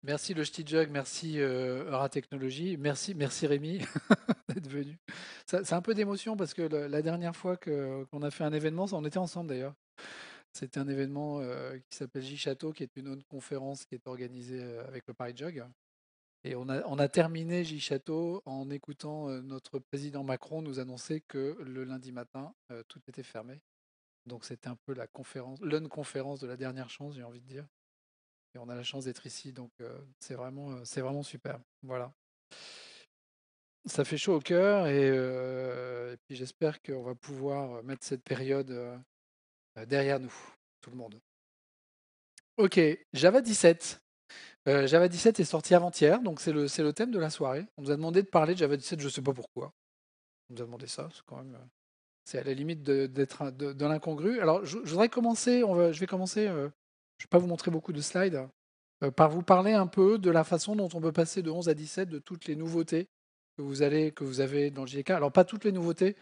Merci le Ch'ti Jug, merci Eura Technologies, merci Rémi d'être venu. C'est un peu d'émotion parce que la dernière fois qu'on a fait un événement, on était ensemble d'ailleurs. C'était un événement qui s'appelle J-Château, qui est une autre conférence qui est organisée avec le Paris Jug. Et on a terminé J-Château en écoutant notre président Macron nous annoncer que le lundi matin, tout était fermé. Donc c'était un peu la conférence, l'unconférence de la dernière chance, j'ai envie de dire. Et on a la chance d'être ici, donc c'est vraiment super. Voilà. Ça fait chaud au cœur et puis j'espère qu'on va pouvoir mettre cette période derrière nous, tout le monde. Ok, Java 17. Java 17 est sorti avant-hier, donc c'est le thème de la soirée. On nous a demandé de parler de Java 17, je ne sais pas pourquoi. On nous a demandé ça, c'est quand même, c'est à la limite d'être de l'incongru. Alors je voudrais commencer, je vais commencer, je vais pas vous montrer beaucoup de slides, par vous parler un peu de la façon dont on peut passer de 11 à 17, de toutes les nouveautés que vous avez dans le JDK. Alors pas toutes les nouveautés,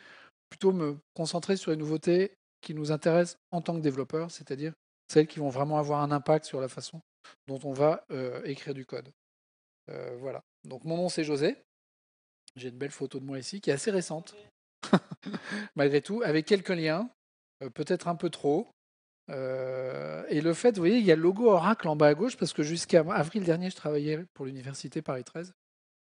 plutôt me concentrer sur les nouveautés qui nous intéressent en tant que développeurs, c'est-à-dire celles qui vont vraiment avoir un impact sur la façon dont on va écrire du code. Voilà. Donc mon nom c'est José. J'ai une belle photo de moi ici qui est assez récente, malgré tout, avec quelques liens, peut-être un peu trop. Et le fait, vous voyez, il y a le logo Oracle en bas à gauche, parce que jusqu'à avril dernier, je travaillais pour l'université Paris 13,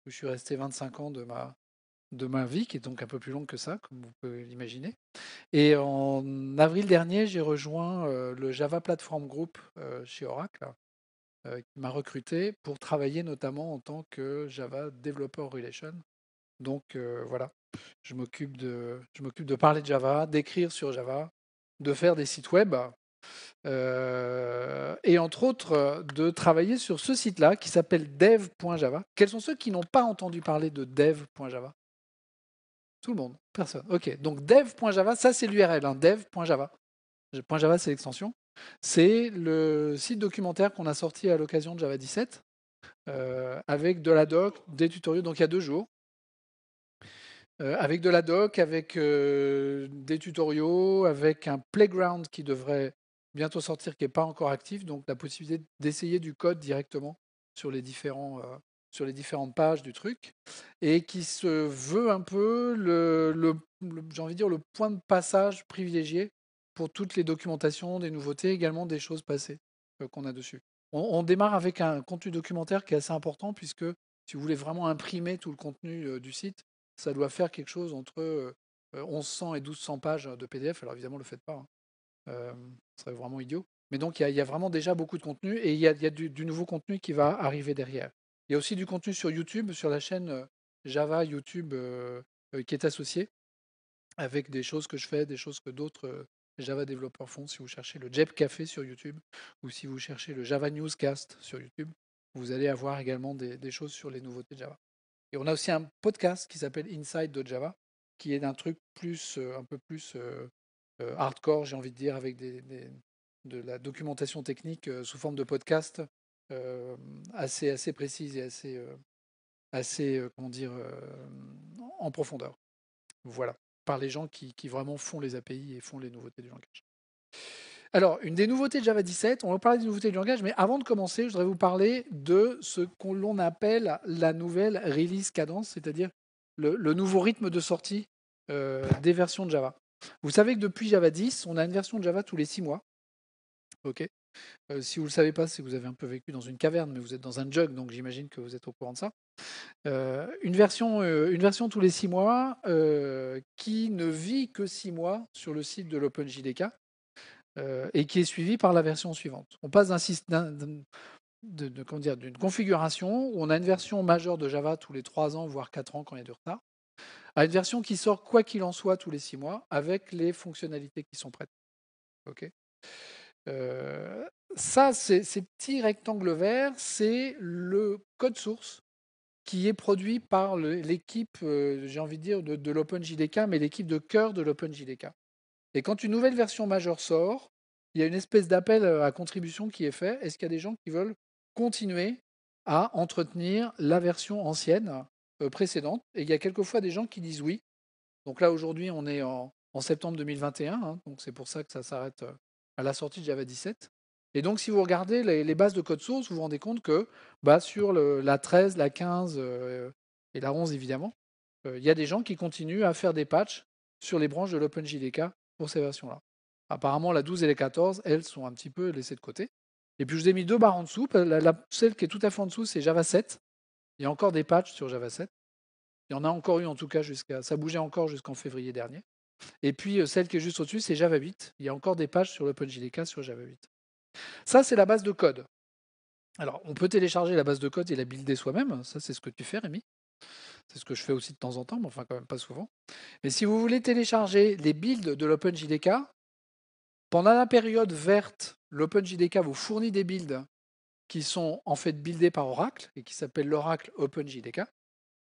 où je suis resté 25 ans de ma vie, qui est donc un peu plus longue que ça, comme vous pouvez l'imaginer. Et en avril dernier, j'ai rejoint le Java Platform Group chez Oracle, qui m'a recruté pour travailler notamment en tant que Java Developer Relation. Donc voilà, je m'occupe de parler de Java, d'écrire sur Java, de faire des sites web, et entre autres de travailler sur ce site-là qui s'appelle dev.java. Quels sont ceux qui n'ont pas entendu parler de dev.java? Tout le monde? Personne. Ok, donc dev.java, ça c'est l'URL, hein, dev.java. .java c'est l'extension. C'est le site documentaire qu'on a sorti à l'occasion de Java 17, avec de la doc, des tutoriels, donc il y a 2 jours. Avec de la doc, avec des tutoriaux, avec un playground qui devrait bientôt sortir, qui n'est pas encore actif, donc la possibilité d'essayer du code directement sur sur les différentes pages du truc, et qui se veut un peu j'ai envie de dire, le point de passage privilégié pour toutes les documentations, des nouveautés, également des choses passées qu'on a dessus. On démarre avec un contenu documentaire qui est assez important, puisque si vous voulez vraiment imprimer tout le contenu du site, ça doit faire quelque chose entre 1100 et 1200 pages de PDF. Alors évidemment, ne le faites pas, hein. Ce serait vraiment idiot. Mais donc, il y a vraiment déjà beaucoup de contenu et il y a du nouveau contenu qui va arriver derrière. Il y a aussi du contenu sur YouTube, sur la chaîne Java YouTube qui est associée, avec des choses que je fais, des choses que d'autres Java développeurs font. Si vous cherchez le Jeb Café sur YouTube ou si vous cherchez le Java Newscast sur YouTube, vous allez avoir également des choses sur les nouveautés de Java. Et on a aussi un podcast qui s'appelle Inside de Java, qui est d'un truc un peu plus hardcore, j'ai envie de dire, avec de la documentation technique sous forme de podcast assez précise et assez comment dire, en profondeur. Voilà, par les gens qui vraiment font les API et font les nouveautés du langage. Alors, une des nouveautés de Java 17, on va parler des nouveautés du langage, mais avant de commencer, je voudrais vous parler de ce qu'on l'on appelle la nouvelle release cadence, c'est-à-dire le nouveau rythme de sortie des versions de Java. Vous savez que depuis Java 10, on a une version de Java tous les 6 mois. Ok. Si vous ne le savez pas, c'est que vous avez un peu vécu dans une caverne, mais vous êtes dans un jug, donc j'imagine que vous êtes au courant de ça. Une version tous les 6 mois qui ne vit que 6 mois sur le site de l'OpenJDK et qui est suivi par la version suivante. On passe d'une configuration où on a une version majeure de Java tous les 3 ans, voire 4 ans quand il y a du retard, à une version qui sort quoi qu'il en soit tous les 6 mois avec les fonctionnalités qui sont prêtes. Ok. Euh, Ça, ces petits rectangles verts, c'est le code source qui est produit par l'équipe, j'ai envie de dire, de l'OpenJDK, mais l'équipe de cœur de l'OpenJDK. Et quand une nouvelle version majeure sort, il y a une espèce d'appel à contribution qui est fait. Est-ce qu'il y a des gens qui veulent continuer à entretenir la version ancienne précédente? Et il y a quelquefois des gens qui disent oui. Donc là, aujourd'hui, on est en septembre 2021, hein, donc c'est pour ça que ça s'arrête à la sortie de Java 17. Et donc, si vous regardez les bases de code source, vous vous rendez compte que sur la 13, la 15 et la 11, évidemment, il y a des gens qui continuent à faire des patchs sur les branches de l'OpenJDK pour ces versions-là. Apparemment, la 12 et la 14, elles, sont un petit peu laissées de côté. Et puis, je vous ai mis 2 barres en dessous. Celle qui est tout à fait en dessous, c'est Java 7. Il y a encore des patchs sur Java 7. Il y en a encore eu, en tout cas, ça bougeait encore jusqu'en février dernier. Et puis, celle qui est juste au-dessus, c'est Java 8. Il y a encore des patchs sur l'OpenJDK sur Java 8. Ça, c'est la base de code. Alors, on peut télécharger la base de code et la builder soi-même. Ça, c'est ce que tu fais, Rémi. C'est ce que je fais aussi de temps en temps, mais enfin, quand même pas souvent. Mais si vous voulez télécharger les builds de l'OpenJDK, pendant la période verte, l'OpenJDK vous fournit des builds qui sont en fait buildés par Oracle et qui s'appellent l'Oracle OpenJDK,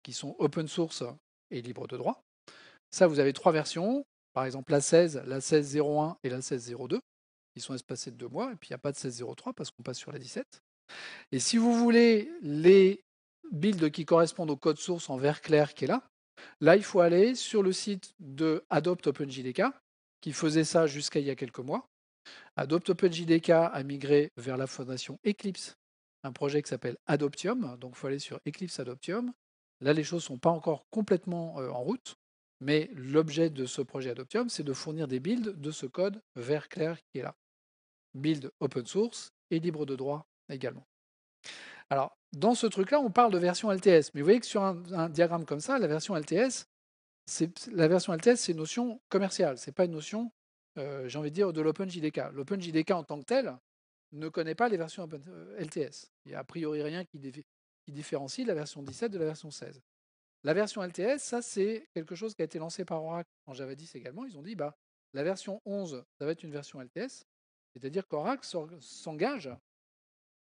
qui sont open source et libres de droit. Ça, vous avez 3 versions. Par exemple, la 16, la 16.01 et la 16.02. Ils sont espacés de 2 mois. Et puis, il n'y a pas de 16.03 parce qu'on passe sur la 17. Et si vous voulez les builds qui correspondent au code source en vert clair qui est là, il faut aller sur le site de Adopt OpenJDK, qui faisait ça jusqu'à il y a quelques mois. Adopt OpenJDK a migré vers la fondation Eclipse, un projet qui s'appelle Adoptium. Donc, il faut aller sur Eclipse Adoptium. Là, les choses ne sont pas encore complètement en route, mais l'objet de ce projet Adoptium, c'est de fournir des builds de ce code vert clair qui est là. Build open source et libre de droit également. Alors, dans ce truc-là, on parle de version LTS. Mais vous voyez que sur un diagramme comme ça, la version LTS, c'est une notion commerciale. Ce n'est pas une notion, j'ai envie de dire, de l'OpenJDK. L'OpenJDK en tant que tel ne connaît pas les versions LTS. Il n'y a a priori rien qui différencie la version 17 de la version 16. La version LTS, ça, c'est quelque chose qui a été lancé par Oracle en Java 10 également. Ils ont dit, la version 11, ça va être une version LTS. C'est-à-dire qu'Oracle s'engage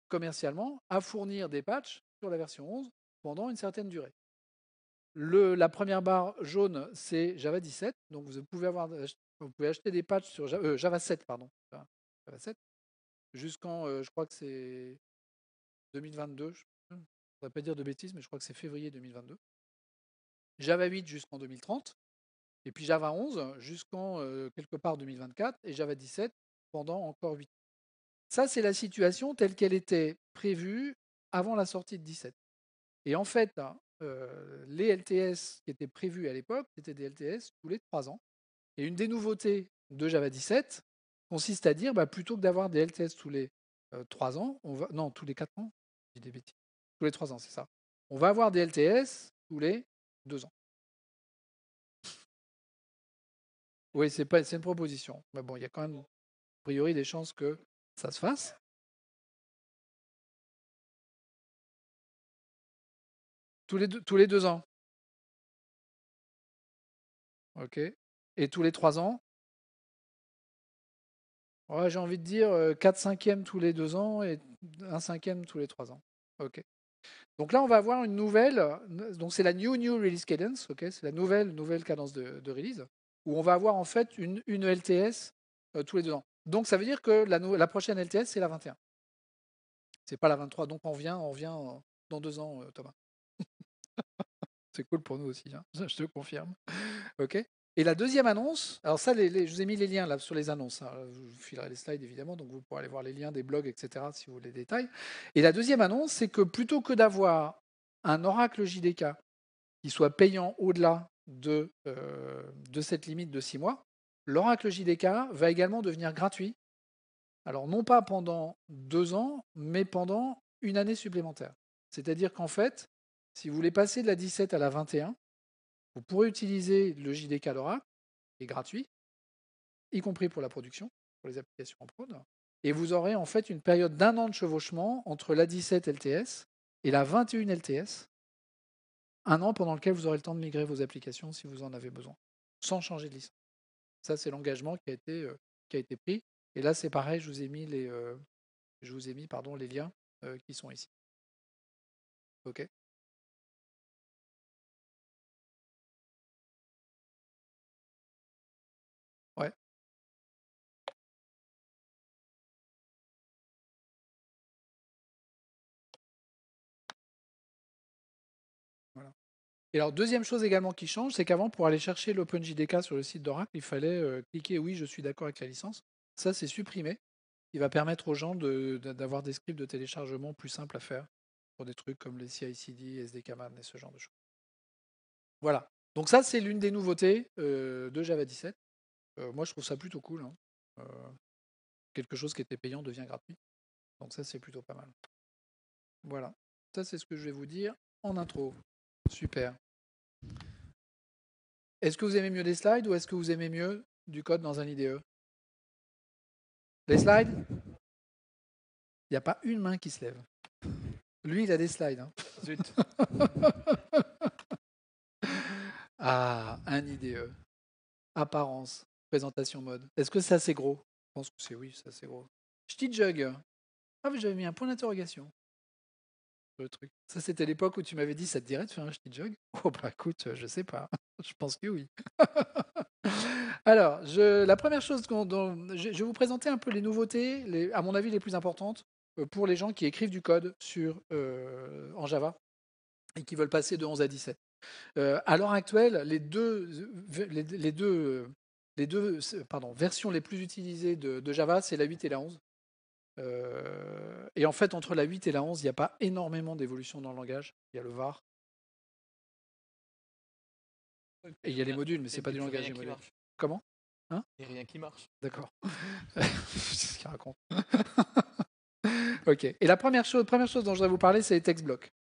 commercialement à fournir des patchs sur la version 11 pendant une certaine durée. La première barre jaune, c'est Java 17. Donc vous pouvez acheter des patchs sur Java 7, pardon. Java 7, jusqu'en, je crois que c'est 2022. Je ne voudrais pas dire de bêtises, mais je crois que c'est février 2022. Java 8 jusqu'en 2030. Et puis Java 11 jusqu'en quelque part 2024. Et Java 17 pendant encore 8 ans. Ça, c'est la situation telle qu'elle était prévue avant la sortie de 17. Et en fait, les LTS qui étaient prévus à l'époque, c'était des LTS tous les 3 ans. Et une des nouveautés de Java 17 consiste à dire, plutôt que d'avoir des LTS tous les 3 ans, non, tous les 4 ans, je dis des bêtises, tous les 3 ans, c'est ça. On va avoir des LTS tous les 2 ans. Oui, c'est une proposition. Mais bon, il y a quand même, a priori, des chances que ça se fasse. Tous les 2 ans. OK. Et tous les 3 ans. Ouais, j'ai envie de dire 4 cinquièmes tous les 2 ans et 1 cinquième tous les 3 ans. OK. Donc là, on va avoir une nouvelle. Donc c'est la New Release Cadence. OK. C'est la nouvelle cadence de release où on va avoir en fait une LTS tous les 2 ans. Donc ça veut dire que la prochaine LTS, c'est la 21. C'est pas la 23. Donc on revient dans 2 ans, Thomas. C'est cool pour nous aussi, hein. Je te confirme. OK. Et la deuxième annonce, alors ça, je vous ai mis les liens là sur les annonces, hein. Je vous filerai les slides évidemment, donc vous pourrez aller voir les liens des blogs, etc. si vous voulez les détails. Et la deuxième annonce, c'est que plutôt que d'avoir un Oracle JDK qui soit payant au-delà de cette limite de 6 mois, l'Oracle JDK va également devenir gratuit. Alors non pas pendant 2 ans, mais pendant une année supplémentaire. C'est-à-dire qu'en fait, si vous voulez passer de la 17 à la 21, vous pourrez utiliser le JDK d'Oracle, qui est gratuit, y compris pour la production, pour les applications en prod. Et vous aurez en fait une période d'1 an de chevauchement entre la 17 LTS et la 21 LTS. 1 an pendant lequel vous aurez le temps de migrer vos applications si vous en avez besoin, sans changer de licence. Ça, c'est l'engagement qui a été pris. Et là, c'est pareil, je vous ai mis les liens qui sont ici. OK. Ouais. Voilà. Et alors, deuxième chose également qui change, c'est qu'avant, pour aller chercher l'OpenJDK sur le site d'Oracle, il fallait cliquer oui, je suis d'accord avec la licence. Ça, c'est supprimé. qui va permettre aux gens d'avoir des scripts de téléchargement plus simples à faire pour des trucs comme les CI/CD, SDK-man et ce genre de choses. Voilà. Donc ça, c'est l'une des nouveautés de Java 17. Moi, je trouve ça plutôt cool, hein. Quelque chose qui était payant devient gratuit. Donc ça, c'est plutôt pas mal. Voilà. Ça, c'est ce que je vais vous dire en intro. Super. Est-ce que vous aimez mieux des slides ou est-ce que vous aimez mieux du code dans un IDE? Les slides? Il n'y a pas une main qui se lève. Lui, il a des slides, hein. Zut. Ah, un IDE. Apparence, présentation mode. Est-ce que ça, c'est gros? Je pense que c'est oui, ça, c'est gros. Jug. Ah, mais j'avais mis un point d'interrogation sur le truc. Ça, c'était l'époque où tu m'avais dit, ça te dirait de faire un Jug? Oh, bah écoute, je sais pas. Je pense que oui. Alors, la première chose dont je vais vous présenter un peu les nouveautés, à mon avis les plus importantes, pour les gens qui écrivent du code en Java et qui veulent passer de 11 à 17. À l'heure actuelle, les deux versions les plus utilisées de Java, c'est la 8 et la 11. Et en fait, entre la 8 et la 11, il n'y a pas énormément d'évolution dans le langage. Il y a le var et il y a les modules, mais c'est pas du langage des modules. Comment? Hein? Et rien qui marche. D'accord. C'est ce qu'il raconte. Ok. Et la première chose dont je voudrais vous parler, c'est les text blocks.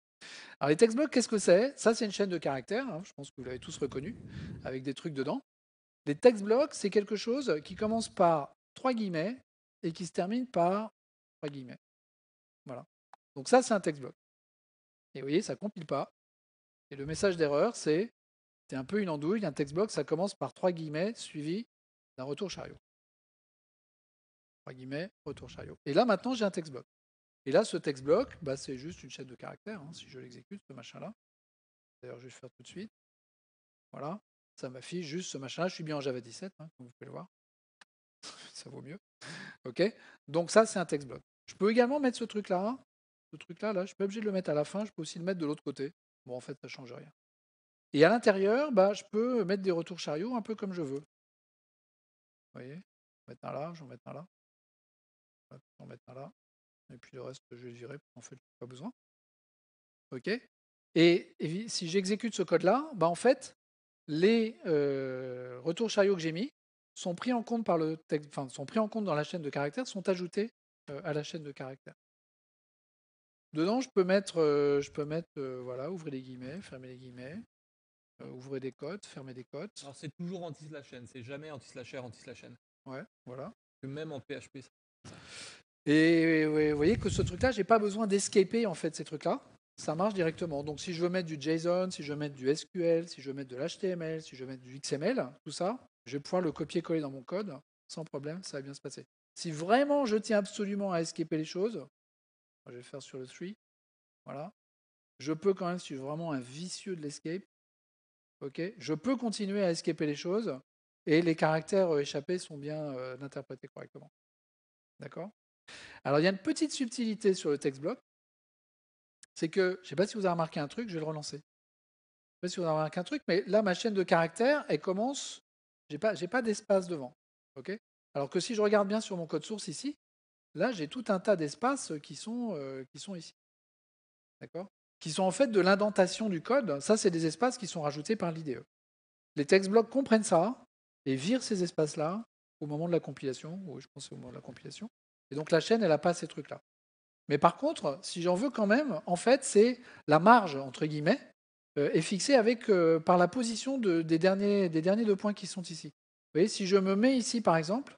Alors les text blocks, qu'est-ce que c'est? Ça, c'est une chaîne de caractères, hein, je pense que vous l'avez tous reconnu, avec des trucs dedans. Les text blocks, c'est quelque chose qui commence par 3 guillemets et qui se termine par 3 guillemets. Voilà. Donc ça, c'est un text block. Et vous voyez, ça compile pas. Et le message d'erreur, c'est un peu une andouille. Un text block, ça commence par 3 guillemets suivi d'un retour chariot. 3 guillemets, retour chariot. Et là, maintenant, j'ai un text block. Et là, ce text block, bah, c'est juste une chaîne de caractères, hein, si je l'exécute, ce machin-là. D'ailleurs, je vais le faire tout de suite. Voilà. Ça m'affiche juste ce machin-là. Je suis bien en Java 17, hein, comme vous pouvez le voir. Ça vaut mieux. OK. Donc ça, c'est un text block. Je peux également mettre ce truc-là. Ce truc-là, là, je suis pas obligé de le mettre à la fin. Je peux aussi le mettre de l'autre côté. Bon, en fait, ça ne change rien. Et à l'intérieur, bah, je peux mettre des retours chariots un peu comme je veux. Vous voyez? Mettre un là, j'en mets un là. J'en mets un là. Et puis le reste, je vais virer. En fait, pas besoin. OK. Et si j'exécute ce code-là, bah, en fait, les retours chariots que j'ai mis sont pris en compte sont pris en compte dans la chaîne de caractères, sont ajoutés à la chaîne de caractères. Dedans, je peux mettre, voilà, ouvrez les guillemets, fermez les guillemets, ouvrez des cotes, fermez des cotes. Alors c'est toujours anti-slash n, c'est jamais anti-slash r, anti-slash n. Ouais, voilà. Même en PHP. Et vous voyez que ce truc-là, j'ai pas besoin d'escaper en fait ces trucs-là. Ça marche directement. Donc si je veux mettre du JSON, si je veux mettre du SQL, si je veux mettre de l'HTML, si je veux mettre du XML, tout ça, je vais pouvoir le copier-coller dans mon code sans problème, ça va bien se passer. Si vraiment je tiens absolument à escaper les choses, je vais le faire sur le 3, voilà. Je peux quand même, si je suis vraiment un vicieux de l'escape, ok, je peux continuer à escaper les choses et les caractères échappés sont bien interprétés correctement. D'accord? Alors il y a une petite subtilité sur le text block, c'est que, je ne sais pas si vous avez remarqué un truc, je vais le relancer. Je ne sais pas si vous avez remarqué un truc, mais là, ma chaîne de caractères, elle commence, j'ai pas d'espace devant. Ok. Alors que si je regarde bien sur mon code source ici, là, j'ai tout un tas d'espaces qui sont ici. D'accord? Qui sont en fait de l'indentation du code. Ça, c'est des espaces qui sont rajoutés par l'IDE. Les text blocks comprennent ça et virent ces espaces-là au moment de la compilation. Oui, je pense que c'est au moment de la compilation. Et donc la chaîne, elle n'a pas ces trucs-là. Mais par contre, si j'en veux quand même, en fait, c'est la marge, entre guillemets, est fixée par la position des derniers 2 points qui sont ici. Vous voyez, si je me mets ici, par exemple,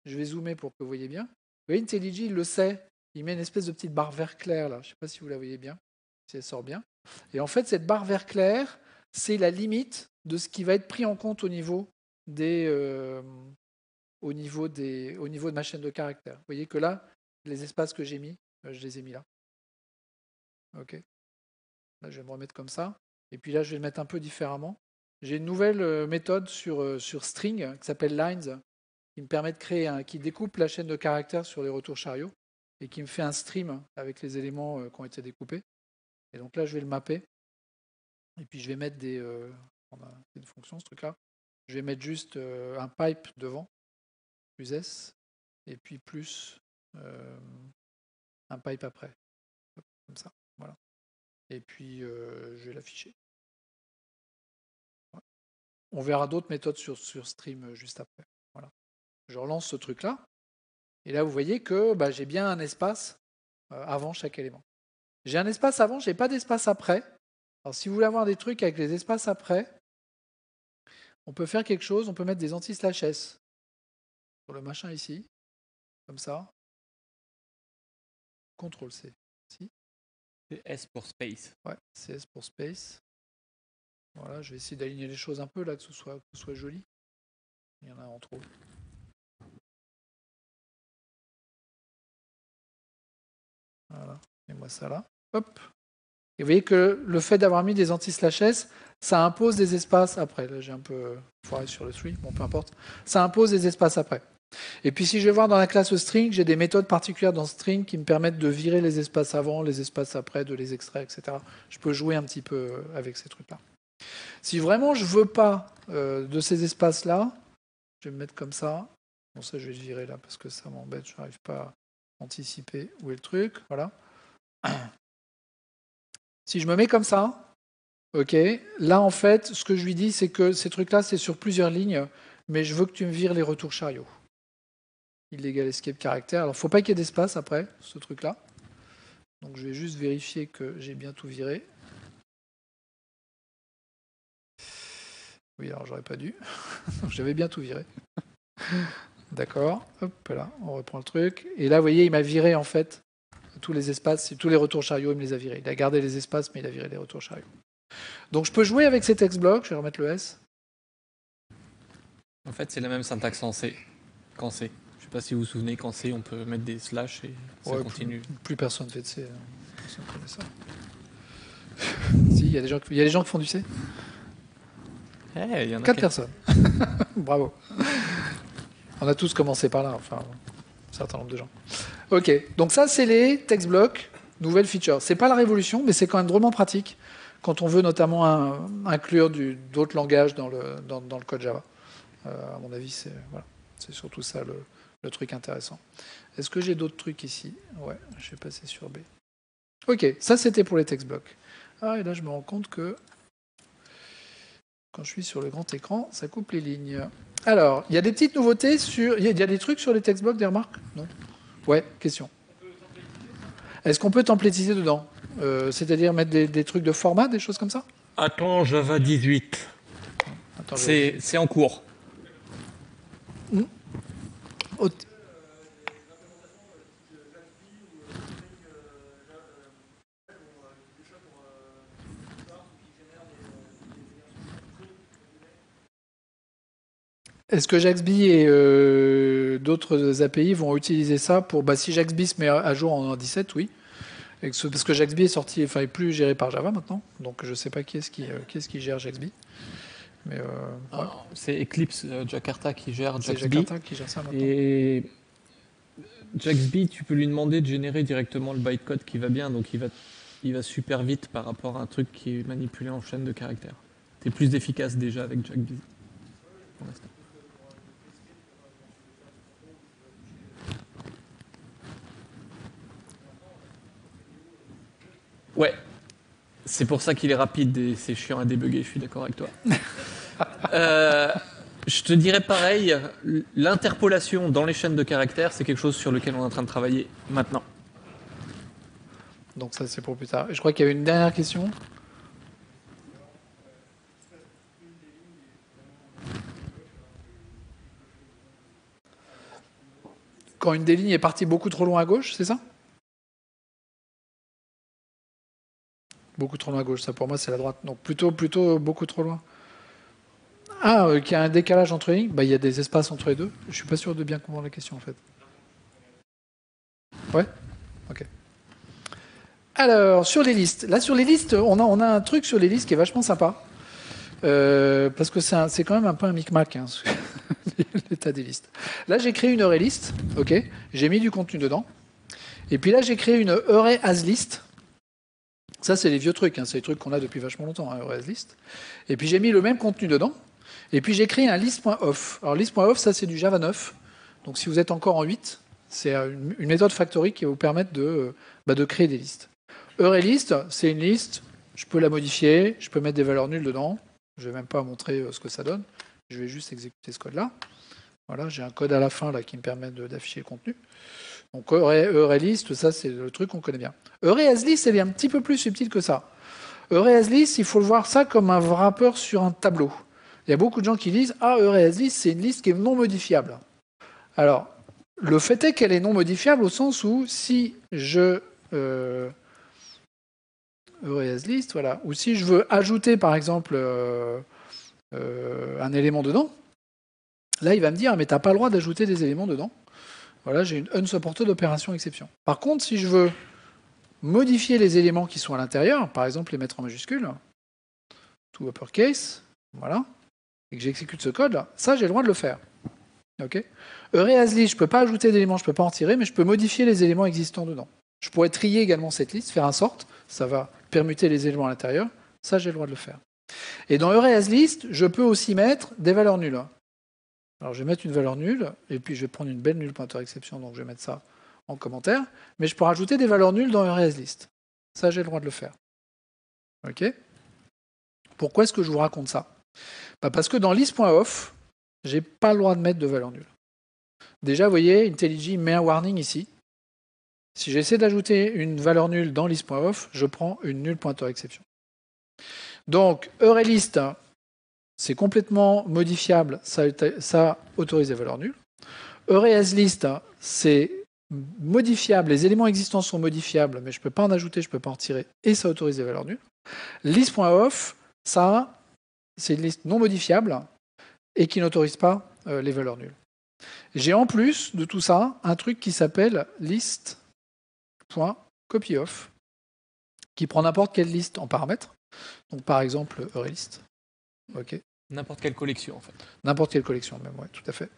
je vais zoomer pour que vous voyez bien. Vous voyez, IntelliJ, il le sait. Il met une espèce de petite barre vert clair, là. Je ne sais pas si vous la voyez bien, si elle sort bien. Et en fait, cette barre vert clair, c'est la limite de ce qui va être pris en compte au niveau de ma chaîne de caractères. Vous voyez que là, les espaces que j'ai mis, je les ai mis là. OK. Là, je vais me remettre comme ça. Et puis là, je vais le mettre un peu différemment. J'ai une nouvelle méthode sur string qui s'appelle lines, qui me permet de créer qui découpe la chaîne de caractères sur les retours chariots et qui me fait un stream avec les éléments qui ont été découpés. Et donc là, je vais le mapper. Et puis je vais mettre on a une fonction ce truc-là. Je vais mettre juste un pipe devant, plus S, et puis plus un pipe après. Comme ça, voilà. Et puis, je vais l'afficher. Ouais. On verra d'autres méthodes sur Stream juste après. Voilà. Je relance ce truc-là. Et là, vous voyez que j'ai bien un espace avant chaque élément. J'ai un espace avant, je n'ai pas d'espace après. Alors, si vous voulez avoir des trucs avec les espaces après, on peut faire quelque chose. On peut mettre des anti-slash-s sur le machin ici, comme ça. CTRL-C. Si. C'est S pour space. Ouais, c'est S pour space. Voilà, je vais essayer d'aligner les choses un peu là, que ce soit joli. Il y en a en trop. Voilà, et moi ça là. Hop. Et vous voyez que le fait d'avoir mis des anti-slash-s, ça impose des espaces après. Là, j'ai un peu foiré sur le string, bon, peu importe. Ça impose des espaces après. Et puis, si je vais voir dans la classe string, j'ai des méthodes particulières dans string qui me permettent de virer les espaces avant, les espaces après, de les extraire, etc. Je peux jouer un petit peu avec ces trucs-là. Si vraiment je veux pas de ces espaces-là, je vais me mettre comme ça. Bon, ça, je vais le virer là parce que ça m'embête. Je n'arrive pas à anticiper où est le truc. Voilà. Si je me mets comme ça, ok, là en fait, ce que je lui dis, c'est que ces trucs-là, c'est sur plusieurs lignes, mais je veux que tu me vires les retours chariot. Illégal escape caractère. Alors, il ne faut pas qu'il y ait d'espace après, ce truc-là. Donc, je vais juste vérifier que j'ai bien tout viré. Oui, alors j'aurais pas dû. J'avais bien tout viré. D'accord. Hop là, on reprend le truc. Et là, vous voyez, il m'a viré en fait tous les espaces, tous les retours chariots, il me les a virés. Il a gardé les espaces, mais il a viré les retours chariots. Donc je peux jouer avec ces text blocks. Je vais remettre le S. En fait, c'est la même syntaxe en C qu'en C. Je sais pas si vous vous souvenez qu'en C, on peut mettre des slash et ça continue. Plus personne fait de C. Personne connaît ça. Si, il y a des gens qui font du C. Il y en a 4 personnes. Bravo. On a tous commencé par là, enfin, un certain nombre de gens. Ok, donc ça, c'est les text blocks, nouvelles features. C'est pas la révolution, mais c'est quand même drôlement pratique quand on veut notamment inclure d'autres langages dans le code Java. À mon avis, c'est surtout ça le truc intéressant. Est-ce que j'ai d'autres trucs ici? Ouais, je vais passer sur B. Ok, ça c'était pour les text blocks. Ah, et là, je me rends compte que quand je suis sur le grand écran, ça coupe les lignes. Alors, il y a des petites nouveautés sur... Il y a des trucs sur les text blocks, des remarques? Non? Ouais, question. Est-ce qu'on peut templétiser dedans? C'est-à-dire mettre des trucs de format, des choses comme ça? Attends, Java 18. C'est en cours. Est-ce que Jaxby et d'autres API vont utiliser ça pour... si Jaxby se met à jour en 17, oui. Parce que Jaxby est plus géré par Java maintenant. Donc je ne sais pas qui est-ce qui gère Jaxby. Mais ouais. C'est Eclipse Jakarta qui gère Jaxby. C'est Jakarta qui gère ça maintenant. Et Jaxby, tu peux lui demander de générer directement le bytecode qui va bien. Donc il va super vite par rapport à un truc qui est manipulé en chaîne de caractères. T'es plus efficace déjà avec Jaxby. Pour l'instant. Ouais, c'est pour ça qu'il est rapide et c'est chiant à débugger, je suis d'accord avec toi. Je te dirais pareil, l'interpolation dans les chaînes de caractères, c'est quelque chose sur lequel on est en train de travailler maintenant. Donc ça, c'est pour plus tard. Et je crois qu'il y avait une dernière question. Quand une des lignes est partie beaucoup trop loin à gauche, c'est ça? Beaucoup trop loin à gauche, ça pour moi c'est la droite. Donc plutôt beaucoup trop loin. Ah, qu'il y a un décalage entre les lignes, il y a des espaces entre les deux. Je suis pas sûr de bien comprendre la question en fait. Ouais? Ok. Alors, sur les listes. Là, sur les listes, on a un truc sur les listes qui est vachement sympa. Parce que c'est quand même un peu un micmac, hein, l'état des listes. Là, j'ai créé une array list, ok. J'ai mis du contenu dedans. Et puis là, j'ai créé une array as list. Ça, c'est les vieux trucs, hein, c'est les trucs qu'on a depuis vachement longtemps, hein, array as list. Et puis j'ai mis le même contenu dedans. Et puis j'ai créé un list.off. Alors list.off, ça c'est du Java 9. Donc si vous êtes encore en 8, C'est une méthode factory qui va vous permettre de créer des listes. EureList, c'est une liste. Je peux la modifier. Je peux mettre des valeurs nulles dedans. Je ne vais même pas montrer ce que ça donne. Je vais juste exécuter ce code-là. Voilà, j'ai un code à la fin là, qui me permet d'afficher le contenu. Donc EureList, ça c'est le truc qu'on connaît bien. EureAsList, elle est un petit peu plus subtile que ça. EureAsList, il faut le voir ça comme un wrapper sur un tableau. Il y a beaucoup de gens qui disent « Ah, EureAsList, c'est une liste qui est non modifiable. » Alors, le fait est qu'elle est non modifiable au sens où si je... EureAsList, voilà. Ou si je veux ajouter, par exemple, un élément dedans, là, il va me dire « Mais tu n'as pas le droit d'ajouter des éléments dedans. » Voilà, j'ai une unsupported opération exception. Par contre, si je veux modifier les éléments qui sont à l'intérieur, par exemple les mettre en majuscule, to uppercase, voilà, et que j'exécute ce code, ça, j'ai le droit de le faire. Okay. EureAsList, je ne peux pas ajouter d'éléments, je ne peux pas en tirer, mais je peux modifier les éléments existants dedans. Je pourrais trier également cette liste, faire un sort, ça va permuter les éléments à l'intérieur, ça, j'ai le droit de le faire. Et dans EureAsList, je peux aussi mettre des valeurs nulles. Alors je vais mettre une valeur nulle, et puis je vais prendre une belle nulle pointeur exception, donc je vais mettre ça en commentaire, mais je peux rajouter des valeurs nulles dans EureAsList. Ça, j'ai le droit de le faire. Ok. Pourquoi est-ce que je vous raconte ça? Parce que dans list.off, j'ai pas le droit de mettre de valeur nulle. Déjà, vous voyez, IntelliJ met un warning ici. Si j'essaie d'ajouter une valeur nulle dans list.off, je prends une nulle pointeur exception. Donc, EureList, c'est complètement modifiable, ça autorise les valeurs nulles. EureAsList, c'est modifiable, les éléments existants sont modifiables, mais je ne peux pas en ajouter, je ne peux pas en tirer, et ça autorise les valeurs nulles. List.off, ça, c'est une liste non modifiable et qui n'autorise pas les valeurs nulles. J'ai en plus de tout ça un truc qui s'appelle list.copyof, qui prend n'importe quelle liste en paramètres. Donc par exemple, EureList. Okay. N'importe quelle collection, en fait. N'importe quelle collection, même, oui, tout à fait.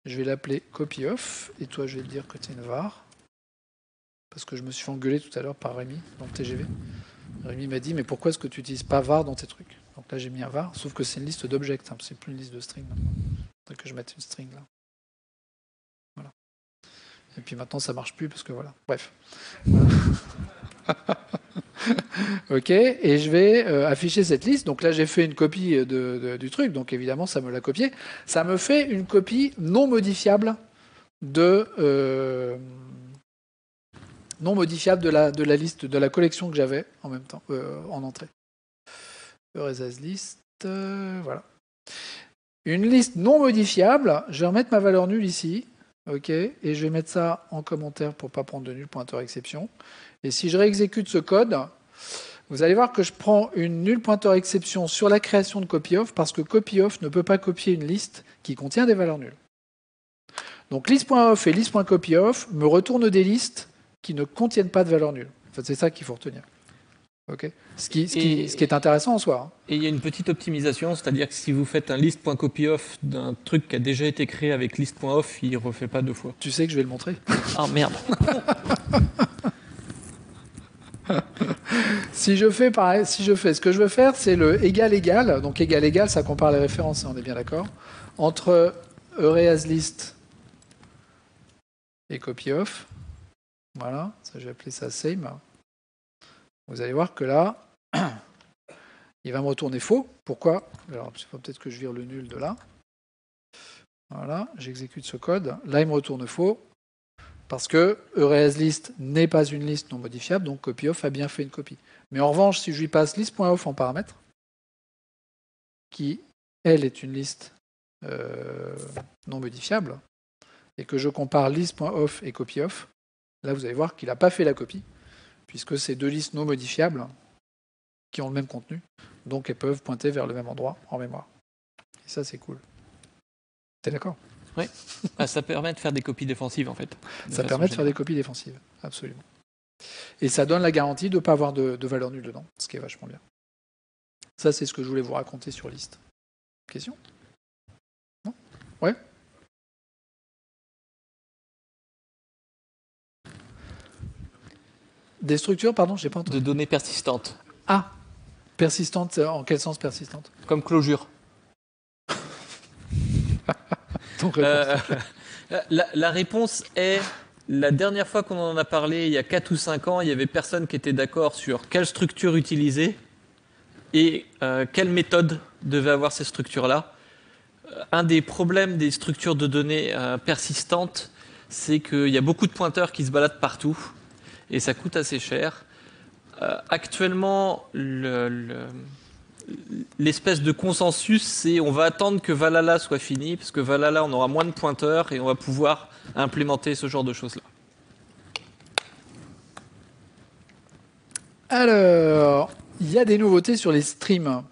Je vais l'appeler copyof, et toi, je vais te dire que tu es une var. Parce que je me suis fait engueuler tout à l'heure par Rémi, dans le TGV. Rémi m'a dit, mais pourquoi est-ce que tu n'utilises pas var dans tes trucs? Donc là, j'ai mis un var, sauf que c'est une liste d'objects, hein, c'est plus une liste de string. Il faudrait que je mette une string là. Voilà. Et puis maintenant, ça marche plus, parce que voilà. Bref. Ok, et je vais afficher cette liste. Donc là, j'ai fait une copie du truc, donc évidemment, ça me l'a copié. Ça me fait une copie non modifiable de la liste, de la collection que j'avais en même temps, en entrée. EureAsList, voilà. Une liste non modifiable, je vais remettre ma valeur nulle ici, ok, et je vais mettre ça en commentaire pour ne pas prendre de nulle pointeur exception. Et si je réexécute ce code, vous allez voir que je prends une nulle pointeur exception sur la création de copyof parce que copyof ne peut pas copier une liste qui contient des valeurs nulles. Donc list.off et list.copyof me retournent des listes qui ne contiennent pas de valeurs nulles. En fait, c'est ça qu'il faut retenir. Okay. Ce qui est intéressant en soi. Hein. Et il y a une petite optimisation, c'est-à-dire que si vous faites un list.copyof d'un truc qui a déjà été créé avec list.off, il ne refait pas deux fois. Tu sais que je vais le montrer. Ah merde. Si je fais ce que je veux faire, c'est le égal, donc égal, ça compare les références, on est bien d'accord, entre EureAsList et copyof. Voilà, ça je vais appeler ça same. Vous allez voir que là, il va me retourner faux. Pourquoi? Alors, il faut peut-être que je vire le nul de là. Voilà, j'exécute ce code. Là, il me retourne faux. Parce que EureAsList n'est pas une liste non modifiable, donc copyof a bien fait une copie. Mais en revanche, si je lui passe list.off en paramètre, qui, elle, est une liste non modifiable, et que je compare list.off et copyof, là, vous allez voir qu'il n'a pas fait la copie, puisque c'est deux listes non modifiables qui ont le même contenu, donc elles peuvent pointer vers le même endroit en mémoire. Et ça, c'est cool. T'es d'accord? Oui, ça permet de faire des copies défensives en fait. Ça permet de faire des copies défensives, absolument. Et ça donne la garantie de ne pas avoir de valeur nulle dedans, ce qui est vachement bien. Ça, c'est ce que je voulais vous raconter sur liste. Question? Non? Ouais? Des structures, pardon, j'ai pas entendu. De données persistantes. Ah, persistantes, en quel sens persistantes? Comme closure. Donc, réponse. La réponse est, la dernière fois qu'on en a parlé, il y a 4 ou 5 ans, il y avait personne qui était d'accord sur quelle structure utiliser et quelle méthode devait avoir ces structures-là. Un des problèmes des structures de données persistantes, c'est qu'il y a beaucoup de pointeurs qui se baladent partout et ça coûte assez cher. Actuellement, l'espèce de consensus, c'est on va attendre que Valhalla soit fini, parce que Valhalla, on aura moins de pointeurs et on va pouvoir implémenter ce genre de choses-là. Alors, il y a des nouveautés sur les streams.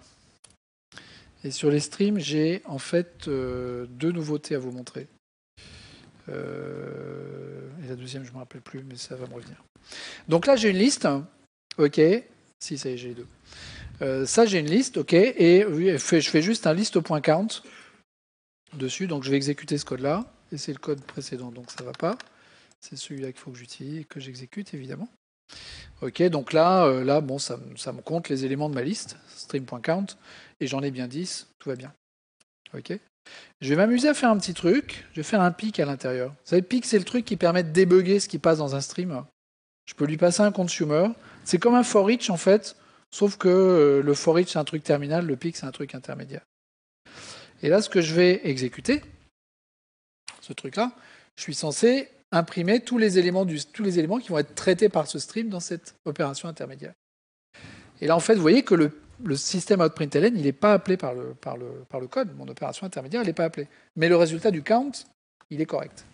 Et sur les streams, j'ai en fait 2 nouveautés à vous montrer. Et la deuxième, je ne me rappelle plus, mais ça va me revenir. Donc là, j'ai une liste. OK. Si, ça y est, j'ai les 2. Ça, j'ai une liste. OK. Et je fais juste un list.count dessus. Donc, je vais exécuter ce code-là. Et c'est le code précédent, donc ça ne va pas. C'est celui-là qu'il faut que j'utilise et que j'exécute, évidemment. OK. Donc là bon, ça me compte les éléments de ma liste, stream.count. Et j'en ai bien 10. Tout va bien. OK. Je vais m'amuser à faire un petit truc. Je vais faire un pic à l'intérieur. Vous savez, pic, c'est le truc qui permet de débugger ce qui passe dans un stream. Je peux lui passer un consumer. C'est comme un for each, en fait, sauf que le for each, c'est un truc terminal, le pic, c'est un truc intermédiaire. Et là, ce que je vais exécuter, ce truc-là, je suis censé imprimer tous les éléments qui vont être traités par ce stream dans cette opération intermédiaire. Et là, en fait, vous voyez que le système outPrintln, il n'est pas appelé par le code. Mon opération intermédiaire, elle n'est pas appelée. Mais le résultat du count, il est correct.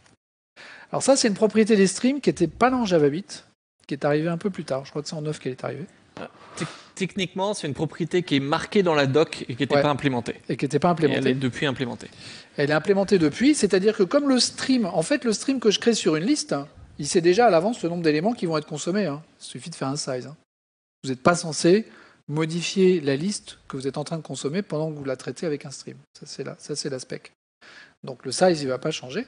Alors ça, c'est une propriété des streams qui n'était pas dans Java 8, qui est arrivée un peu plus tard. Je crois que c'est en 9 qu'elle est arrivée. Techniquement, c'est une propriété qui est marquée dans la doc et qui n'était pas implémentée. Et qui n'était pas implémentée. Et elle est depuis implémentée. Elle est implémentée depuis, c'est-à-dire que comme le stream, en fait, le stream que je crée sur une liste, il sait déjà à l'avance le nombre d'éléments qui vont être consommés. Il suffit de faire un size. Vous n'êtes pas censé modifier la liste que vous êtes en train de consommer pendant que vous la traitez avec un stream. Ça, c'est la spec. Donc le size, il ne va pas changer.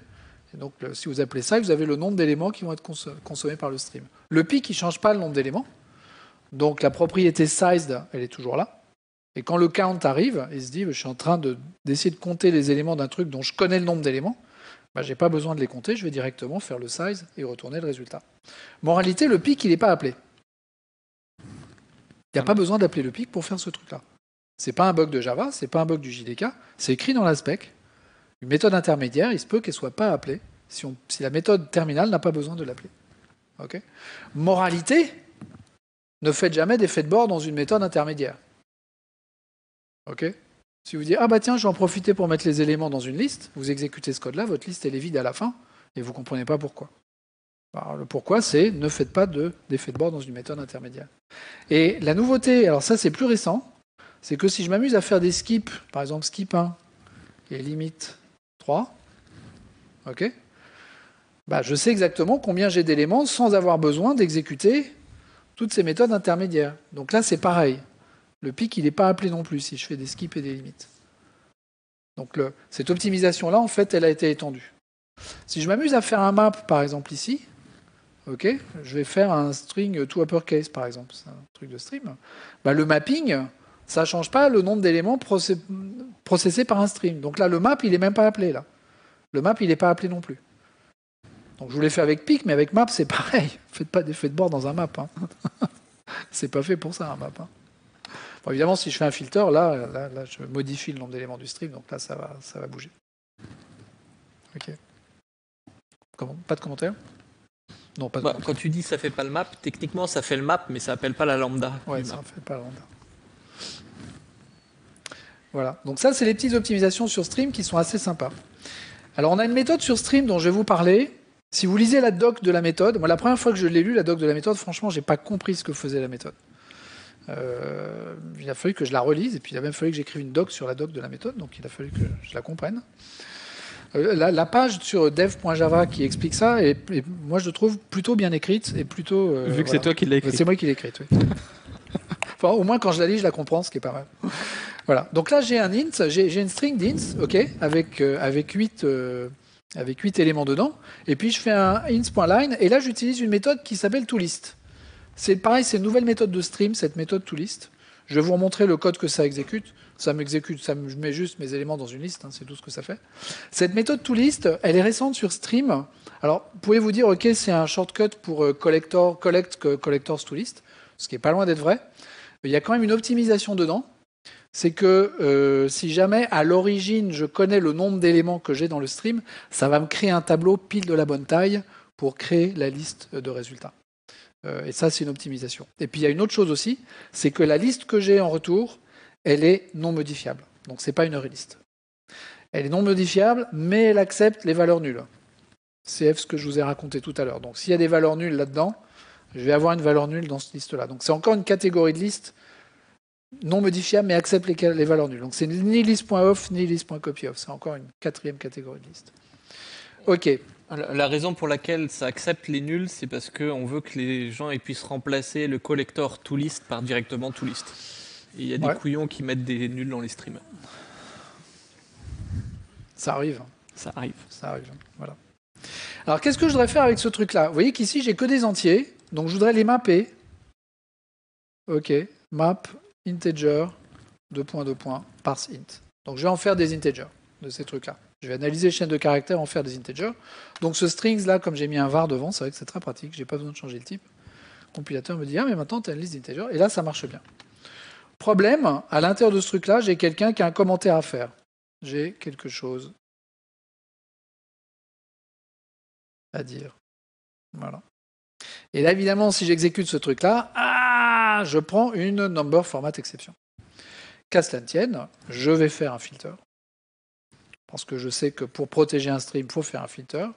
Et donc, si vous appelez size, vous avez le nombre d'éléments qui vont être consommés par le stream. Le pic, il ne change pas le nombre d'éléments. Donc la propriété sized, elle est toujours là. Et quand le count arrive, il se dit, je suis en train d'essayer de compter les éléments d'un truc dont je connais le nombre d'éléments. Je n'ai pas besoin de les compter, je vais directement faire le size et retourner le résultat. Moralité, le pic, il n'est pas appelé. Il n'y a pas besoin d'appeler le pic pour faire ce truc-là. Ce n'est pas un bug de Java, ce n'est pas un bug du JDK, c'est écrit dans la spec. Une méthode intermédiaire, il se peut qu'elle ne soit pas appelée si la méthode terminale n'a pas besoin de l'appeler. Okay. Moralité, ne faites jamais d'effet de bord dans une méthode intermédiaire. Okay. Si vous dites, ah bah tiens, je vais en profiter pour mettre les éléments dans une liste, vous exécutez ce code-là, votre liste elle est vide à la fin, et vous ne comprenez pas pourquoi. Alors, le pourquoi, c'est ne faites pas d'effet de bord dans une méthode intermédiaire. Et la nouveauté, alors ça c'est plus récent, c'est que si je m'amuse à faire des skips, par exemple skip 1 et limite 3, ok, bah, je sais exactement combien j'ai d'éléments sans avoir besoin d'exécuter toutes ces méthodes intermédiaires. Donc là, c'est pareil. Le pic, il n'est pas appelé non plus si je fais des skips et des limites. Donc cette optimisation-là, en fait, elle a été étendue. Si je m'amuse à faire un map, par exemple, ici, ok, je vais faire un string to uppercase, par exemple, c'est un truc de stream, bah, le mapping, ça ne change pas le nombre d'éléments processés par un stream. Donc là, le map, il n'est même pas appelé. Là. Le map, il n'est pas appelé non plus. Donc je vous l'ai fait avec pic, mais avec map, c'est pareil. Faites pas d'effet de bord dans un map. C'est pas fait pour ça, un map. Bon, évidemment, si je fais un filter, là, je modifie le nombre d'éléments du stream, donc là, ça va bouger. Ok. Pas de commentaire ? Non, pas de commentaire. Quand tu dis ça fait pas le map, techniquement, ça fait le map, mais ça appelle pas la lambda. Ouais, ça ne fait pas la lambda. Voilà. Donc ça, c'est les petites optimisations sur stream qui sont assez sympas. Alors, on a une méthode sur stream dont je vais vous parler. Si vous lisez la doc de la méthode, moi, la première fois que je l'ai lu, la doc de la méthode, franchement, je n'ai pas compris ce que faisait la méthode. Il a fallu que je la relise, et puis il a même fallu que j'écrive une doc sur la doc de la méthode, donc il a fallu que je la comprenne. La page sur dev.java qui explique ça, et moi je trouve plutôt bien écrite, et plutôt... Vu que c'est toi qui l'as écrite. C'est moi qui l'ai écrite, oui. Enfin, au moins quand je la lis, je la comprends, ce qui est pas mal. Voilà. Donc là, j'ai un int, j'ai une string d'int, ok, avec 8 éléments dedans, et puis je fais un int.line, et là j'utilise une méthode qui s'appelle toList. C'est pareil, c'est une nouvelle méthode de stream, cette méthode toList. Je vais vous remontrer le code que ça exécute. Ça m'exécute, je mets juste mes éléments dans une liste, hein, c'est tout ce que ça fait. Cette méthode toList, elle est récente sur Stream. Alors, vous pouvez vous dire, OK, c'est un shortcut pour collectors toList, ce qui est pas loin d'être vrai. Mais il y a quand même une optimisation dedans. C'est que si jamais, à l'origine, je connais le nombre d'éléments que j'ai dans le stream, ça va me créer un tableau pile de la bonne taille pour créer la liste de résultats. Et ça, c'est une optimisation. Et puis, il y a une autre chose aussi, c'est que la liste que j'ai en retour, elle est non modifiable. Donc, ce n'est pas une liste. Elle est non modifiable, mais elle accepte les valeurs nulles. CF, ce que je vous ai raconté tout à l'heure. Donc, s'il y a des valeurs nulles là-dedans, je vais avoir une valeur nulle dans cette liste-là. Donc, c'est encore une catégorie de liste non modifiable, mais accepte les valeurs nulles. Donc, c'est ni list.off, ni list.copyof. C'est encore une quatrième catégorie de liste. OK. La raison pour laquelle ça accepte les nuls, c'est parce qu'on veut que les gens puissent remplacer le collector toList par directement toList. Et il y a des couillons qui mettent des nuls dans les streams. Ça arrive. Ça arrive. Ça arrive, voilà. Alors, qu'est-ce que je voudrais faire avec ce truc-là? Vous voyez qu'ici, j'ai que des entiers, donc je voudrais les mapper. OK, map, integer, parse int. Donc, je vais en faire des integers de ces trucs-là. Je vais analyser les chaînes de caractères, en faire des integers. Donc, ce strings-là, comme j'ai mis un var devant, c'est vrai que c'est très pratique, j'ai pas besoin de changer le type. Le compilateur me dit, ah, mais maintenant, tu as une liste d'integers, et là, ça marche bien. Problème, à l'intérieur de ce truc-là, j'ai quelqu'un qui a un commentaire à faire. J'ai quelque chose à dire. Voilà. Et là, évidemment, si j'exécute ce truc-là, je prends une number format exception. Qu'à cela ne tienne, je vais faire un filter. Parce que je sais que pour protéger un stream, il faut faire un filter.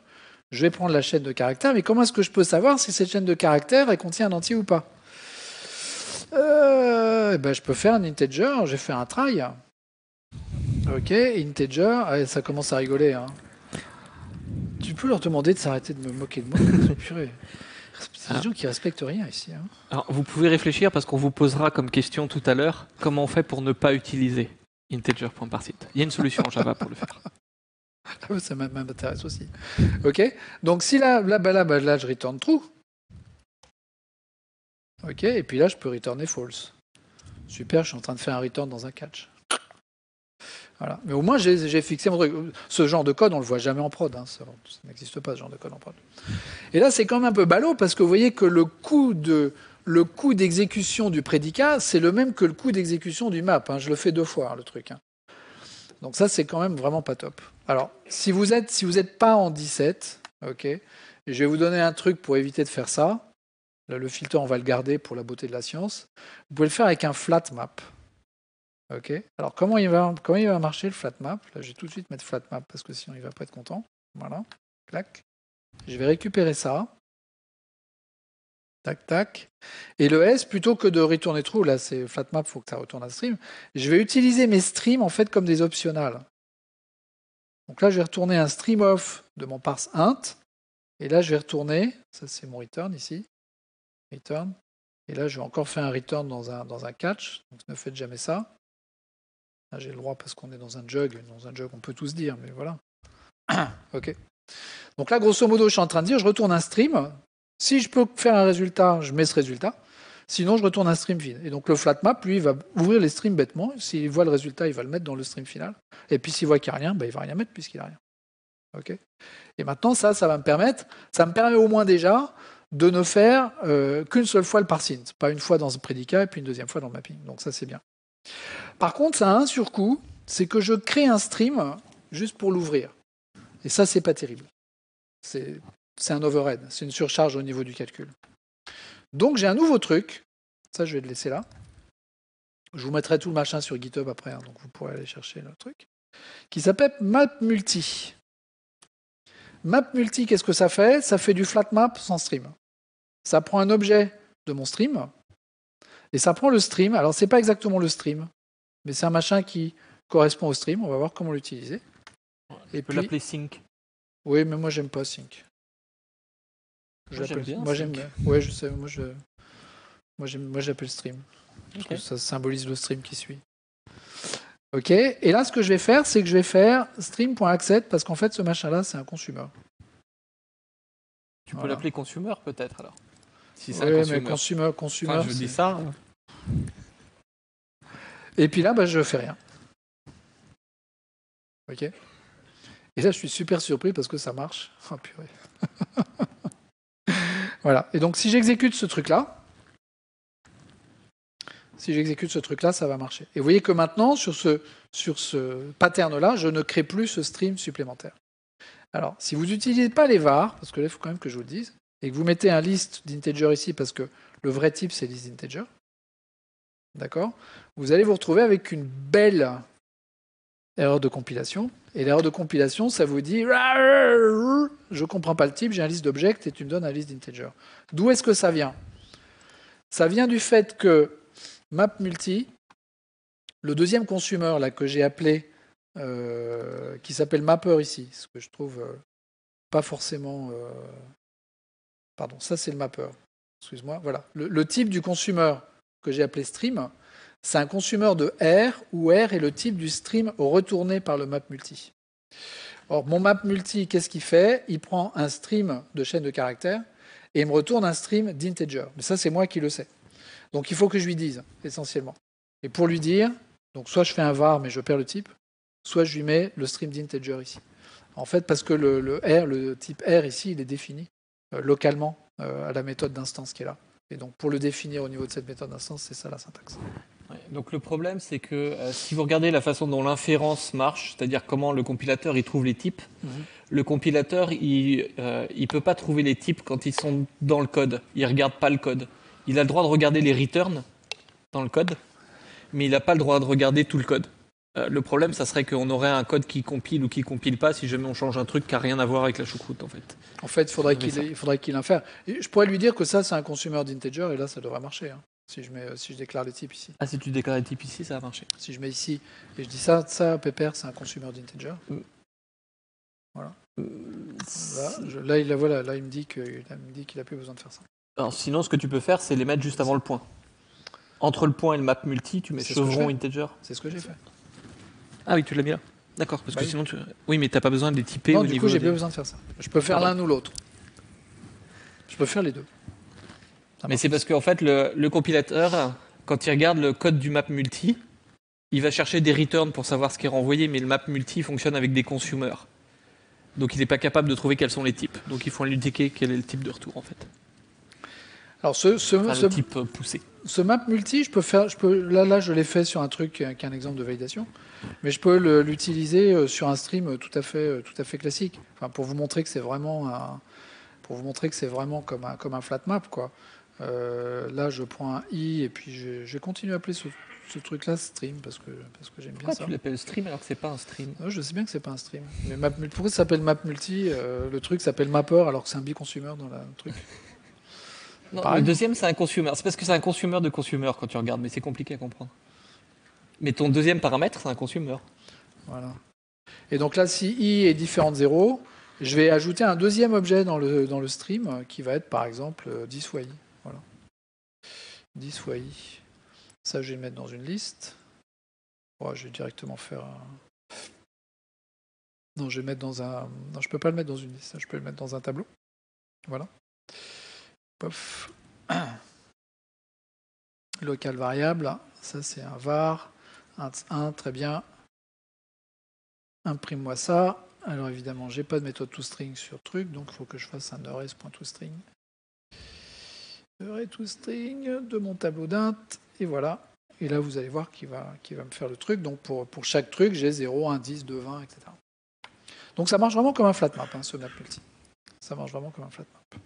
Je vais prendre la chaîne de caractères, mais comment est-ce que je peux savoir si cette chaîne de caractères, elle contient un entier ou pas? Je peux faire un integer, je vais faire un try. OK, integer, allez, ça commence à rigoler. Hein. Tu peux leur demander de s'arrêter de me moquer de moi. Purée. C'est des gens qui respectent rien ici. Hein. Alors, vous pouvez réfléchir parce qu'on vous posera comme question tout à l'heure comment on fait pour ne pas utiliser integer.parseInt. Il y a une solution en Java pour le faire. Ça m'intéresse aussi. OK. Donc si là, je return true. OK. Et puis là, je peux returner false. Super, je suis en train de faire un return dans un catch. Voilà. Mais au moins, j'ai fixé mon truc. Ce genre de code, on le voit jamais en prod. Hein. Ça n'existe pas, ce genre de code en prod. Et là, c'est quand même un peu ballot parce que vous voyez que le coût d'exécution du prédicat, c'est le même que le coût d'exécution du map. Hein. Je le fais 2 fois, hein, le truc. Hein. Donc ça, c'est quand même vraiment pas top. Alors, si vous êtes pas en 17, OK, je vais vous donner un truc pour éviter de faire ça. Là, le filter, on va le garder pour la beauté de la science. Vous pouvez le faire avec un flat map. OK. Alors, comment il va marcher le flat map? Là, je vais tout de suite mettre flat map parce que sinon, il va pas être content. Voilà. Clac. Je vais récupérer ça. Tac, tac. Et le S, plutôt que de retourner true, là, c'est flat map, il faut que ça retourne à stream. Je vais utiliser mes streams, en fait, comme des optionnels. Donc là, je vais retourner un stream off de mon parse int. Et là, je vais retourner, ça c'est mon return ici. Return. Et là, je vais encore faire un return dans un catch. Donc ne faites jamais ça. Là, j'ai le droit parce qu'on est dans un jug. Dans un jug, on peut tous dire, mais voilà. OK. Donc là, grosso modo, je suis en train de dire, je retourne un stream. Si je peux faire un résultat, je mets ce résultat. Sinon, je retourne un stream vide. Et donc le flat map, lui, il va ouvrir les streams bêtement. S'il voit le résultat, il va le mettre dans le stream final. Et puis s'il voit qu'il n'y a rien, il ne va rien mettre puisqu'il n'y a rien. OK. Et maintenant, ça va me permettre, ça me permet au moins déjà de ne faire qu'une seule fois le parseInt. Pas une fois dans ce prédicat et puis une deuxième fois dans le mapping. Donc ça, c'est bien. Par contre, ça a un surcoût, c'est que je crée un stream juste pour l'ouvrir. Et ça, c'est pas terrible. C'est un overhead, c'est une surcharge au niveau du calcul. Donc j'ai un nouveau truc, ça je vais le laisser là. Je vous mettrai tout le machin sur GitHub après, hein, donc vous pourrez aller chercher le truc, qui s'appelle MapMulti. MapMulti, qu'est-ce que ça fait? Ça fait du flat map sans stream. Ça prend un objet de mon stream, et ça prend le stream. Alors c'est pas exactement le stream, mais c'est un machin qui correspond au stream, on va voir comment l'utiliser. Et puis l'appeler sync. Oui, mais moi j'aime pas sync. J'aime bien. Moi j'aime bien. Ouais, je sais. Moi j'appelle stream. Parce que ça symbolise le stream qui suit. OK. Et là, ce que je vais faire, c'est que je vais faire stream.accept parce qu'en fait, ce machin-là, c'est un consumer. Tu peux l'appeler consumer peut-être alors. Si c'est un consumer. Mais consumer. Enfin, je dis ça. Et puis là, je fais rien. OK. Et là, je suis super surpris parce que ça marche. Oh, purée. Voilà. Et donc, si j'exécute ce truc-là, ça va marcher. Et vous voyez que maintenant, sur ce pattern-là, je ne crée plus ce stream supplémentaire. Alors, si vous n'utilisez pas les var, parce que là, il faut quand même que je vous le dise, et que vous mettez un list d'integer ici, parce que le vrai type, c'est list d'integer, d'accord, vous allez vous retrouver avec une belle erreur de compilation. Et l'erreur de compilation, ça vous dit « Je ne comprends pas le type, j'ai un list d'objects et tu me donnes un list d'integer ». D'où est-ce que ça vient? Ça vient du fait que mapMulti, le deuxième consumer là, que j'ai appelé, qui s'appelle mapper ici, ce que je trouve pas forcément... Pardon, ça c'est le mapper. Excuse-moi, voilà. Le type du consumer que j'ai appelé stream, c'est un consumer de R, où R est le type du stream retourné par le mapMulti. Or, mon mapMulti, qu'est-ce qu'il fait? Il prend un stream de chaîne de caractères et il me retourne un stream d'integer. Mais ça, c'est moi qui le sais. Donc, il faut que je lui dise, essentiellement. Et pour lui dire, donc soit je fais un var, mais je perds le type, soit je lui mets le stream d'integer ici. En fait, parce que le type R ici, il est défini localement à la méthode d'instance qui est là. Et donc, pour le définir au niveau de cette méthode d'instance, c'est ça la syntaxe. Ouais, donc le problème, c'est que si vous regardez la façon dont l'inférence marche, c'est-à-dire comment le compilateur il trouve les types, le compilateur il peut pas trouver les types quand ils sont dans le code. Il regarde pas le code. Il a le droit de regarder les returns dans le code, mais il n'a pas le droit de regarder tout le code. Le problème, ça serait qu'on aurait un code qui compile ou qui compile pas si jamais on change un truc qui n'a rien à voir avec la choucroute, en fait. En fait, il faudrait qu'il infère. Et je pourrais lui dire que ça, c'est un consumer d'integer, et là, ça devrait marcher. Hein, si je déclare les types ici. Ah, si tu déclares les types ici, ça va marcher. Si je mets ici, et je dis ça, Pepper, c'est un consumer d'integer. Voilà. Là, il me dit qu'il n'a plus besoin de faire ça. Alors, sinon, ce que tu peux faire, c'est les mettre juste avant le point. Entre le point et le mapMulti, tu mets chevron integer. C'est ce que j'ai fait. Ah oui, tu l'as mis là. D'accord, parce que sinon tu... Oui, mais t'as pas besoin de les typer non, au du niveau coup, j'ai pas besoin de faire ça. Je peux faire l'un ou l'autre. Je peux faire les deux. Mais c'est parce qu'en fait, le compilateur, quand il regarde le code du mapMulti, il va chercher des returns pour savoir ce qui est renvoyé, mais le mapMulti fonctionne avec des consumers. Donc il n'est pas capable de trouver quels sont les types. Donc il faut lui indiquer quel est le type de retour, en fait. Alors, le type poussé. Ce mapMulti, là, je l'ai fait sur un truc qui est un exemple de validation, mais je peux l'utiliser sur un stream tout à fait classique. Enfin, pour vous montrer que c'est vraiment comme un flat map, quoi. Là, je prends un i et puis je continue à appeler ce truc-là stream parce que j'aime bien ça. Pourquoi tu l'appelles stream alors que c'est pas un stream? Je sais bien que c'est pas un stream. Mais pourquoi ça s'appelle mapMulti? Le truc s'appelle mapper alors que c'est un biconsumer dans le truc. Non, le deuxième, c'est un consumer. C'est parce que c'est un consumer de consumer quand tu regardes, mais c'est compliqué à comprendre. Mais ton deuxième paramètre, c'est un consumer. Voilà. Et donc là, si i est différent de 0, je vais ajouter un deuxième objet dans le stream qui va être par exemple 10 fois i. Voilà. 10 fois i. Ça, je vais le mettre dans une liste. Ouais, je vais directement faire un... Non, je vais mettre dans un... Non, je peux pas le mettre dans une liste. Je peux le mettre dans un tableau. Voilà. Pof. Local variable. Ça, c'est un var. 1, très bien. Imprime-moi ça. Alors évidemment, j'ai pas de méthode toString sur truc, donc il faut que je fasse un arrays.toString. Array.toString de mon tableau d'int, et voilà. Et là, vous allez voir qu'il va me faire le truc. Donc pour chaque truc, j'ai 0, 1, 10, 2, 20, etc. Donc ça marche vraiment comme un flat map, hein, ce mapMulti. Ça marche vraiment comme un flat map.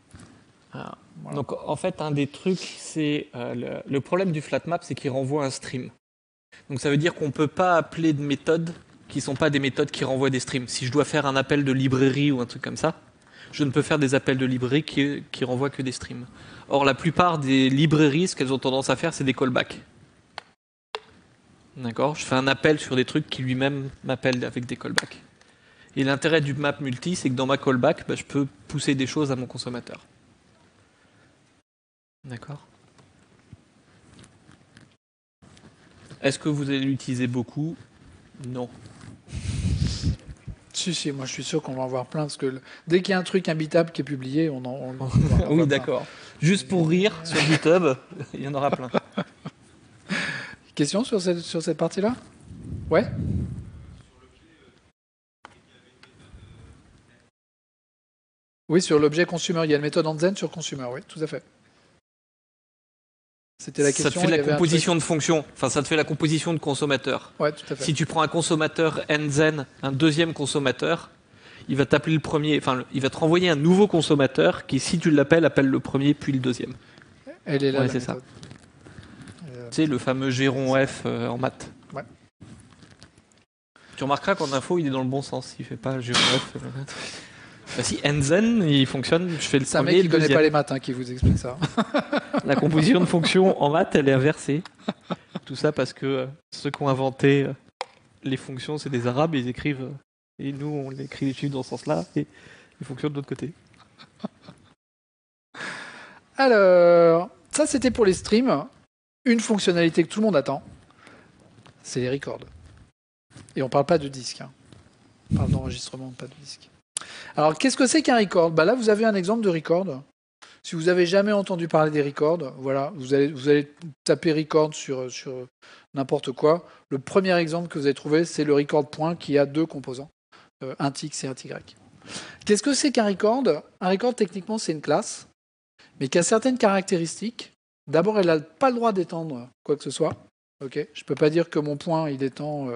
Ah. Voilà. Donc en fait, un des trucs, c'est le problème du flat map, c'est qu'il renvoie un stream. Donc ça veut dire qu'on ne peut pas appeler de méthodes qui ne sont pas des méthodes qui renvoient des streams. Si je dois faire un appel de librairie ou un truc comme ça, je ne peux faire des appels de librairie qui renvoient que des streams. Or, la plupart des librairies, ce qu'elles ont tendance à faire, c'est des callbacks. D'accord ? Je fais un appel sur des trucs qui lui-même m'appellent avec des callbacks. Et l'intérêt du mapMulti, c'est que dans ma callback, je peux pousser des choses à mon consommateur. D'accord ? Est-ce que vous allez l'utiliser beaucoup ? Non. Si, moi je suis sûr qu'on va en voir plein, parce que dès qu'il y a un truc imbitable qui est publié, on oui, d'accord. Juste pour rire, sur GitHub, il y en aura plein. Question sur cette partie-là? Ouais. Oui, sur l'objet consumer. Il y a une méthode en Zen sur consumer, oui, tout à fait. C'était la Ça te question. fait Il la y avait un composition truc. de fonction. Enfin, ça te fait la composition de consommateur. Ouais, tout à fait. Si tu prends un consommateur nzen, un deuxième consommateur, il va t'appeler le premier. Enfin, il va te renvoyer un nouveau consommateur qui, si tu l'appelles, appelle le premier puis le deuxième. Elle est là, Ouais, la c'est ça. méthode. Tu sais, le fameux Géron F en maths. Ouais. Tu remarqueras qu'en info, il est dans le bon sens. Il fait pas Géron F. Bah si nzen, il fonctionne, je fais le C'est un premier mec et qui le connaît deuxième. pas les maths qui vous explique ça. La composition de fonctions en maths, elle est inversée. Tout ça parce que ceux qui ont inventé les fonctions, c'est des Arabes, et ils écrivent. Et nous, on écrit les chiffres dans ce sens-là, et les fonctions de l'autre côté. Alors, ça c'était pour les streams. Une fonctionnalité que tout le monde attend, c'est les records. Et on parle pas de disque. On parle d'enregistrement, pas de disque. Alors, qu'est-ce que c'est qu'un record? Là, vous avez un exemple de record. Si vous avez jamais entendu parler des records, voilà, vous allez taper record sur n'importe quoi. Le premier exemple que vous allez trouver, c'est le record point qui a deux composants, un x et un y. Qu'est-ce que c'est qu'un record? Un record, techniquement, c'est une classe, mais qui a certaines caractéristiques. D'abord, elle n'a pas le droit d'étendre quoi que ce soit. Okay, je ne peux pas dire que mon point, il étend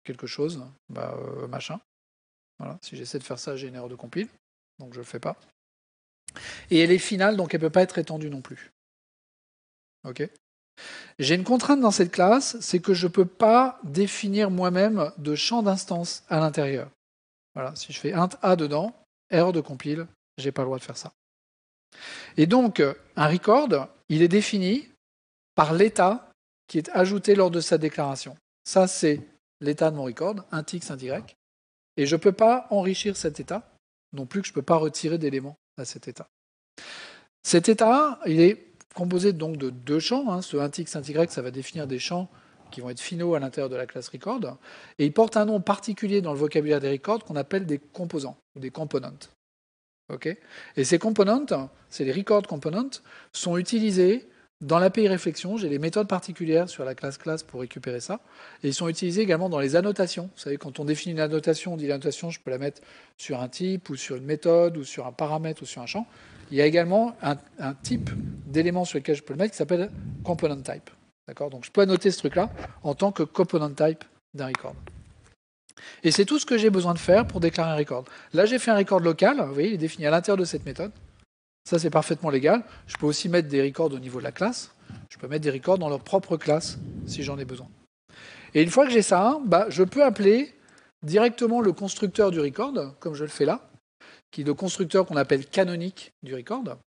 quelque chose, machin. Voilà, si j'essaie de faire ça, j'ai une erreur de compile, donc je ne le fais pas. Et elle est finale, donc elle ne peut pas être étendue non plus. Okay. J'ai une contrainte dans cette classe, c'est que je ne peux pas définir moi-même de champ d'instance à l'intérieur. Voilà, si je fais int a dedans, erreur de compile, je n'ai pas le droit de faire ça. Et donc, un record, il est défini par l'état qui est ajouté lors de sa déclaration. Ça, c'est l'état de mon record, un x, un y. Et je ne peux pas enrichir cet état, non plus que je ne peux pas retirer d'éléments à cet état. Cet état, il est composé donc de deux champs. Ce 1x, 1y, ça va définir des champs qui vont être finaux à l'intérieur de la classe record. Et il porte un nom particulier dans le vocabulaire des records qu'on appelle des composants, ou des components. Okay, et ces components, c'est les record components, sont utilisés dans l'API réflexion. J'ai des méthodes particulières sur la classe pour récupérer ça. Et ils sont utilisés également dans les annotations. Vous savez, quand on définit une annotation, on dit l'annotation, je peux la mettre sur un type, ou sur une méthode, ou sur un paramètre, ou sur un champ. Il y a également un type d'élément sur lequel je peux le mettre qui s'appelle component type. D'accord, donc je peux annoter ce truc-là en tant que component type d'un record. Et c'est tout ce que j'ai besoin de faire pour déclarer un record. Là, j'ai fait un record local. Vous voyez, il est défini à l'intérieur de cette méthode. Ça, c'est parfaitement légal. Je peux aussi mettre des records au niveau de la classe. Je peux mettre des records dans leur propre classe si j'en ai besoin. Et une fois que j'ai ça, je peux appeler directement le constructeur du record, comme je le fais là, qui est le constructeur qu'on appelle canonique du record,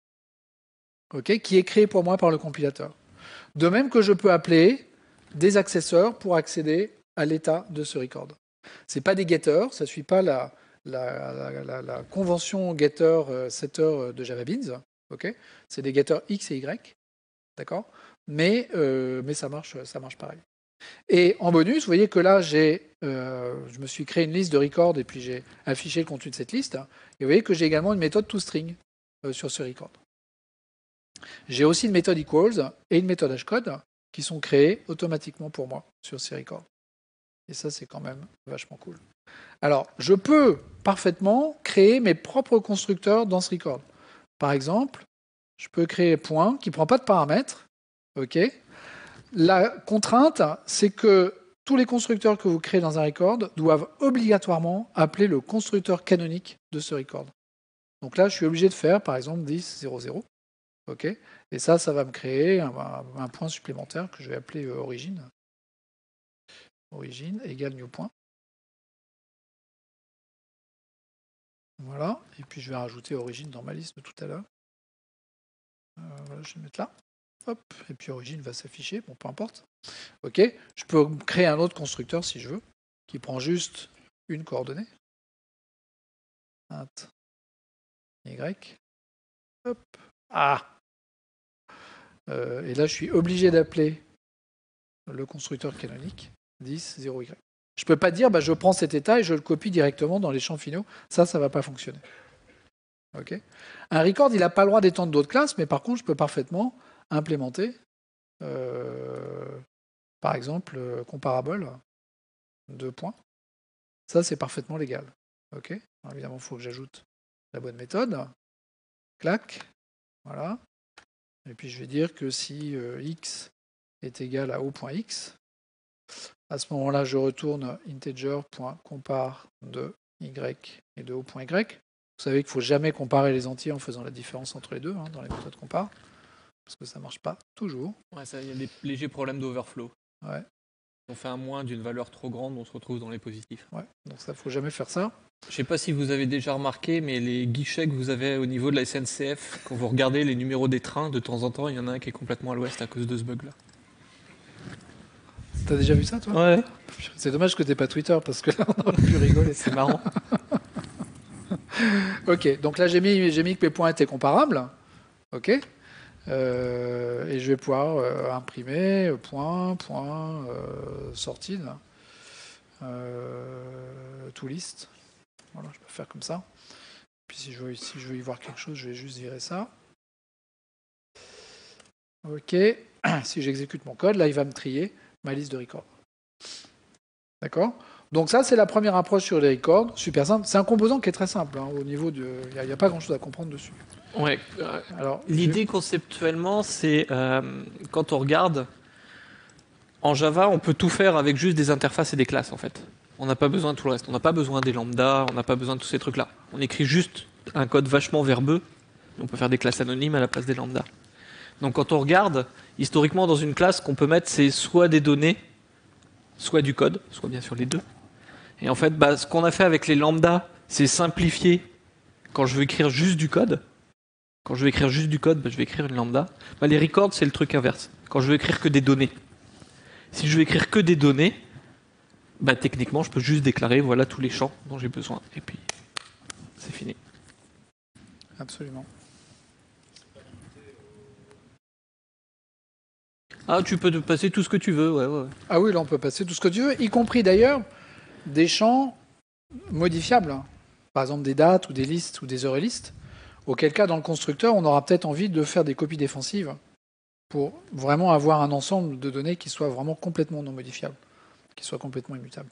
okay, qui est créé pour moi par le compilateur. De même que je peux appeler des accesseurs pour accéder à l'état de ce record. Ce n'est pas des getters, ça ne suit pas la convention getter-setter de JavaBeans. Okay, c'est des getters X et Y. D'accord, mais ça marche pareil. Et en bonus, vous voyez que là, je me suis créé une liste de records et puis j'ai affiché le contenu de cette liste. Et vous voyez que j'ai également une méthode toString sur ce record. J'ai aussi une méthode equals et une méthode hashcode qui sont créées automatiquement pour moi sur ces records. Et ça, c'est quand même vachement cool. Alors, je peux parfaitement créer mes propres constructeurs dans ce record. Par exemple, je peux créer point qui ne prend pas de paramètres. Okay. La contrainte, c'est que tous les constructeurs que vous créez dans un record doivent obligatoirement appeler le constructeur canonique de ce record. Donc là, je suis obligé de faire, par exemple, 10.0.0. Okay. Et ça va me créer un point supplémentaire que je vais appeler origine. Origine égale new point. Voilà. Et puis je vais rajouter origine dans ma liste de tout à l'heure. Voilà, je vais mettre là. Hop. Et puis origine va s'afficher. Bon, peu importe. Ok. Je peux créer un autre constructeur si je veux, qui prend juste une coordonnée. Int y. Hop. Ah. Et là, je suis obligé d'appeler le constructeur canonique 10.0y. Je ne peux pas dire je prends cet état et je le copie directement dans les champs finaux. Ça ne va pas fonctionner. Okay. Un record, il n'a pas le droit d'étendre d'autres classes, mais par contre, je peux parfaitement implémenter par exemple, comparable, 2 points. Ça, c'est parfaitement légal. OK. Alors, évidemment, il faut que j'ajoute la bonne méthode. Clac. Voilà. Et puis, je vais dire que si x est égal à O.x, à ce moment-là, je retourne integer.compare de y et de O.y. Vous savez qu'il ne faut jamais comparer les entiers en faisant la différence entre les deux dans les méthodes compare, parce que ça ne marche pas toujours. Ouais, ça, il y a des légers problèmes d'overflow. Ouais. On fait un moins d'une valeur trop grande, on se retrouve dans les positifs. Ouais. Donc ça, il ne faut jamais faire ça. Je ne sais pas si vous avez déjà remarqué, mais les guichets que vous avez au niveau de la SNCF, quand vous regardez les numéros des trains, de temps en temps, il y en a un qui est complètement à l'ouest à cause de ce bug-là. T'as déjà vu ça, toi? Ouais. C'est dommage que t'aies pas Twitter, parce que là, on aurait pu rigoler. C'est marrant. Ok, donc là, j'ai mis que mes points étaient comparables. Ok. Et je vais pouvoir imprimer point, sortie, to list. Voilà, je peux faire comme ça. Puis si je veux y voir quelque chose, je vais juste virer ça. Ok. Si j'exécute mon code, là, il va me trier ma liste de records. D'accord? Donc ça, c'est la première approche sur les records. Super simple. C'est un composant qui est très simple. Au niveau de, il n'y a pas grand-chose à comprendre dessus. Ouais. Alors, l'idée conceptuellement, c'est quand on regarde, en Java, on peut tout faire avec juste des interfaces et des classes, en fait. On n'a pas besoin de tout le reste. On n'a pas besoin des lambdas, on n'a pas besoin de tous ces trucs-là. On écrit juste un code vachement verbeux. On peut faire des classes anonymes à la place des lambdas. Donc quand on regarde, historiquement, dans une classe, qu'on peut mettre, c'est soit des données, soit du code, soit bien sûr les deux. Et en fait, ce qu'on a fait avec les lambdas, c'est simplifier quand je veux écrire juste du code. Quand je veux écrire juste du code, je vais écrire une lambda. Les records, c'est le truc inverse. Quand je veux écrire que des données. Si je veux écrire que des données, techniquement, je peux juste déclarer voilà tous les champs dont j'ai besoin. Et puis, c'est fini. Absolument. Ah, tu peux te passer tout ce que tu veux, ouais. Ah oui, là, on peut passer tout ce que tu veux, y compris d'ailleurs des champs modifiables. Par exemple, des dates ou des listes ou des heures-listes. Auquel cas, dans le constructeur, on aura peut-être envie de faire des copies défensives pour vraiment avoir un ensemble de données qui soit vraiment complètement non modifiable, qui soit complètement immutable.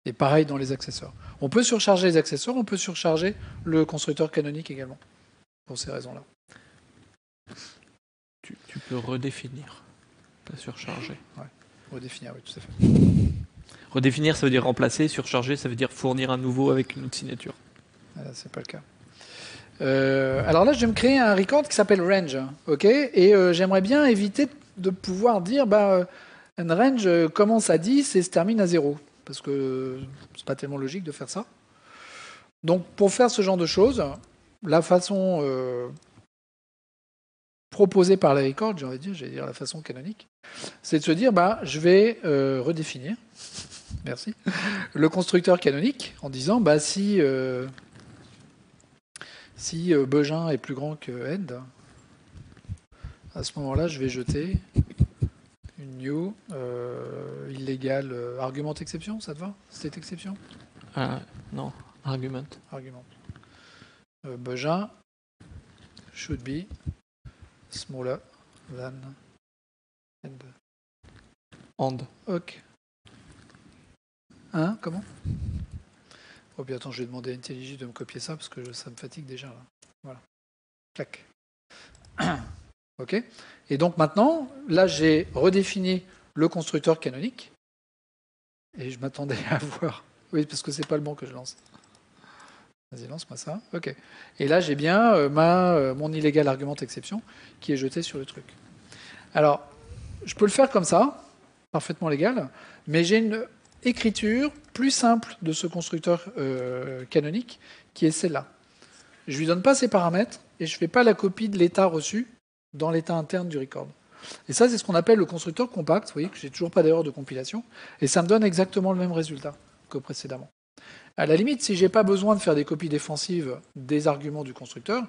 Et pareil dans les accessoires. On peut surcharger les accessoires, on peut surcharger le constructeur canonique également, pour ces raisons-là. Tu peux redéfinir, pas surcharger. Ouais, redéfinir, oui, tout à fait. Redéfinir, ça veut dire remplacer, surcharger, ça veut dire fournir un nouveau avec une autre signature. C'est pas le cas. Alors là, je vais me créer un record qui s'appelle range, ok. Et j'aimerais bien éviter de pouvoir dire, un range commence à 10 et se termine à 0, parce que c'est pas tellement logique de faire ça. Donc, pour faire ce genre de choses, la façon proposée par les records, j'allais dire la façon canonique, c'est de se dire, je vais redéfinir, merci, le constructeur canonique en disant, si Begin est plus grand que end, à ce moment-là, je vais jeter une new illégale argument exception, ça te va? State exception? Non, argument. Begin should be smaller than end. And. Ok. Hein? Comment? Oh, puis attends, je vais demander à IntelliJ de me copier ça parce que ça me fatigue déjà. Là. Voilà. Clac. Ok. Et donc maintenant, là, j'ai redéfini le constructeur canonique. Et je m'attendais à voir. Oui, parce que c'est pas le bon que je lance. Vas-y, lance-moi ça. Ok. Et là, j'ai bien mon illégal argument exception qui est jeté sur le truc. Alors, je peux le faire comme ça, parfaitement légal, mais j'ai une écriture plus simple de ce constructeur canonique qui est celle-là. Je ne lui donne pas ses paramètres et je ne fais pas la copie de l'état reçu dans l'état interne du record. Et ça, c'est ce qu'on appelle le constructeur compact. Vous voyez que j'ai toujours pas d'erreur de compilation. Et ça me donne exactement le même résultat que précédemment. À la limite, si je n'ai pas besoin de faire des copies défensives des arguments du constructeur,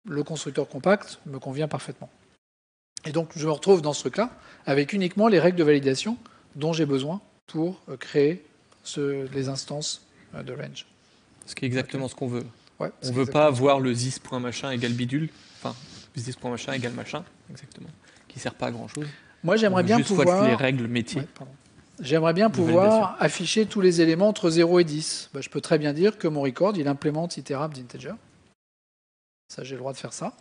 le constructeur compact me convient parfaitement. Et donc, je me retrouve dans ce truc-là avec uniquement les règles de validation dont j'ai besoin pour créer les instances de range. Ce qui est exactement ce qu'on veut. Ouais, on ne veut pas avoir le zis.machin égale bidule, enfin, zis.machin égale machin, exactement, qui ne sert pas à grand-chose. Moi, j'aimerais bien Juste fois les pouvoir... règles métiers. Ouais, pardon. J'aimerais bien pouvoir afficher tous les éléments entre 0 et 10. Bah, je peux très bien dire que mon record, il implémente itérable d'integer. Ça, j'ai le droit de faire ça,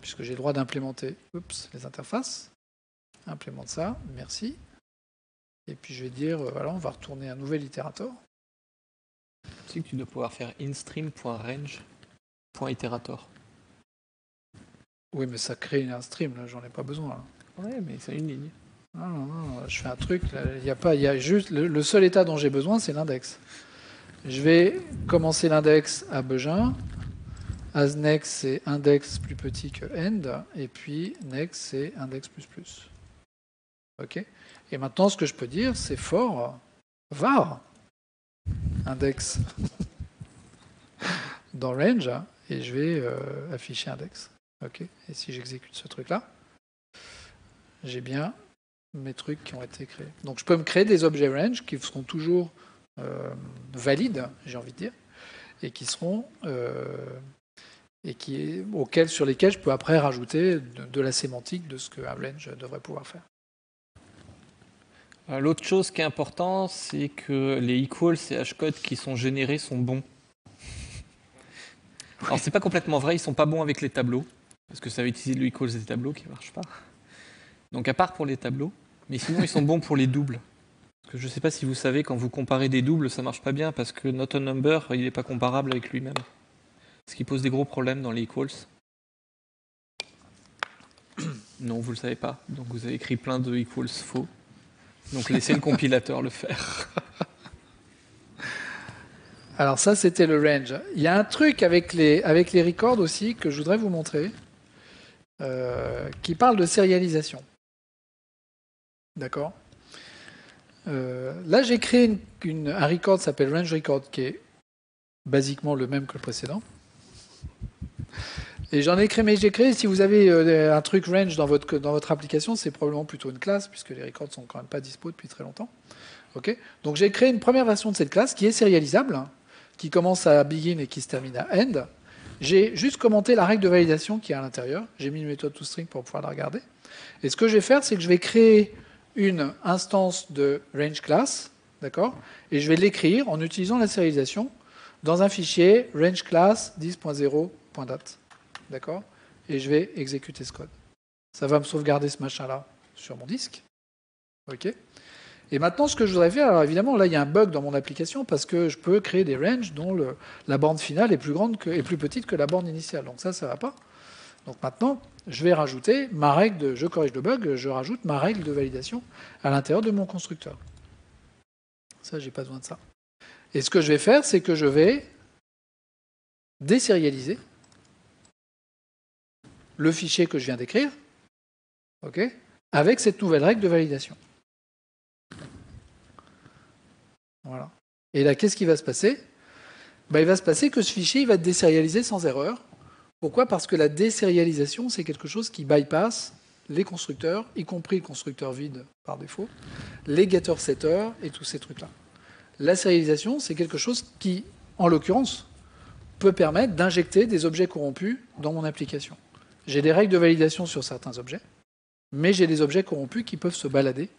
puisque j'ai le droit d'implémenter les interfaces. Implémente ça, merci. Et puis je vais dire, voilà, on va retourner un nouvel itérator. Tu sais que tu dois pouvoir faire instream.range.iterator. Oui, mais ça crée un stream, là, j'en ai pas besoin. Là. Ouais, mais c'est une ligne. Non, je fais un truc, il y a juste le seul état dont j'ai besoin, c'est l'index. Je vais commencer l'index à Begin. As next, c'est index plus petit que end. Et puis next, c'est index plus plus. OK. Et maintenant, ce que je peux dire, c'est for var index dans range. Et je vais afficher index. OK. Et si j'exécute ce truc-là, j'ai bien mes trucs qui ont été créés. Donc je peux me créer des objets range qui seront toujours valides, j'ai envie de dire, et qui seront sur lesquels je peux après rajouter de la sémantique de ce que un range devrait pouvoir faire. L'autre chose qui est important, c'est que les equals et hashcode qui sont générés sont bons. Alors c'est pas complètement vrai, ils sont pas bons avec les tableaux, parce que ça va utiliser le equals des tableaux qui marche pas. Donc à part pour les tableaux, mais sinon ils sont bons pour les doubles. Parce que je sais pas si vous savez, quand vous comparez des doubles, ça marche pas bien parce que not a number, il n'est pas comparable avec lui-même. Ce qui pose des gros problèmes dans les equals. Non, vous le savez pas. Donc vous avez écrit plein de equals faux. Donc laissez le compilateur le faire. Alors ça, c'était le range. Il y a un truc avec les records aussi que je voudrais vous montrer, qui parle de sérialisation. D'accord. Là, j'ai créé un record qui s'appelle range record, qui est basiquement le même que le précédent. Et j'en ai créé, mais j'ai créé, si vous avez un truc range dans votre application, c'est probablement plutôt une classe, puisque les records sont quand même pas dispo depuis très longtemps. Okay. Donc j'ai créé une première version de cette classe qui est sérialisable, qui commence à begin et qui se termine à end. J'ai juste commenté la règle de validation qui est à l'intérieur. J'ai mis une méthode toString pour pouvoir la regarder. Et ce que je vais faire, c'est que je vais créer une instance de range class, d'accord, et je vais l'écrire en utilisant la sérialisation dans un fichier range class 10.0.date. D'accord. Et je vais exécuter ce code. Ça va me sauvegarder ce machin-là sur mon disque. OK. Et maintenant, ce que je voudrais faire, alors évidemment, là, il y a un bug dans mon application parce que je peux créer des ranges dont la borne finale est plus petite que la borne initiale. Donc ça ne va pas. Donc maintenant, je vais rajouter ma règle je corrige le bug, je rajoute ma règle de validation à l'intérieur de mon constructeur. Ça, j'ai pas besoin de ça. Et ce que je vais faire, c'est que je vais désérialiser le fichier que je viens d'écrire, okay, avec cette nouvelle règle de validation. Voilà. Et là, qu'est-ce qui va se passer ? Il va se passer que ce fichier il va être désérialisé sans erreur. Pourquoi ? Parce que la désérialisation, c'est quelque chose qui bypass les constructeurs, y compris le constructeur vide par défaut, les getter-setter et tous ces trucs-là. La sérialisation, c'est quelque chose qui, en l'occurrence, peut permettre d'injecter des objets corrompus dans mon application. J'ai des règles de validation sur certains objets, mais j'ai des objets corrompus qui peuvent se balader,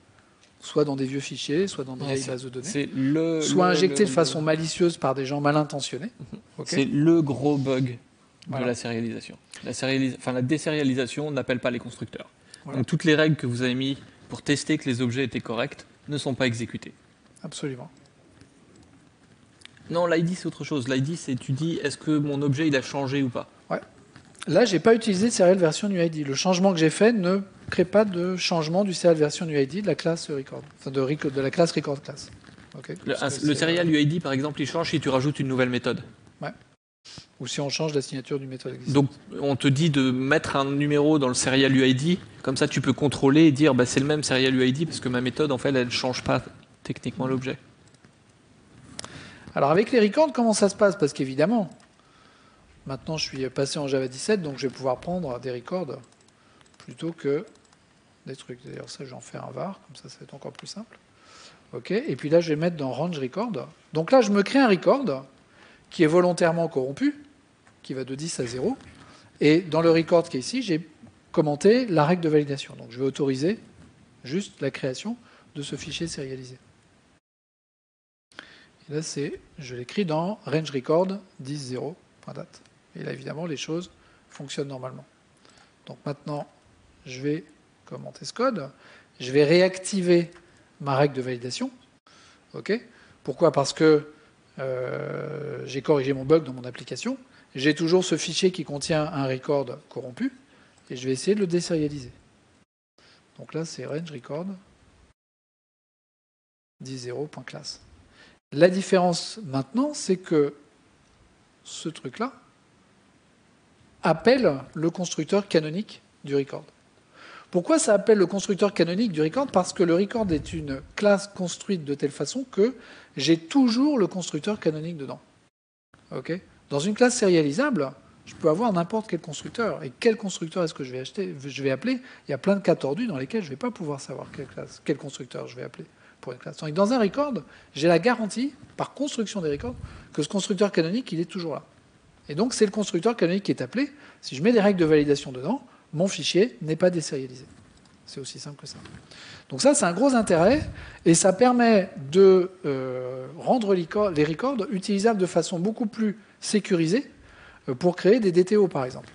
soit dans des vieux fichiers, soit dans des vieilles bases de données, soit injectés de façon malicieuse par des gens mal intentionnés. Okay. C'est le gros bug de la sérialisation. La désérialisation n'appelle pas les constructeurs. Voilà. Donc toutes les règles que vous avez mises pour tester que les objets étaient corrects ne sont pas exécutées. Absolument. Non, l'ID c'est autre chose. L'ID c'est tu dis est-ce que mon objet il a changé ou pas. Ouais. Là, j'ai pas utilisé serial version UID. Le changement que j'ai fait ne crée pas de changement du serial version UID de la classe record, enfin de la classe record class. Okay. Le serial UID, par exemple, il change si tu rajoutes une nouvelle méthode. Ouais. Ou si on change la signature du méthode existante. Donc, on te dit de mettre un numéro dans le serial UID, comme ça tu peux contrôler et dire c'est le même serial UID parce que ma méthode, en fait, elle ne change pas techniquement l'objet. Alors, avec les records, comment ça se passe ? Parce qu'évidemment, maintenant, je suis passé en Java 17, donc je vais pouvoir prendre des records plutôt que des trucs. D'ailleurs, ça, je vais en faire un var, comme ça va être encore plus simple. OK. Et puis là, je vais mettre dans range record. Donc là, je me crée un record qui est volontairement corrompu, qui va de 10 à 0. Et dans le record qui est ici, j'ai commenté la règle de validation. Donc je vais autoriser juste la création de ce fichier sérialisé. Et là, je l'écris dans range record 10.0.date. Et là, évidemment, les choses fonctionnent normalement. Donc maintenant, je vais commenter ce code. Je vais réactiver ma règle de validation. OK ? Pourquoi ? Parce que j'ai corrigé mon bug dans mon application. J'ai toujours ce fichier qui contient un record corrompu. Et je vais essayer de le désérialiser. Donc là, c'est range record 10.0.class. La différence maintenant, c'est que ce truc-là appelle le constructeur canonique du record. Pourquoi ça appelle le constructeur canonique du record ? Parce que le record est une classe construite de telle façon que j'ai toujours le constructeur canonique dedans. Okay ? Dans une classe sérialisable, je peux avoir n'importe quel constructeur. Et quel constructeur est-ce que je vais appeler ? Il y a plein de cas tordus dans lesquels je ne vais pas pouvoir savoir quel constructeur je vais appeler pour une classe. Donc dans un record, j'ai la garantie, par construction des records, que ce constructeur canonique, il est toujours là. Et donc c'est le constructeur canonique qui est appelé. Si je mets des règles de validation dedans, mon fichier n'est pas désérialisé. C'est aussi simple que ça. Donc ça, c'est un gros intérêt, et ça permet de rendre les records utilisables de façon beaucoup plus sécurisée pour créer des DTO, par exemple.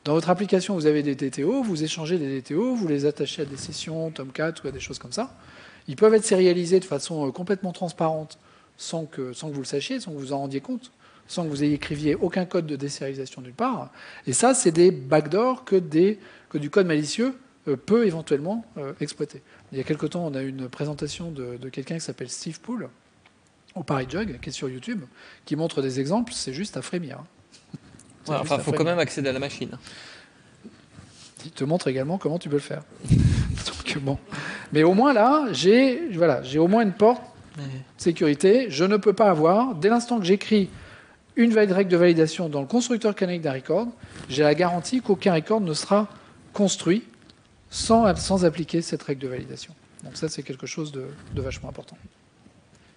Dans votre application, vous avez des DTO, vous échangez des DTO, vous les attachez à des sessions, Tomcat ou à des choses comme ça. Ils peuvent être sérialisés de façon complètement transparente sans que vous le sachiez, sans que vous vous en rendiez compte, sans que vous écriviez aucun code de désérialisation nulle part. Et ça, c'est des backdoors que du code malicieux peut éventuellement exploiter. Il y a quelque temps, on a eu une présentation de quelqu'un qui s'appelle Steve Poole, au ParisJug, qui est sur YouTube, qui montre des exemples, c'est juste à frémir. Ouais, enfin, il faut quand même accéder à la machine. Il te montre également comment tu peux le faire. Donc, bon. Mais au moins là, j'ai au moins une porte de sécurité. Je ne peux pas avoir, dès l'instant que j'écris une règle de validation dans le constructeur canonique d'un record, j'ai la garantie qu'aucun record ne sera construit sans appliquer cette règle de validation. Donc ça, c'est quelque chose de vachement important.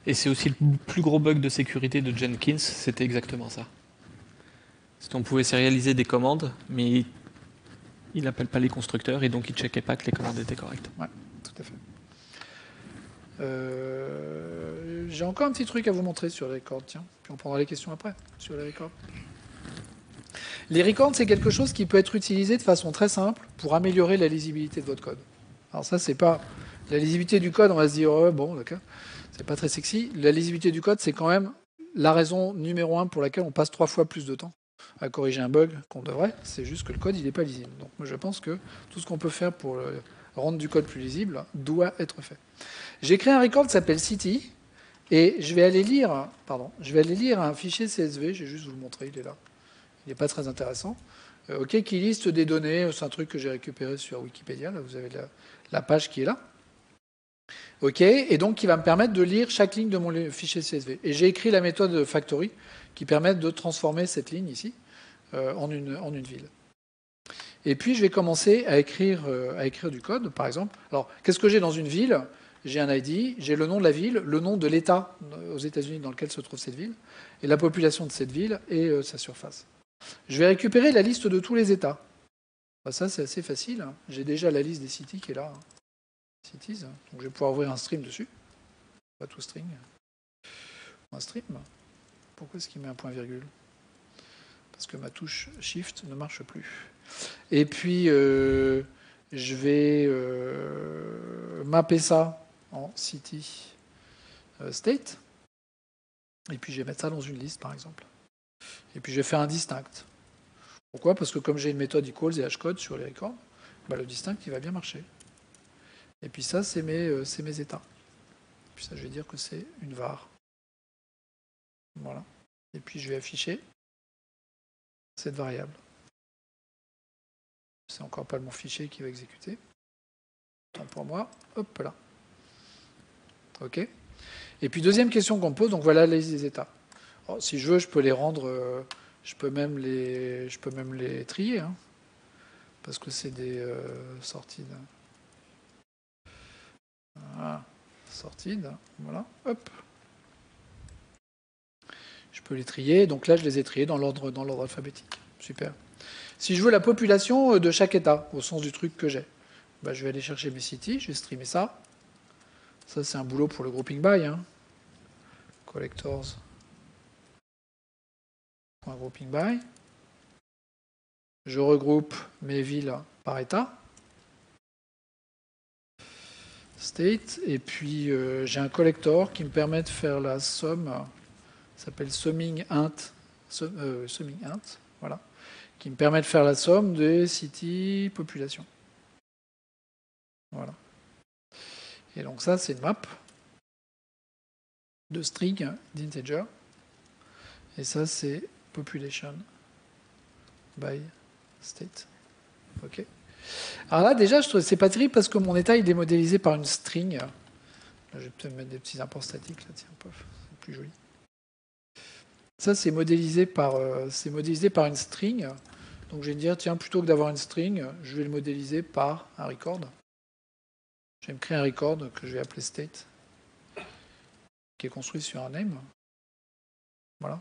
Et c'est aussi le plus gros bug de sécurité de Jenkins, c'était exactement ça. C'est qu'on pouvait sérialiser des commandes, mais il n'appelle pas les constructeurs, et donc il ne checkait pas que les commandes étaient correctes. Ouais, tout à fait. J'ai encore un petit truc à vous montrer sur les records, tiens. Puis on prendra les questions après, sur les records. Les records, c'est quelque chose qui peut être utilisé de façon très simple pour améliorer la lisibilité de votre code. Alors ça, c'est pas... La lisibilité du code, on va se dire, oh, bon, d'accord, c'est pas très sexy. La lisibilité du code, c'est quand même la raison numéro 1 pour laquelle on passe 3 fois plus de temps à corriger un bug qu'on devrait. C'est juste que le code, il n'est pas lisible. Donc moi, je pense que tout ce qu'on peut faire pour rendre du code plus lisible doit être fait. J'ai créé un record qui s'appelle City, et je vais aller lire un fichier CSV, je vais juste vous le montrer, il est là. Il n'est pas très intéressant. OK, qui liste des données, c'est un truc que j'ai récupéré sur Wikipédia, là vous avez la page qui est là. OK, et donc qui va me permettre de lire chaque ligne de mon fichier CSV. Et j'ai écrit la méthode factory qui permet de transformer cette ligne ici en une ville. Et puis je vais commencer à écrire du code, par exemple. Alors, qu'est-ce que j'ai dans une ville ? J'ai un ID, j'ai le nom de la ville, le nom de l'État aux États-Unis dans lequel se trouve cette ville, et la population de cette ville et sa surface. Je vais récupérer la liste de tous les États. Ça, c'est assez facile. J'ai déjà la liste des cities qui est là. Cities. Donc je vais pouvoir ouvrir un stream dessus. Pas tout string. Un stream. Pourquoi est-ce qu'il met un point virgule ? Parce que ma touche Shift ne marche plus. Et puis, je vais mapper ça en city state. Et puis, je vais mettre ça dans une liste, par exemple. Et puis, je vais faire un distinct. Pourquoi ? Parce que comme j'ai une méthode equals et hashcode sur les records, le distinct, il va bien marcher. Et puis ça, c'est mes états. Et puis ça, je vais dire que c'est une var. Voilà. Et puis, je vais afficher cette variable. C'est encore pas mon fichier qui va exécuter. Tant pour moi. Hop là. OK. Et puis deuxième question qu'on me pose, donc voilà les états. Alors, si je veux, je peux les rendre, je peux même les trier, hein, parce que c'est des sorties. Voilà. Sorties, voilà. Hop. Je peux les trier. Donc là, je les ai triés dans l'ordre alphabétique. Super. Si je veux la population de chaque État, au sens du truc que j'ai, bah, je vais aller chercher mes cities, je vais streamer ça. Ça, c'est un boulot pour le grouping by. Hein. Collectors.grouping by. Je regroupe mes villes par état. State. Et puis, j'ai un collector qui me permet de faire la somme. Ça s'appelle summing int. Summing int. Voilà. Qui me permet de faire la somme des city population. Voilà. Et donc ça, c'est une map de string d'integer. Et ça, c'est population by state. OK. Alors là, déjà, je trouve que c'est pas terrible parce que mon état, il est modélisé par une string. Là, je vais peut-être mettre des petits imports statiques. Là, tiens, pof, c'est plus joli. Ça, c'est modélisé par une string. Donc, je vais me dire, tiens, plutôt que d'avoir une string, je vais le modéliser par un record. Je vais me créer un record que je vais appeler state, qui est construit sur un name. Voilà.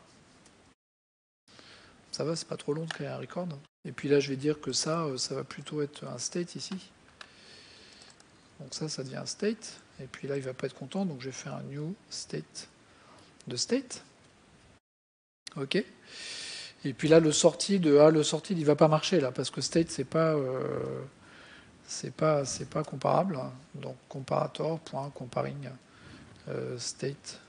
Ça va, c'est pas trop long de créer un record. Et puis là, je vais dire que ça va plutôt être un state ici. Donc ça devient un state. Et puis là, il va pas être content, donc je vais faire un new state de state. OK. Et puis là, le sorti, il va pas marcher là, parce que state, c'est pas comparable. Donc comparator.comparing state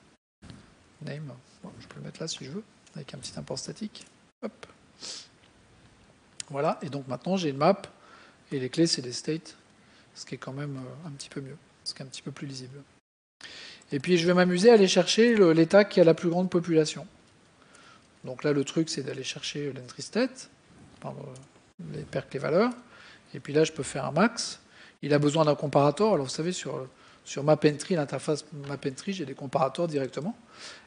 name. Bon, je peux le mettre là si je veux, avec un petit import statique. Hop. Voilà, et donc maintenant j'ai une map, et les clés c'est des states, ce qui est quand même un petit peu mieux, ce qui est un petit peu plus lisible. Et puis je vais m'amuser à aller chercher l'état qui a la plus grande population. Donc là le truc c'est d'aller chercher l'entry state, les perques, les valeurs, et puis là je peux faire un max. Il a besoin d'un comparator, alors vous savez sur MapEntry, l'interface MapEntry, j'ai des comparators directement.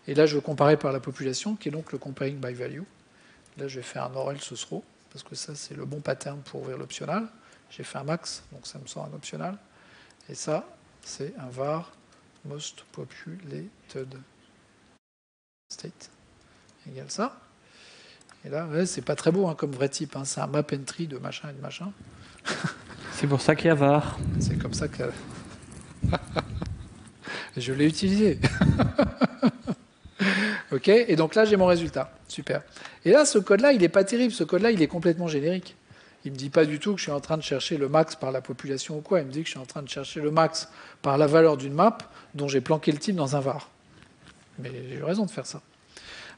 Et là je veux comparer par la population, qui est donc le comparing by value. Là je vais faire un or else throw, parce que ça c'est le bon pattern pour ouvrir l'optional. J'ai fait un max, donc ça me sort un optional. Et ça, c'est un var most populated state égale ça. Et là, ouais, c'est pas très beau hein, comme vrai type, hein. C'est un map entry de machin et de machin. C'est pour ça qu'il y a var. C'est comme ça que... Je l'ai utilisé. OK, et donc là, j'ai mon résultat. Super. Et là, ce code-là, il n'est pas terrible. Ce code-là, il est complètement générique. Il ne me dit pas du tout que je suis en train de chercher le max par la population ou quoi. Il me dit que je suis en train de chercher le max par la valeur d'une map dont j'ai planqué le type dans un var. Mais j'ai eu raison de faire ça.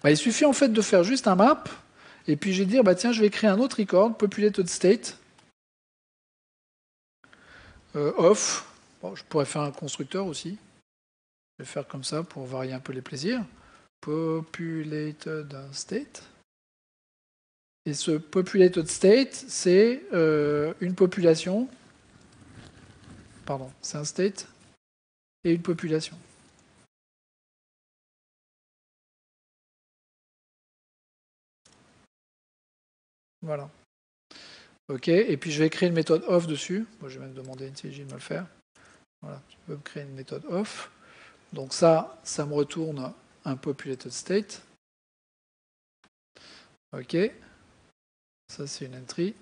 Bah, il suffit en fait de faire juste un map, et puis je vais dire, bah, tiens, je vais créer un autre record, populated state, of. Bon, je pourrais faire un constructeur aussi. Je vais faire comme ça pour varier un peu les plaisirs. Populated state. Et ce populated state, c'est une population. Pardon, c'est un state et une population. Voilà. OK, et puis je vais créer une méthode off dessus. Moi, je vais même demander à IntelliJ de me le faire. Voilà, tu peux créer une méthode off. Donc ça me retourne un populated state. OK. Ça, c'est une entry.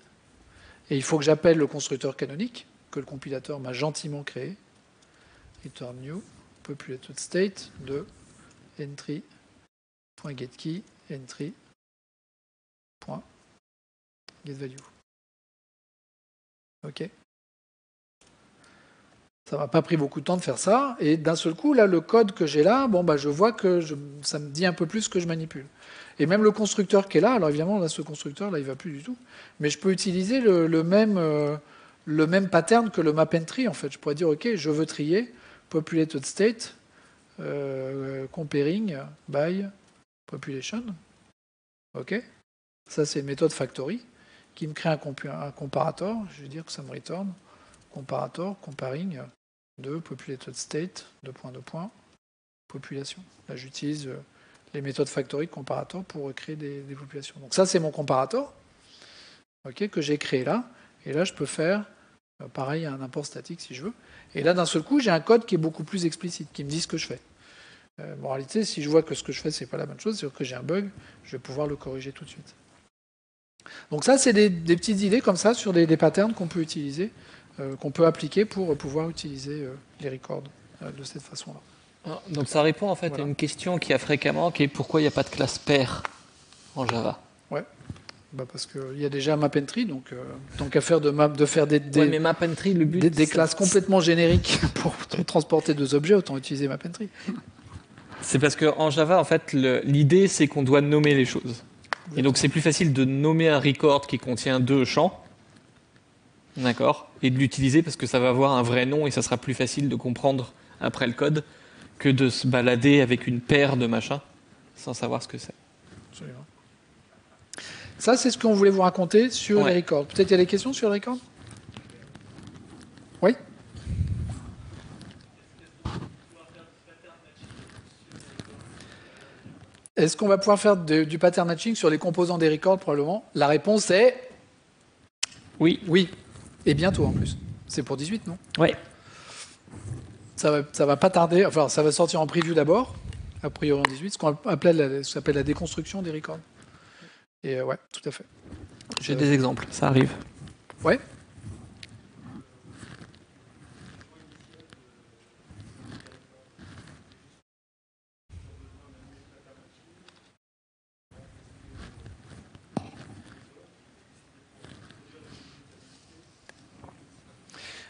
Et il faut que j'appelle le constructeur canonique, que le compilateur m'a gentiment créé. Return new, populated state de entry.getKey, entry.getValue. OK. Ça m'a pas pris beaucoup de temps de faire ça. Et d'un seul coup, là, le code que j'ai là, bon, bah, je vois que ça me dit un peu plus ce que je manipule. Et même le constructeur qui est là, alors évidemment, là, ce constructeur, là, il va plus du tout. Mais je peux utiliser le même pattern que le MapEntry, en fait. Je pourrais dire, OK, je veux trier populated state, comparing by population. OK. Ça, c'est une méthode factory qui me crée un comparator. Je vais dire que ça me return comparator, comparing de populated state, population. Là, j'utilise les méthodes factory de comparator pour créer des populations. Donc ça, c'est mon comparator que j'ai créé là. Et là, je peux faire, pareil, un import statique si je veux. Et là, d'un seul coup, j'ai un code qui est beaucoup plus explicite, qui me dit ce que je fais. En réalité, si je vois que ce que je fais, c'est pas la bonne chose, c'est-à-dire que j'ai un bug, je vais pouvoir le corriger tout de suite. Donc ça, c'est des petites idées comme ça sur des patterns qu'on peut utiliser qu'on peut appliquer pour pouvoir utiliser les records de cette façon-là. Donc ça répond en fait Voilà. à une question qu'il y a fréquemment, qui est pourquoi il n'y a pas de classe pair en Java. Ouais. Parce qu'il y a déjà MapEntry, donc tant qu'à faire de faire Ouais, mais MapEntry, le but, des classes complètement génériques pour transporter 2 objets, autant utiliser MapEntry. c'est parce qu'en Java, en fait, l'idée, c'est qu'on doit nommer les choses. Et donc, c'est plus facile de nommer un record qui contient 2 champs, d'accord, et de l'utiliser parce que ça va avoir un vrai nom et ça sera plus facile de comprendre après le code que de se balader avec une paire de machins sans savoir ce que c'est. Absolument. Ça, c'est ce qu'on voulait vous raconter sur Ouais. les records. Peut-être il y a des questions sur les records? Oui. Est-ce qu'on va pouvoir faire du pattern matching sur les composants des records, probablement? La réponse est Oui. oui. Et bientôt, en plus. C'est pour 18, non? Ouais. Ça va pas tarder. Enfin, ça va sortir en preview d'abord, a priori en 18, ce qu'on s'appelle la déconstruction des records. Et ouais, tout à fait. J'ai des exemples, ça arrive. Ouais.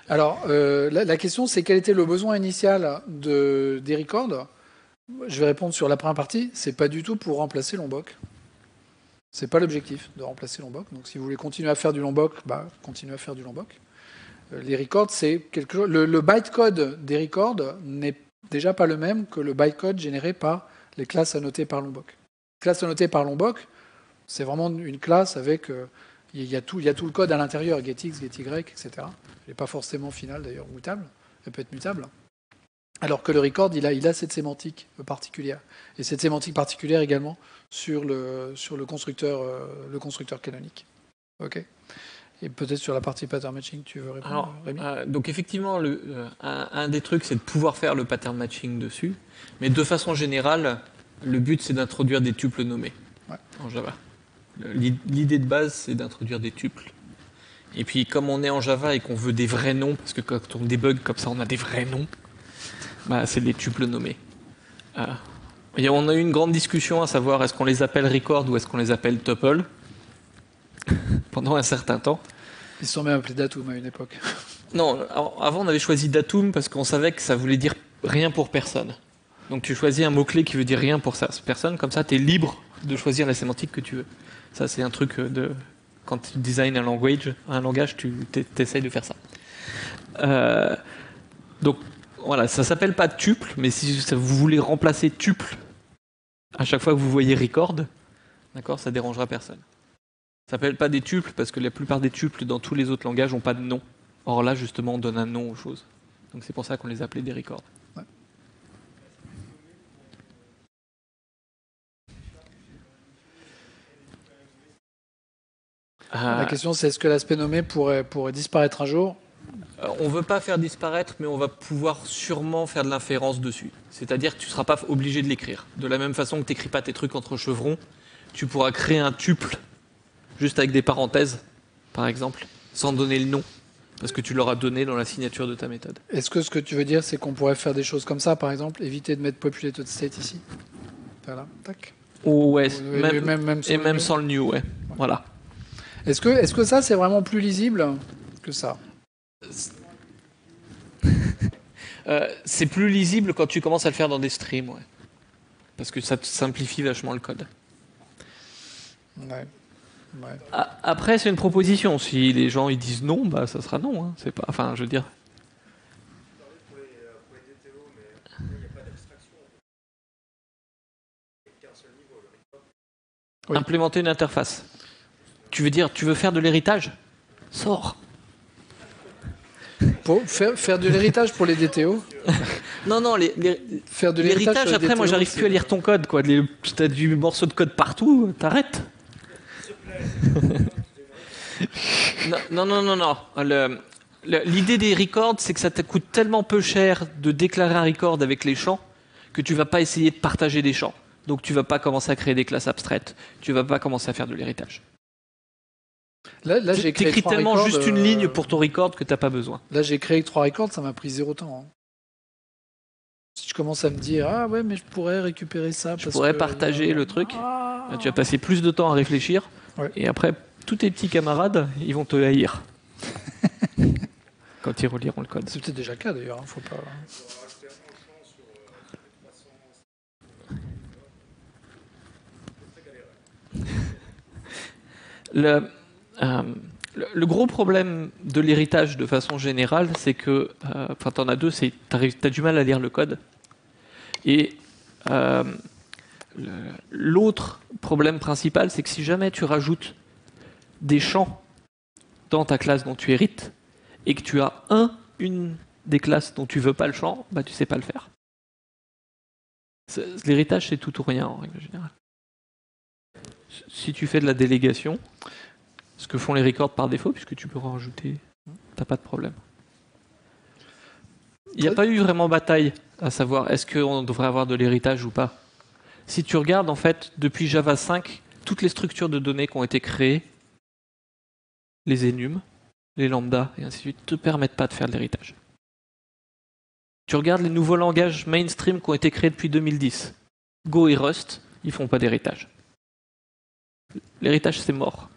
Alors, la question, c'est quel était le besoin initial des records? Je vais répondre sur la première partie. C'est pas du tout pour remplacer Lombok. C'est pas l'objectif de remplacer Lombok. Donc, si vous voulez continuer à faire du Lombok, continuez à faire du Lombok. Les records, c'est quelque chose. Le bytecode des records n'est déjà pas le même que le bytecode généré par les classes annotées par Lombok. Classe annotée par Lombok, c'est vraiment une classe avec il y a tout le code à l'intérieur, getX, getY, etc. Elle n'est pas forcément finale d'ailleurs, mutable. Elle peut être mutable. Alors que le record, il a cette sémantique particulière. Et cette sémantique particulière également sur le constructeur canonique. Ok. Et peut-être sur la partie pattern matching, tu veux répondre, Alors, Rémi? donc effectivement, un des trucs, c'est de pouvoir faire le pattern matching dessus. Mais de façon générale, le but, c'est d'introduire des tuples nommés en Java. L'idée de base, c'est d'introduire des tuples. Et puis, comme on est en Java et qu'on veut des vrais noms, parce que quand on débug comme ça, on a des vrais noms, c'est des tuples nommés. Et on a eu une grande discussion à savoir est-ce qu'on les appelle record ou est-ce qu'on les appelle tuple pendant un certain temps. Ils se sont même appelés Datum à une époque. Non, avant on avait choisi datum parce qu'on savait que ça voulait dire rien pour personne. Donc tu choisis un mot-clé qui veut dire rien pour ça, personne, comme ça tu es libre de choisir la sémantique que tu veux. Ça c'est un truc de... Quand tu designs un langage, tu essayes de faire ça. Donc voilà, ça s'appelle pas tuple, mais si vous voulez remplacer tuple à chaque fois que vous voyez record, d'accord, ça dérangera personne. Ça s'appelle pas des tuples parce que la plupart des tuples dans tous les autres langages n'ont pas de nom. Or là, justement, on donne un nom aux choses. Donc c'est pour ça qu'on les appelait des records. Ouais. La question, c'est est-ce que l'aspect nommé pourrait disparaître un jour? On ne veut pas faire disparaître, mais on va pouvoir sûrement faire de l'inférence dessus. C'est-à-dire que tu ne seras pas obligé de l'écrire. De la même façon que tu n'écris pas tes trucs entre chevrons, tu pourras créer un tuple juste avec des parenthèses, par exemple, sans donner le nom, parce que tu l'auras donné dans la signature de ta méthode. Est-ce que ce que tu veux dire, c'est qu'on pourrait faire des choses comme ça, par exemple, éviter de mettre populated state ici? Voilà, tac. Ouais, Même sans le new, ouais. Voilà. Est-ce que ça, c'est vraiment plus lisible que ça? C'est plus lisible quand tu commences à le faire dans des streams, ouais. Parce que ça te simplifie vachement le code. Ouais. Après, c'est une proposition. Si les gens ils disent non, ça sera non. Hein. C'est pas. Enfin, je veux dire. Oui. Implémenter une interface. Tu veux faire de l'héritage? Sors. Pour faire de l'héritage pour les DTO? Non, faire de l'héritage. Après, DTO, moi, j'arrive plus à lire ton code, quoi. T'as du morceau de code partout. T'arrêtes. Non. L'idée des records, c'est que ça te coûte tellement peu cher de déclarer un record avec les champs que tu vas pas essayer de partager des champs. Donc tu vas pas commencer à créer des classes abstraites. Tu vas pas commencer à faire de l'héritage. Là j'ai créé T'écris 3 tellement records, juste une ligne pour ton record que t'as pas besoin. Là j'ai créé 3 records, ça m'a pris 0 temps. Hein. Si je commence à me dire ah ouais mais je pourrais récupérer ça, Je pourrais partager le truc. Tu vas passer plus de temps à réfléchir. Ouais. Et après, tous tes petits camarades, ils vont te haïr. Quand ils reliront le code. C'est peut-être déjà le cas d'ailleurs, hein, faut pas. Le gros problème de l'héritage de façon générale, c'est que, t'en as deux, c'est t'as du mal à lire le code. Et l'autre problème principal, c'est que si jamais tu rajoutes des champs dans ta classe dont tu hérites, et que tu as une des classes dont tu veux pas le champ, bah tu sais pas le faire. L'héritage, c'est tout ou rien en règle générale. Si tu fais de la délégation, ce que font les records par défaut, puisque tu peux en rajouter, t'as pas de problème. Il n'y a pas eu vraiment bataille à savoir est-ce qu'on devrait avoir de l'héritage ou pas. Si tu regardes, en fait, depuis Java 5, toutes les structures de données qui ont été créées, les enums, les lambdas, et ainsi de suite, ne te permettent pas de faire de l'héritage. Tu regardes les nouveaux langages mainstream qui ont été créés depuis 2010. Go et Rust, ils font pas d'héritage. L'héritage, c'est mort.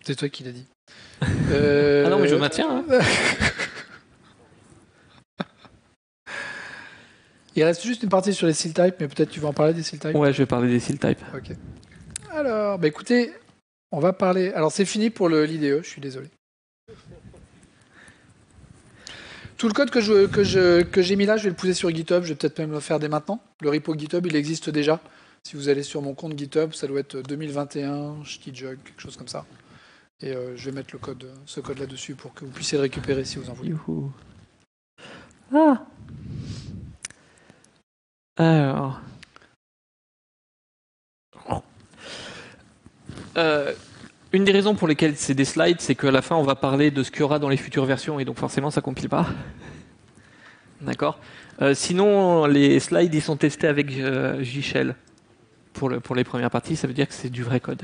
C'est toi qui l'as dit. Ah non, mais je maintiens. Hein. Il reste juste une partie sur les seal types, mais peut-être tu vas en parler des seal types. Ouais, je vais parler des seal types. Ok. Alors, bah écoutez, on va parler. Alors, c'est fini pour l'IDE, je suis désolé. Tout le code que j'ai mis là, je vais le pousser sur GitHub. Je vais peut-être même le faire dès maintenant. Le repo GitHub, il existe déjà. Si vous allez sur mon compte GitHub, ça doit être 2021, Shitijug, quelque chose comme ça. Et je vais mettre ce code là-dessus pour que vous puissiez le récupérer si vous en voulez. Youhou. Ah. Alors. Une des raisons pour lesquelles c'est des slides, c'est qu'à la fin, on va parler de ce qu'il y aura dans les futures versions, et donc forcément, ça compile pas. D'accord. Sinon, les slides, ils sont testés avec JShell pour les premières parties. Ça veut dire que c'est du vrai code.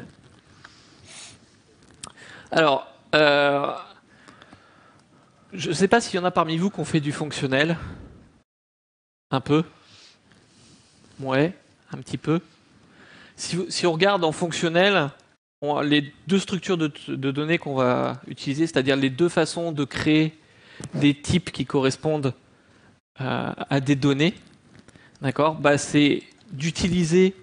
Alors, je ne sais pas s'il y en a parmi vous qui ont fait du fonctionnel. Un peu. Ouais, un petit peu. Si on regarde en fonctionnel, les deux structures de données qu'on va utiliser, c'est-à-dire les deux façons de créer des types qui correspondent à des données, d'accord, bah, c'est d'utiliser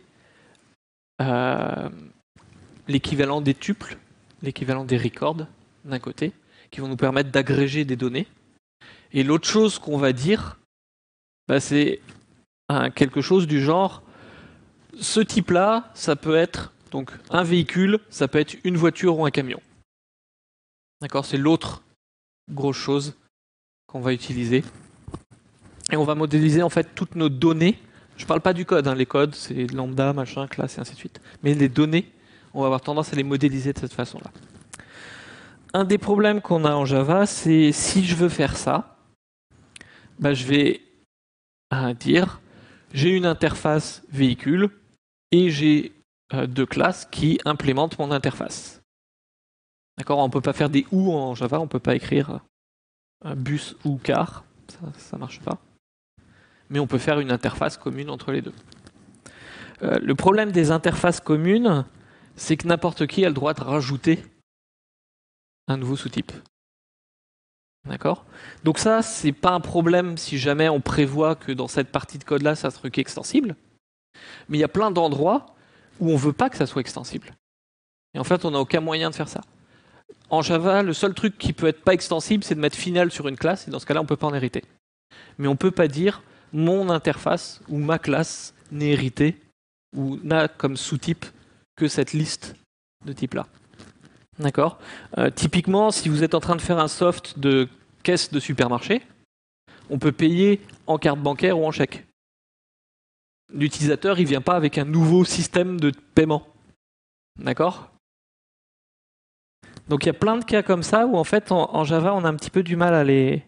l'équivalent des tuples, l'équivalent des records d'un côté, qui vont nous permettre d'agréger des données. Et l'autre chose qu'on va dire, bah, c'est quelque chose du genre, ce type-là, ça peut être donc un véhicule, ça peut être une voiture ou un camion. D'accord, c'est l'autre grosse chose qu'on va utiliser. Et on va modéliser en fait toutes nos données. Je ne parle pas du code, hein. Les codes, c'est lambda, machin, classe et ainsi de suite. Mais les données, on va avoir tendance à les modéliser de cette façon-là. Un des problèmes qu'on a en Java, c'est si je veux faire ça, bah, je vais dire j'ai une interface véhicule et j'ai deux classes qui implémentent mon interface. D'accord, on ne peut pas faire des ou en Java, on ne peut pas écrire bus ou car, ça ne marche pas. Mais on peut faire une interface commune entre les deux. Le problème des interfaces communes, c'est que n'importe qui a le droit de rajouter un nouveau sous-type. D'accord ? Donc ça, c'est pas un problème si jamais on prévoit que dans cette partie de code-là, ça sera extensible. Mais il y a plein d'endroits où on ne veut pas que ça soit extensible. Et en fait, on n'a aucun moyen de faire ça. En Java, le seul truc qui peut être pas extensible, c'est de mettre final sur une classe, et dans ce cas-là, on ne peut pas en hériter. Mais on ne peut pas dire mon interface ou ma classe n'est héritée ou n'a comme sous-type que cette liste de type-là. D'accord ? Typiquement, si vous êtes en train de faire un soft de caisse de supermarché, on peut payer en carte bancaire ou en chèque. L'utilisateur, il ne vient pas avec un nouveau système de paiement. D'accord ? Donc il y a plein de cas comme ça où en fait en Java on a un petit peu du mal à les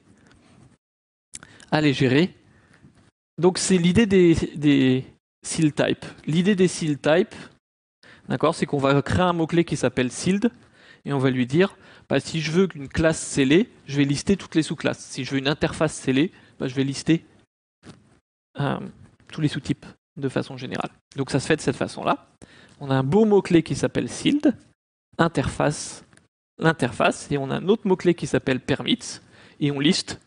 gérer. Donc c'est l'idée des seal types. L'idée des seal types, d'accord, c'est qu'on va créer un mot-clé qui s'appelle sealed et on va lui dire bah, si je veux une classe scellée, je vais lister toutes les sous-classes. Si je veux une interface scellée, bah, je vais lister tous les sous-types de façon générale. Donc ça se fait de cette façon-là. On a un beau mot-clé qui s'appelle sealed, interface, l'interface, et on a un autre mot-clé qui s'appelle permits, et on liste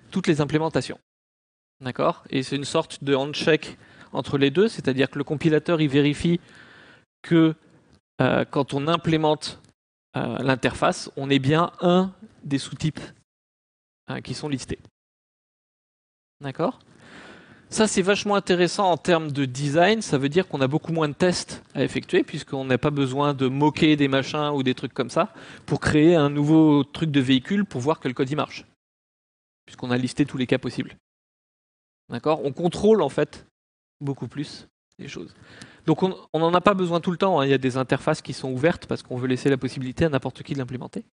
toutes les implémentations. D'accord ? Et c'est une sorte de handshake entre les deux, c'est-à-dire que le compilateur il vérifie que quand on implémente l'interface, on est bien un des sous-types qui sont listés. D'accord ? Ça, c'est vachement intéressant en termes de design. Ça veut dire qu'on a beaucoup moins de tests à effectuer, puisqu'on n'a pas besoin de moquer des machins ou des trucs comme ça pour créer un nouveau truc de véhicule pour voir que le code y marche. Puisqu'on a listé tous les cas possibles. D'accord ? On contrôle en fait beaucoup plus les choses. Donc on n'en a pas besoin tout le temps. Hein. Il y a des interfaces qui sont ouvertes parce qu'on veut laisser la possibilité à n'importe qui de l'implémenter.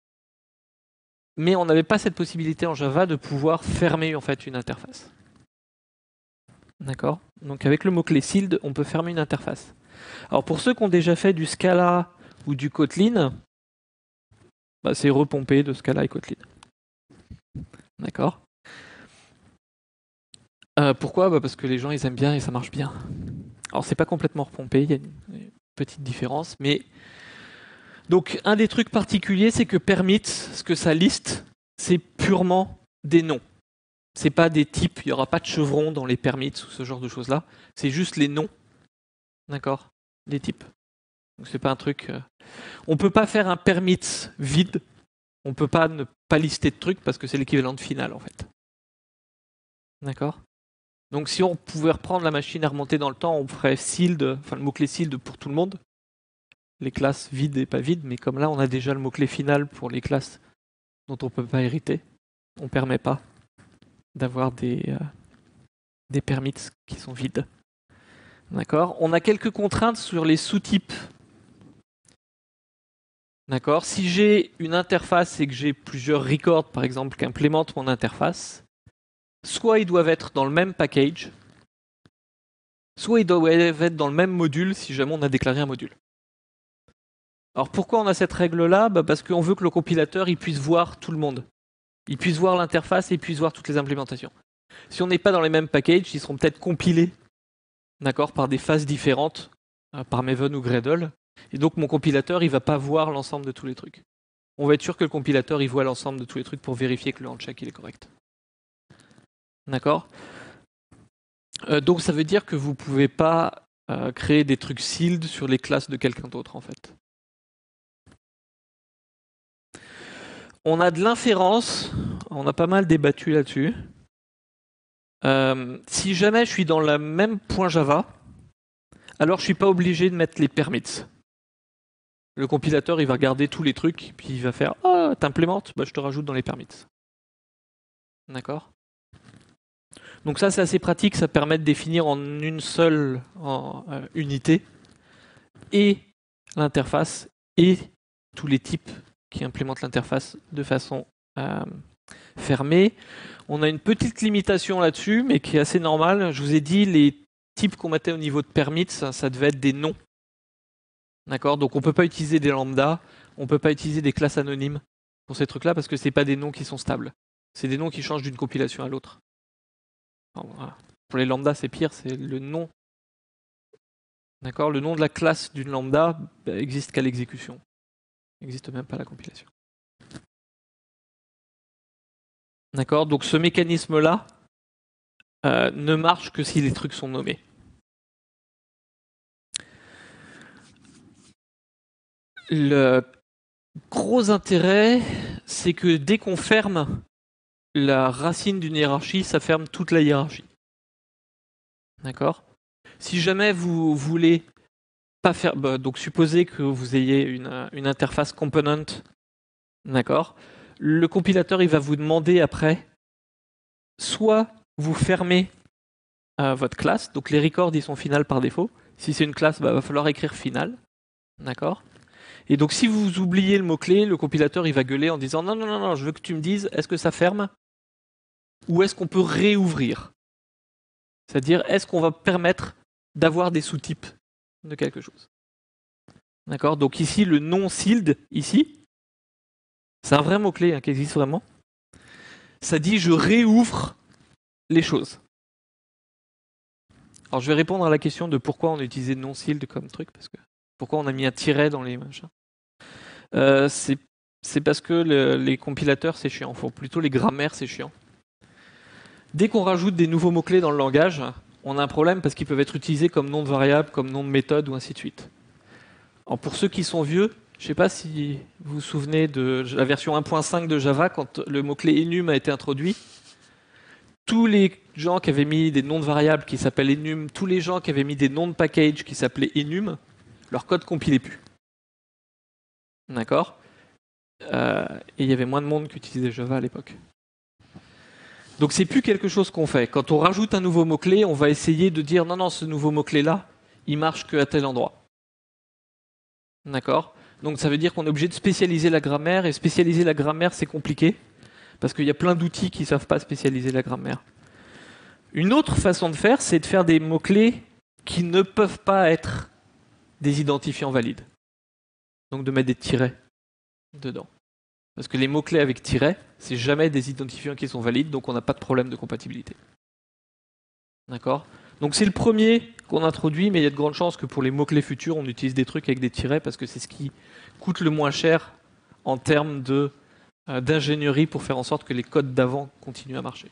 Mais on n'avait pas cette possibilité en Java de pouvoir fermer en fait une interface. D'accord ? Donc avec le mot-clé sealed, on peut fermer une interface. Alors pour ceux qui ont déjà fait du Scala ou du Kotlin, bah, c'est repompé de Scala et Kotlin. D'accord ? Pourquoi ? Bah parce que les gens ils aiment bien et ça marche bien. Alors c'est pas complètement repompé, il y a une petite différence, mais donc un des trucs particuliers, c'est que permit, ce que ça liste, c'est purement des noms. C'est pas des types, il n'y aura pas de chevron dans les permits ou ce genre de choses-là. C'est juste les noms, d'accord, des types. Donc c'est pas un truc. On peut pas faire un permit vide. On peut pas ne pas lister de trucs parce que c'est l'équivalent de final en fait. D'accord. Donc si on pouvait reprendre la machine à remonter dans le temps, on ferait sealed, enfin le mot-clé sealed pour tout le monde. Les classes vides et pas vides, mais comme là on a déjà le mot-clé final pour les classes dont on peut pas hériter, on permet pas d'avoir des permits qui sont vides. D'accord ? On a quelques contraintes sur les sous-types. D'accord ? Si j'ai une interface et que j'ai plusieurs records, par exemple, qui implémentent mon interface, soit ils doivent être dans le même package, soit ils doivent être dans le même module si jamais on a déclaré un module. Alors pourquoi on a cette règle-là ? Bah parce qu'on veut que le compilateur il puisse voir tout le monde. Il puisse voir l'interface et il puisse voir toutes les implémentations. Si on n'est pas dans les mêmes packages, ils seront peut-être compilés, d'accord, par des phases différentes, par Maven ou Gradle. Et donc mon compilateur, il va pas voir l'ensemble de tous les trucs. On va être sûr que le compilateur, il voit l'ensemble de tous les trucs pour vérifier que le handshake il est correct. D'accord ? Donc ça veut dire que vous pouvez pas créer des trucs sealed sur les classes de quelqu'un d'autre en fait. On a de l'inférence, on a pas mal débattu là-dessus. Si jamais je suis dans le même point Java, alors je suis pas obligé de mettre les permits. Le compilateur, il va regarder tous les trucs, puis il va faire « Ah, t'implémentes ? Bah, je te rajoute dans les permits. » D'accord ? Donc ça, c'est assez pratique, ça permet de définir en une seule unité et l'interface et tous les types qui implémentent l'interface de façon fermée. On a une petite limitation là-dessus, mais qui est assez normale. Je vous ai dit, les types qu'on mettait au niveau de permits, ça devait être des noms. D'accord ? Donc on ne peut pas utiliser des lambdas, on ne peut pas utiliser des classes anonymes pour ces trucs-là parce que ce n'est pas des noms qui sont stables. C'est des noms qui changent d'une compilation à l'autre. Voilà. Pour les lambdas, c'est pire, c'est le nom. D'accord ? Le nom de la classe d'une lambda existe qu'à l'exécution. Il n'existe même pas à la compilation. D'accord ? Donc ce mécanisme-là ne marche que si les trucs sont nommés. Le gros intérêt, c'est que dès qu'on ferme la racine d'une hiérarchie, ça ferme toute la hiérarchie. D'accord ? Si jamais vous voulez pas faire, donc supposez que vous ayez une interface component, d'accord ? Le compilateur il va vous demander après, soit vous fermez votre classe, donc les records ils sont finales par défaut. Si c'est une classe, va falloir écrire final, d'accord ? Et donc si vous oubliez le mot-clé, le compilateur il va gueuler en disant non, je veux que tu me dises est-ce que ça ferme ou est-ce qu'on peut réouvrir ? C'est-à-dire, est-ce qu'on va permettre d'avoir des sous-types de quelque chose? D'accord? Donc ici, le non-sealed, ici, c'est un vrai mot-clé qui existe vraiment. Ça dit je réouvre les choses. Alors je vais répondre à la question de pourquoi on a utilisé non-sealed comme truc, parce que pourquoi on a mis un tiret dans les machins. C'est parce que les compilateurs, c'est chiant. Enfin, plutôt les grammaires, c'est chiant. Dès qu'on rajoute des nouveaux mots-clés dans le langage, on a un problème parce qu'ils peuvent être utilisés comme nom de variable, comme nom de méthode ou ainsi de suite. Alors pour ceux qui sont vieux, je ne sais pas si vous vous souvenez de la version 1.5 de Java, quand le mot-clé enum a été introduit. Tous les gens qui avaient mis des noms de variables qui s'appellent enum, tous les gens qui avaient mis des noms de package qui s'appelaient enum, leur code compilait plus. D'accord? Et il y avait moins de monde qui utilisait Java à l'époque. Donc c'est plus quelque chose qu'on fait. Quand on rajoute un nouveau mot-clé, on va essayer de dire non, ce nouveau mot-clé-là, il marche qu'à tel endroit. D'accord? Donc ça veut dire qu'on est obligé de spécialiser la grammaire, et spécialiser la grammaire, c'est compliqué, parce qu'il y a plein d'outils qui ne savent pas spécialiser la grammaire. Une autre façon de faire, c'est de faire des mots-clés qui ne peuvent pas être des identifiants valides. Donc de mettre des tirets dedans. Parce que les mots-clés avec tiret, c'est jamais des identifiants qui sont valides, donc on n'a pas de problème de compatibilité. D'accord? Donc c'est le premier qu'on introduit, mais il y a de grandes chances que pour les mots-clés futurs, on utilise des trucs avec des tirets, parce que c'est ce qui coûte le moins cher en termes d'ingénierie pour faire en sorte que les codes d'avant continuent à marcher.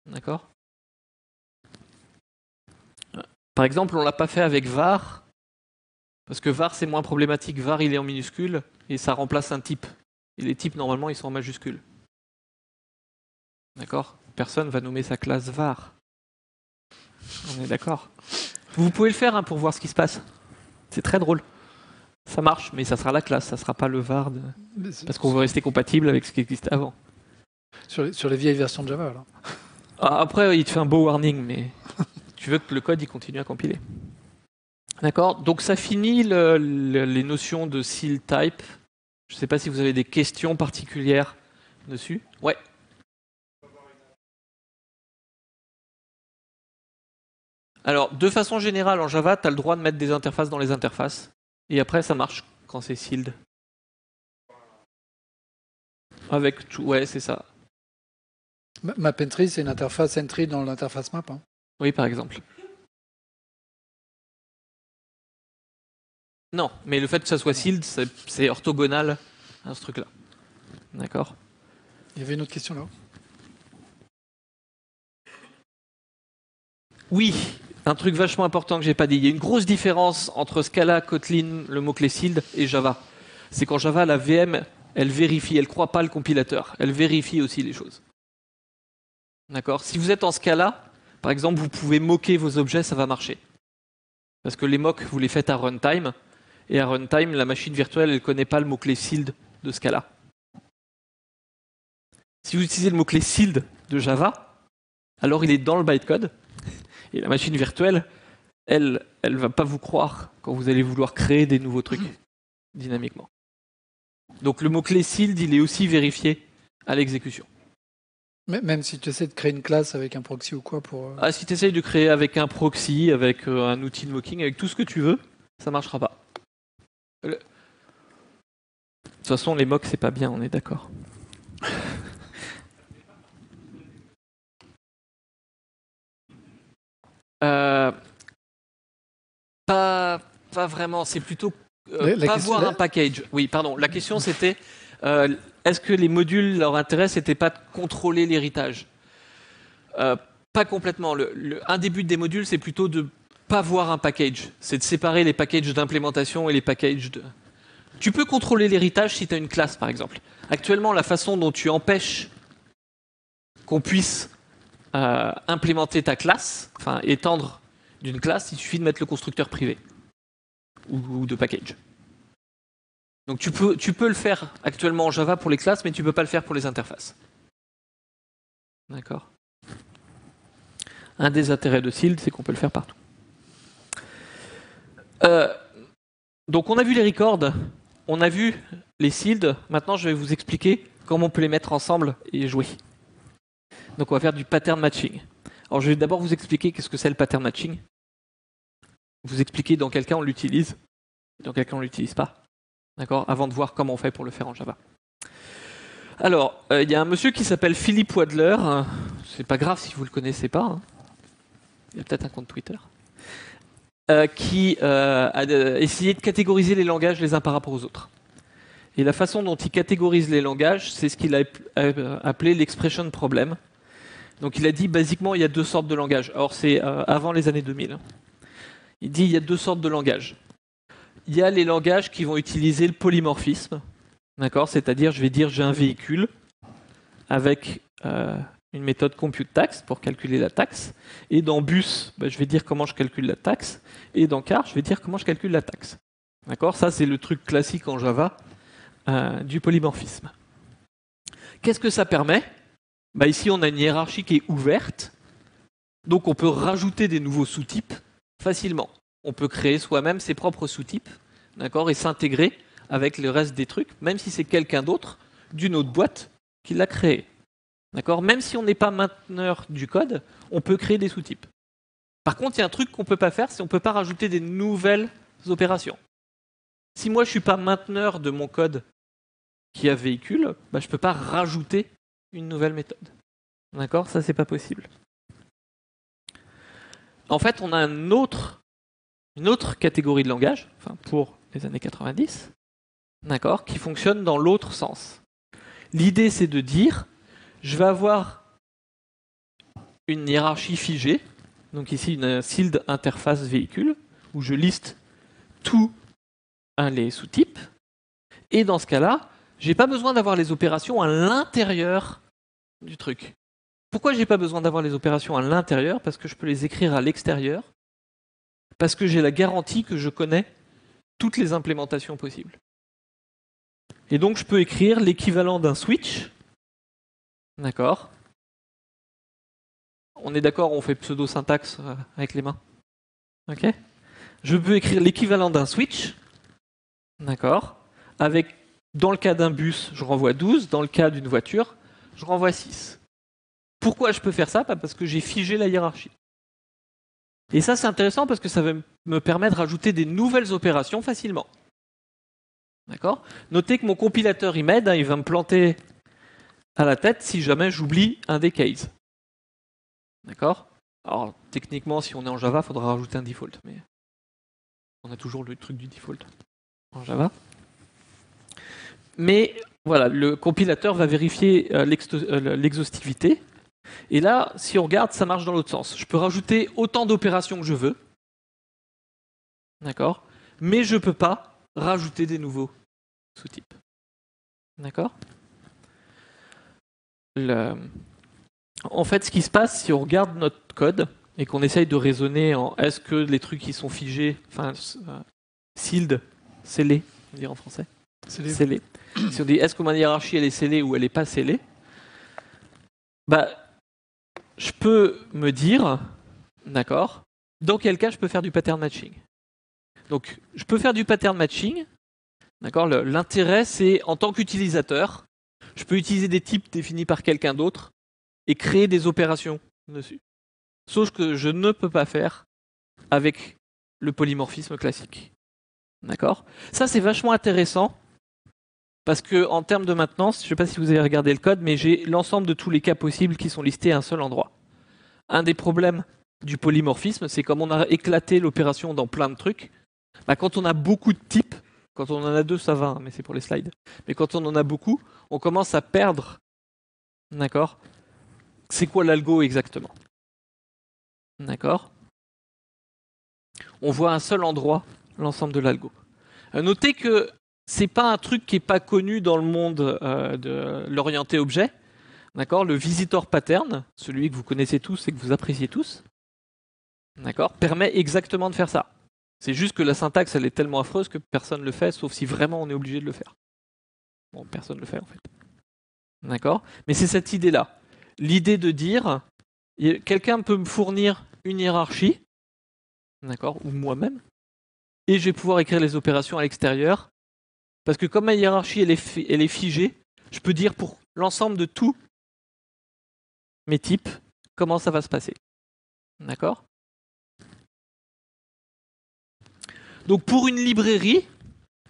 D'accord? Par exemple, on ne l'a pas fait avec var, parce que var c'est moins problématique. Var il est en minuscule, et ça remplace un type. Et les types, normalement, ils sont en majuscule. D'accord? Personne va nommer sa classe var. On est d'accord? Vous pouvez le faire pour voir ce qui se passe. C'est très drôle. Ça marche, mais ça sera la classe, ça sera pas le var. Parce qu'on veut rester compatible avec ce qui existait avant. Sur les vieilles versions de Java, alors. Après, il te fait un beau warning, mais tu veux que le code il continue à compiler. D'accord? Donc ça finit les notions de seal type. Je ne sais pas si vous avez des questions particulières dessus. Ouais. Alors, de façon générale, en Java, tu as le droit de mettre des interfaces dans les interfaces. Et après, ça marche quand c'est sealed. Avec tout, ouais, c'est ça. MapEntry, c'est une interface entry dans l'interface map. Hein. Oui, par exemple. Non, mais le fait que ça soit sealed, c'est orthogonal à ce truc-là. D'accord? Il y avait une autre question là. Oui, un truc vachement important que j'ai pas dit. Il y a une grosse différence entre Scala, Kotlin, le mot-clé sealed et Java. C'est qu'en Java, la VM, elle vérifie, elle croit pas le compilateur. Elle vérifie aussi les choses. D'accord? Si vous êtes en Scala, par exemple, vous pouvez moquer vos objets, ça va marcher. Parce que les mocks, vous les faites à runtime. Et à runtime, la machine virtuelle, elle ne connaît pas le mot-clé sealed de Scala. Si vous utilisez le mot-clé sealed de Java, alors il est dans le bytecode. Et la machine virtuelle, elle ne va pas vous croire quand vous allez vouloir créer des nouveaux trucs dynamiquement. Donc le mot-clé sealed, il est aussi vérifié à l'exécution. Même si tu essaies de créer une classe avec un proxy ou quoi pour... Ah, si tu essayes de créer avec un proxy, avec un outil de mocking, avec tout ce que tu veux, ça ne marchera pas. De toute façon, les mocks, c'est pas bien, on est d'accord. Pas vraiment, c'est plutôt pas voir un package. Oui, pardon. La question c'était est-ce que les modules, leur intérêt, c'était pas de contrôler l'héritage? Pas complètement. Un des buts des modules, c'est plutôt de pas voir un package. C'est de séparer les packages d'implémentation et les packages de... Tu peux contrôler l'héritage si tu as une classe, par exemple. Actuellement, la façon dont tu empêches qu'on puisse implémenter ta classe, enfin étendre d'une classe, il suffit de mettre le constructeur privé ou de package. Donc tu peux le faire actuellement en Java pour les classes, mais tu ne peux pas le faire pour les interfaces. D'accord? Un des intérêts de sealed, c'est qu'on peut le faire partout. Donc on a vu les records, on a vu les sealed. Maintenant, je vais vous expliquer comment on peut les mettre ensemble et jouer. Donc on va faire du pattern matching. Alors je vais d'abord vous expliquer qu'est-ce que c'est le pattern matching. Vous expliquer dans quel cas on l'utilise, dans quel cas on l'utilise pas. D'accord ? Avant de voir comment on fait pour le faire en Java. Alors, il y a un monsieur qui s'appelle Philippe Wadler. C'est pas grave si vous le connaissez pas. Hein. Il y a peut-être un compte Twitter. Qui a essayé de catégoriser les langages les uns par rapport aux autres. Et la façon dont il catégorise les langages, c'est ce qu'il a appelé l'expression problem. Donc il a dit, basiquement, il y a deux sortes de langages. Alors c'est avant les années 2000. Il dit, il y a deux sortes de langages. Il y a les langages qui vont utiliser le polymorphisme. D'accord ? C'est-à-dire, je vais dire, j'ai un véhicule avec une méthode compute tax pour calculer la taxe. Et dans bus, je vais dire comment je calcule la taxe. Et dans car, je vais dire comment je calcule la taxe. D'accord ? Ça, c'est le truc classique en Java du polymorphisme. Qu'est-ce que ça permet ? Ici, on a une hiérarchie qui est ouverte. Donc, on peut rajouter des nouveaux sous-types facilement. On peut créer soi-même ses propres sous-types, d'accord, et s'intégrer avec le reste des trucs, même si c'est quelqu'un d'autre d'une autre boîte qui l'a créé. D'accord ? Même si on n'est pas mainteneur du code, on peut créer des sous-types. Par contre, il y a un truc qu'on ne peut pas faire, c'est qu'on ne peut pas rajouter des nouvelles opérations. Si moi, je ne suis pas mainteneur de mon code qui a véhicule, je ne peux pas rajouter une nouvelle méthode. D'accord ? Ça, c'est pas possible. En fait, on a une autre catégorie de langage, pour les années 90, d'accord, qui fonctionne dans l'autre sens. L'idée, c'est de dire, je vais avoir une hiérarchie figée, donc ici une SILD interface véhicule, où je liste tous les sous-types, et dans ce cas-là, j'ai pas besoin d'avoir les opérations à l'intérieur du truc. Pourquoi j'ai pas besoin d'avoir les opérations à l'intérieur ? Parce que je peux les écrire à l'extérieur, parce que j'ai la garantie que je connais toutes les implémentations possibles. Et donc je peux écrire l'équivalent d'un switch. D'accord ? On est d'accord, on fait pseudo-syntaxe avec les mains. Ok ? Je peux écrire l'équivalent d'un switch. D'accord ? Avec, dans le cas d'un bus, je renvoie 12. Dans le cas d'une voiture, je renvoie 6. Pourquoi je peux faire ça ? Parce que j'ai figé la hiérarchie. Et ça, c'est intéressant parce que ça va me permettre de rajouter des nouvelles opérations facilement. D'accord ? Notez que mon compilateur, il m'aide, il va me planter à la tête si jamais j'oublie un des cases. D'accord ? Alors, techniquement, si on est en Java, il faudra rajouter un default. Mais on a toujours le truc du default en Java. Mais voilà, le compilateur va vérifier l'exhaustivité. Et là, si on regarde, ça marche dans l'autre sens. Je peux rajouter autant d'opérations que je veux. D'accord ? Mais je ne peux pas rajouter des nouveaux sous-types. D'accord ? En fait, ce qui se passe, si on regarde notre code et qu'on essaye de raisonner en est-ce que les trucs qui sont figés, sealed, scellés, on dit en français, scellés. Si on dit est-ce que ma hiérarchie elle est scellée ou elle n'est pas scellée, je peux me dire, d'accord, dans quel cas je peux faire du pattern matching. Donc, je peux faire du pattern matching, d'accord. L'intérêt, c'est en tant qu'utilisateur, je peux utiliser des types définis par quelqu'un d'autre et créer des opérations dessus. Sauf que je ne peux pas faire avec le polymorphisme classique. D'accord ? Ça, c'est vachement intéressant parce que en termes de maintenance, je ne sais pas si vous avez regardé le code, mais j'ai l'ensemble de tous les cas possibles qui sont listés à un seul endroit. Un des problèmes du polymorphisme, c'est comme on a éclaté l'opération dans plein de trucs, quand on a beaucoup de types, quand on en a 2, ça va, mais c'est pour les slides. Mais quand on en a beaucoup, on commence à perdre. D'accord ? C'est quoi l'algo exactement ? D'accord ? On voit à un seul endroit l'ensemble de l'algo. Notez que c'est pas un truc qui est pas connu dans le monde de l'orienté objet. D'accord ? Le visitor pattern, celui que vous connaissez tous et que vous appréciez tous, d'accord, permet exactement de faire ça. C'est juste que la syntaxe, elle est tellement affreuse que personne ne le fait, sauf si vraiment on est obligé de le faire. Bon, personne ne le fait en fait. D'accord ? Mais c'est cette idée-là. L'idée de dire, quelqu'un peut me fournir une hiérarchie, d'accord, ou moi-même, et je vais pouvoir écrire les opérations à l'extérieur, parce que comme ma hiérarchie, elle est figée, je peux dire pour l'ensemble de tous mes types, comment ça va se passer. D'accord ? Donc pour une librairie,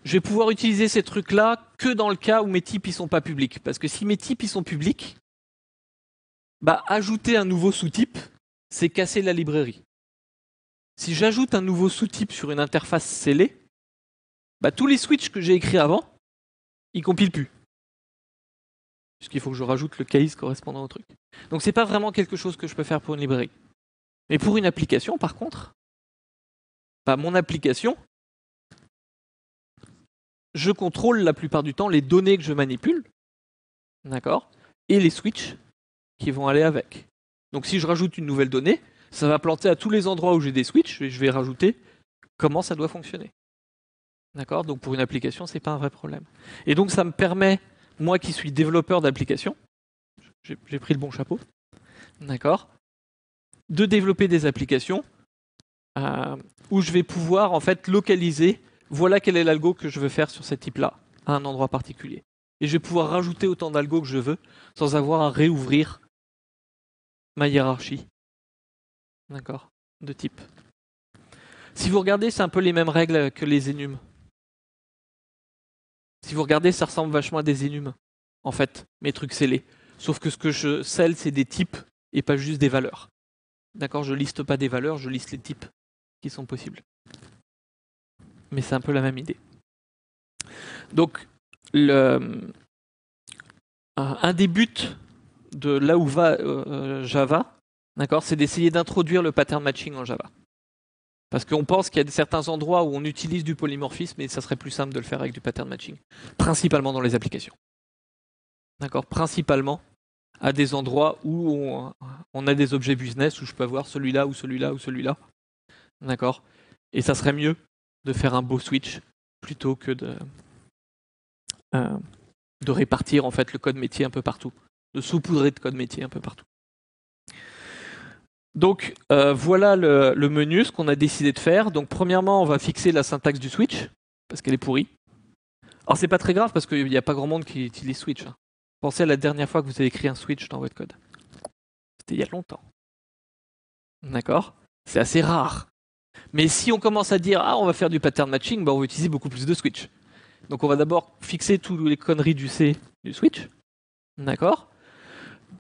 je vais pouvoir utiliser ces trucs-là que dans le cas où mes types ils sont pas publics. Parce que si mes types ils sont publics, bah, ajouter un nouveau sous-type, c'est casser la librairie. Si j'ajoute un nouveau sous-type sur une interface scellée, bah, tous les switches que j'ai écrits avant, ils compilent plus. Puisqu'il faut que je rajoute le case correspondant au truc. Donc c'est pas vraiment quelque chose que je peux faire pour une librairie. Mais pour une application, par contre, bah, mon application, je contrôle la plupart du temps les données que je manipule, d'accord, et les switches qui vont aller avec. Donc si je rajoute une nouvelle donnée, ça va planter à tous les endroits où j'ai des switches et je vais rajouter comment ça doit fonctionner. D'accord ? Donc pour une application, c'est pas un vrai problème. Et donc ça me permet, moi qui suis développeur d'application, j'ai pris le bon chapeau, d'accord, de développer des applications où je vais pouvoir en fait localiser, voilà quel est l'algo que je veux faire sur ce type-là, à un endroit particulier. Et je vais pouvoir rajouter autant d'algo que je veux sans avoir à réouvrir ma hiérarchie, d'accord, de type. Si vous regardez, c'est un peu les mêmes règles que les enums. Si vous regardez, ça ressemble vachement à des enums, en fait, mes trucs scellés. Sauf que ce que je scelle, c'est des types et pas juste des valeurs. D'accord, je liste pas des valeurs, je liste les types qui sont possibles. Mais c'est un peu la même idée. Donc, un des buts de là où va Java, d'accord, c'est d'essayer d'introduire le pattern matching en Java. Parce qu'on pense qu'il y a certains endroits où on utilise du polymorphisme et ça serait plus simple de le faire avec du pattern matching. Principalement dans les applications. D'accord ? Principalement à des endroits où on a des objets business où je peux avoir celui-là ou celui-là ou celui-là. D'accord ? Et ça serait mieux de faire un beau switch plutôt que de répartir en fait le code métier un peu partout. De saupoudrer de code métier un peu partout. Donc voilà le menu, ce qu'on a décidé de faire. Donc premièrement, on va fixer la syntaxe du switch, parce qu'elle est pourrie. Alors c'est pas très grave, parce qu'il n'y a pas grand monde qui utilise switch. Hein. Pensez à la dernière fois que vous avez écrit un switch dans votre code. C'était il y a longtemps. D'accord ? C'est assez rare. Mais si on commence à dire « Ah, on va faire du pattern matching », bah, on va utiliser beaucoup plus de switch. Donc on va d'abord fixer toutes les conneries du C du switch. D'accord ?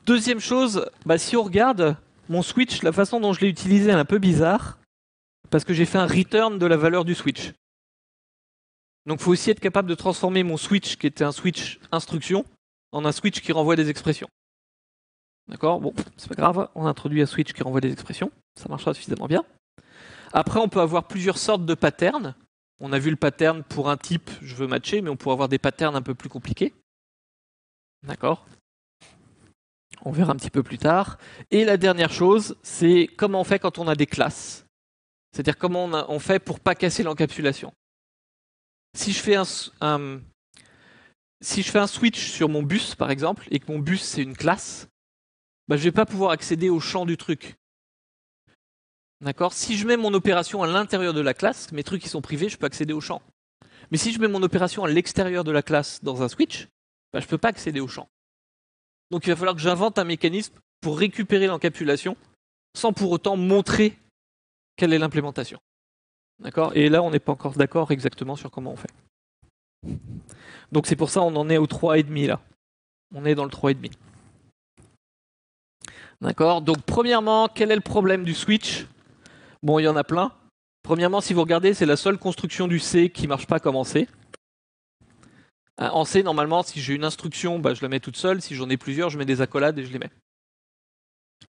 Deuxième chose, bah, si on regarde... Mon switch, la façon dont je l'ai utilisé, elle est un peu bizarre, parce que j'ai fait un return de la valeur du switch. Donc il faut aussi être capable de transformer mon switch, qui était un switch instruction, en un switch qui renvoie des expressions. D'accord ? Bon, c'est pas grave, on introduit un switch qui renvoie des expressions, ça marchera suffisamment bien. Après, on peut avoir plusieurs sortes de patterns. On a vu le pattern pour un type, je veux matcher, mais on pourrait avoir des patterns un peu plus compliqués. D'accord ? On verra un petit peu plus tard. Et la dernière chose, c'est comment on fait quand on a des classes. C'est-à-dire comment on fait pour pas casser l'encapsulation. Si je fais un switch sur mon bus, par exemple, et que mon bus c'est une classe, bah, je vais pas pouvoir accéder au champ du truc. D'accord ? Si je mets mon opération à l'intérieur de la classe, mes trucs qui sont privés, je peux accéder au champ. Mais si je mets mon opération à l'extérieur de la classe dans un switch, bah, je peux pas accéder au champ. Donc il va falloir que j'invente un mécanisme pour récupérer l'encapsulation sans pour autant montrer quelle est l'implémentation. D'accord ? Et là, on n'est pas encore d'accord exactement sur comment on fait. Donc c'est pour ça qu'on en est au 3,5 là. On est dans le 3,5. D'accord ? Donc premièrement, quel est le problème du switch ? Bon, il y en a plein. Premièrement, si vous regardez, c'est la seule construction du C qui ne marche pas comme en C. En C, normalement, si j'ai une instruction, bah, je la mets toute seule. Si j'en ai plusieurs, je mets des accolades et je les mets.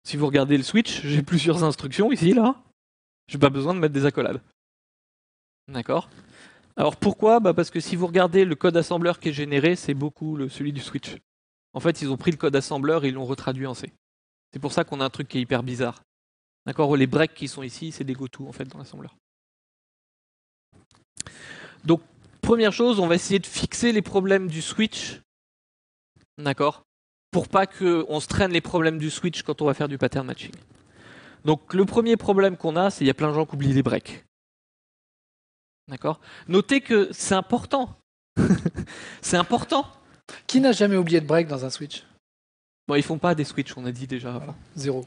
Si vous regardez le switch, j'ai plusieurs instructions ici, là. Je n'ai pas besoin de mettre des accolades. D'accord ? Alors pourquoi ? Bah parce que si vous regardez le code assembleur qui est généré, c'est beaucoup celui du switch. En fait, ils ont pris le code assembleur et ils l'ont retraduit en C. C'est pour ça qu'on a un truc qui est hyper bizarre. D'accord ? Les breaks qui sont ici, c'est des goto en fait dans l'assembleur. Donc, première chose, on va essayer de fixer les problèmes du switch. D'accord ? Pour pas qu'on se traîne les problèmes du switch quand on va faire du pattern matching. Donc, le premier problème qu'on a, c'est qu'il y a plein de gens qui oublient les breaks. D'accord ? Notez que c'est important. C'est important. Qui n'a jamais oublié de break dans un switch ? Bon, ils font pas des switches, on a dit déjà avant. Zéro.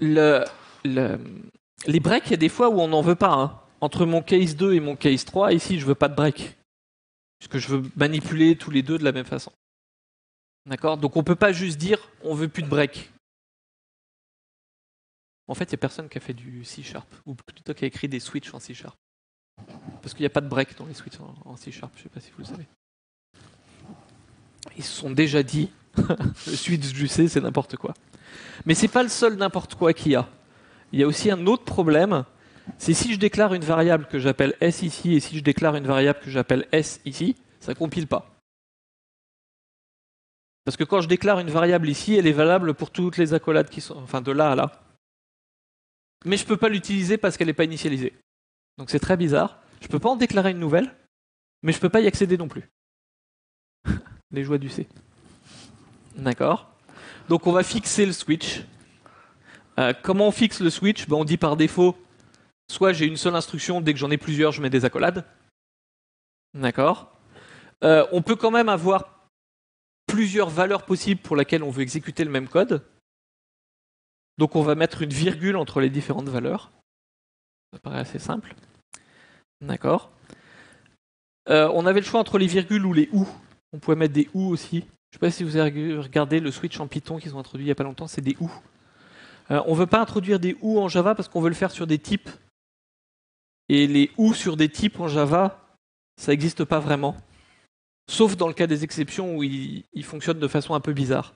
le- les breaks, il y a des fois où on n'en veut pas. Hein. Entre mon case 2 et mon case 3, ici, je veux pas de break. Puisque je veux manipuler tous les deux de la même façon. D'accord? Donc on peut pas juste dire on veut plus de break. En fait, il n'y a personne qui a fait du C#, ou plutôt qui a écrit des switches en C#. Parce qu'il n'y a pas de break dans les switches en C#, je ne sais pas si vous le savez. Ils se sont déjà dit, le switch du C, c'est n'importe quoi. Mais c'est pas le seul n'importe quoi qu'il y a. Il y a aussi un autre problème, c'est si je déclare une variable que j'appelle S ici, et si je déclare une variable que j'appelle S ici, ça compile pas. Parce que quand je déclare une variable ici, elle est valable pour toutes les accolades qui sont, enfin de là à là. Mais je ne peux pas l'utiliser parce qu'elle n'est pas initialisée. Donc c'est très bizarre. Je ne peux pas en déclarer une nouvelle, mais je ne peux pas y accéder non plus. Les joies du C. D'accord. Donc on va fixer le switch. Comment on fixe le switch? On dit par défaut, soit j'ai une seule instruction, dès que j'en ai plusieurs, je mets des accolades. D'accord. On peut quand même avoir plusieurs valeurs possibles pour lesquelles on veut exécuter le même code. Donc on va mettre une virgule entre les différentes valeurs. Ça paraît assez simple. D'accord. On avait le choix entre les virgules ou les ou. On pouvait mettre des ou aussi. Je ne sais pas si vous avez regardé le switch en Python qu'ils ont introduit il n'y a pas longtemps, c'est des ou. On ne veut pas introduire des ou en Java parce qu'on veut le faire sur des types. Et les ou sur des types en Java, ça n'existe pas vraiment. Sauf dans le cas des exceptions où ils fonctionnent de façon un peu bizarre.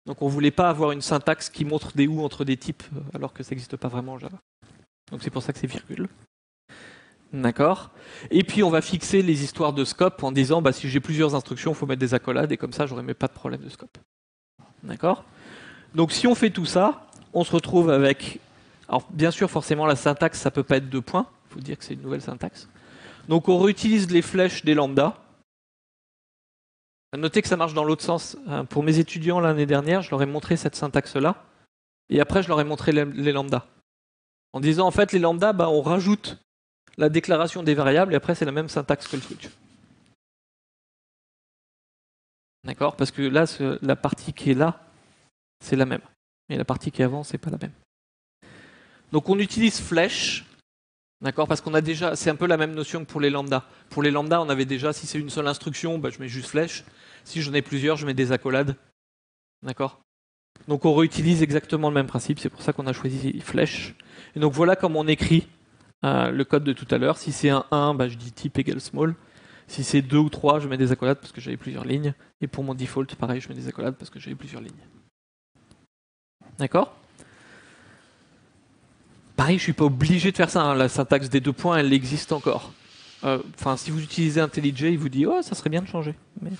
Donc on ne voulait pas avoir une syntaxe qui montre des ou entre des types alors que ça n'existe pas vraiment en Java. Donc c'est pour ça que c'est virgule. D'accord. Et puis on va fixer les histoires de scope en disant si j'ai plusieurs instructions, il faut mettre des accolades et comme ça j'aurai pas de problème de scope. D'accord. Donc si on fait tout ça, on se retrouve avec... Alors bien sûr forcément la syntaxe ça peut pas être 2 points, il faut dire que c'est une nouvelle syntaxe. Donc on réutilise les flèches des lambda. Notez que ça marche dans l'autre sens. Pour mes étudiants l'année dernière, je leur ai montré cette syntaxe-là. Et après, je leur ai montré les lambda. En disant, en fait, les lambda, on rajoute la déclaration des variables et après, c'est la même syntaxe que le switch. D'accord? Parce que là, la partie qui est là, c'est la même. Et la partie qui est avant, c'est pas la même. Donc, on utilise flèche. D'accord? Parce qu'on a déjà, c'est un peu la même notion que pour les lambda. Pour les lambda, on avait déjà, si c'est une seule instruction, je mets juste flèche. Si j'en ai plusieurs, je mets des accolades. D'accord? Donc on réutilise exactement le même principe, c'est pour ça qu'on a choisi flèche. Et donc voilà comment on écrit le code de tout à l'heure. Si c'est un 1, je dis type égale small. Si c'est 2 ou 3, je mets des accolades parce que j'avais plusieurs lignes. Et pour mon default, pareil, je mets des accolades parce que j'avais plusieurs lignes. D'accord? Pareil, je ne suis pas obligé de faire ça. La syntaxe des 2 points, elle existe encore. Si vous utilisez IntelliJ, il vous dit « Oh, ça serait bien de changer. » Mais...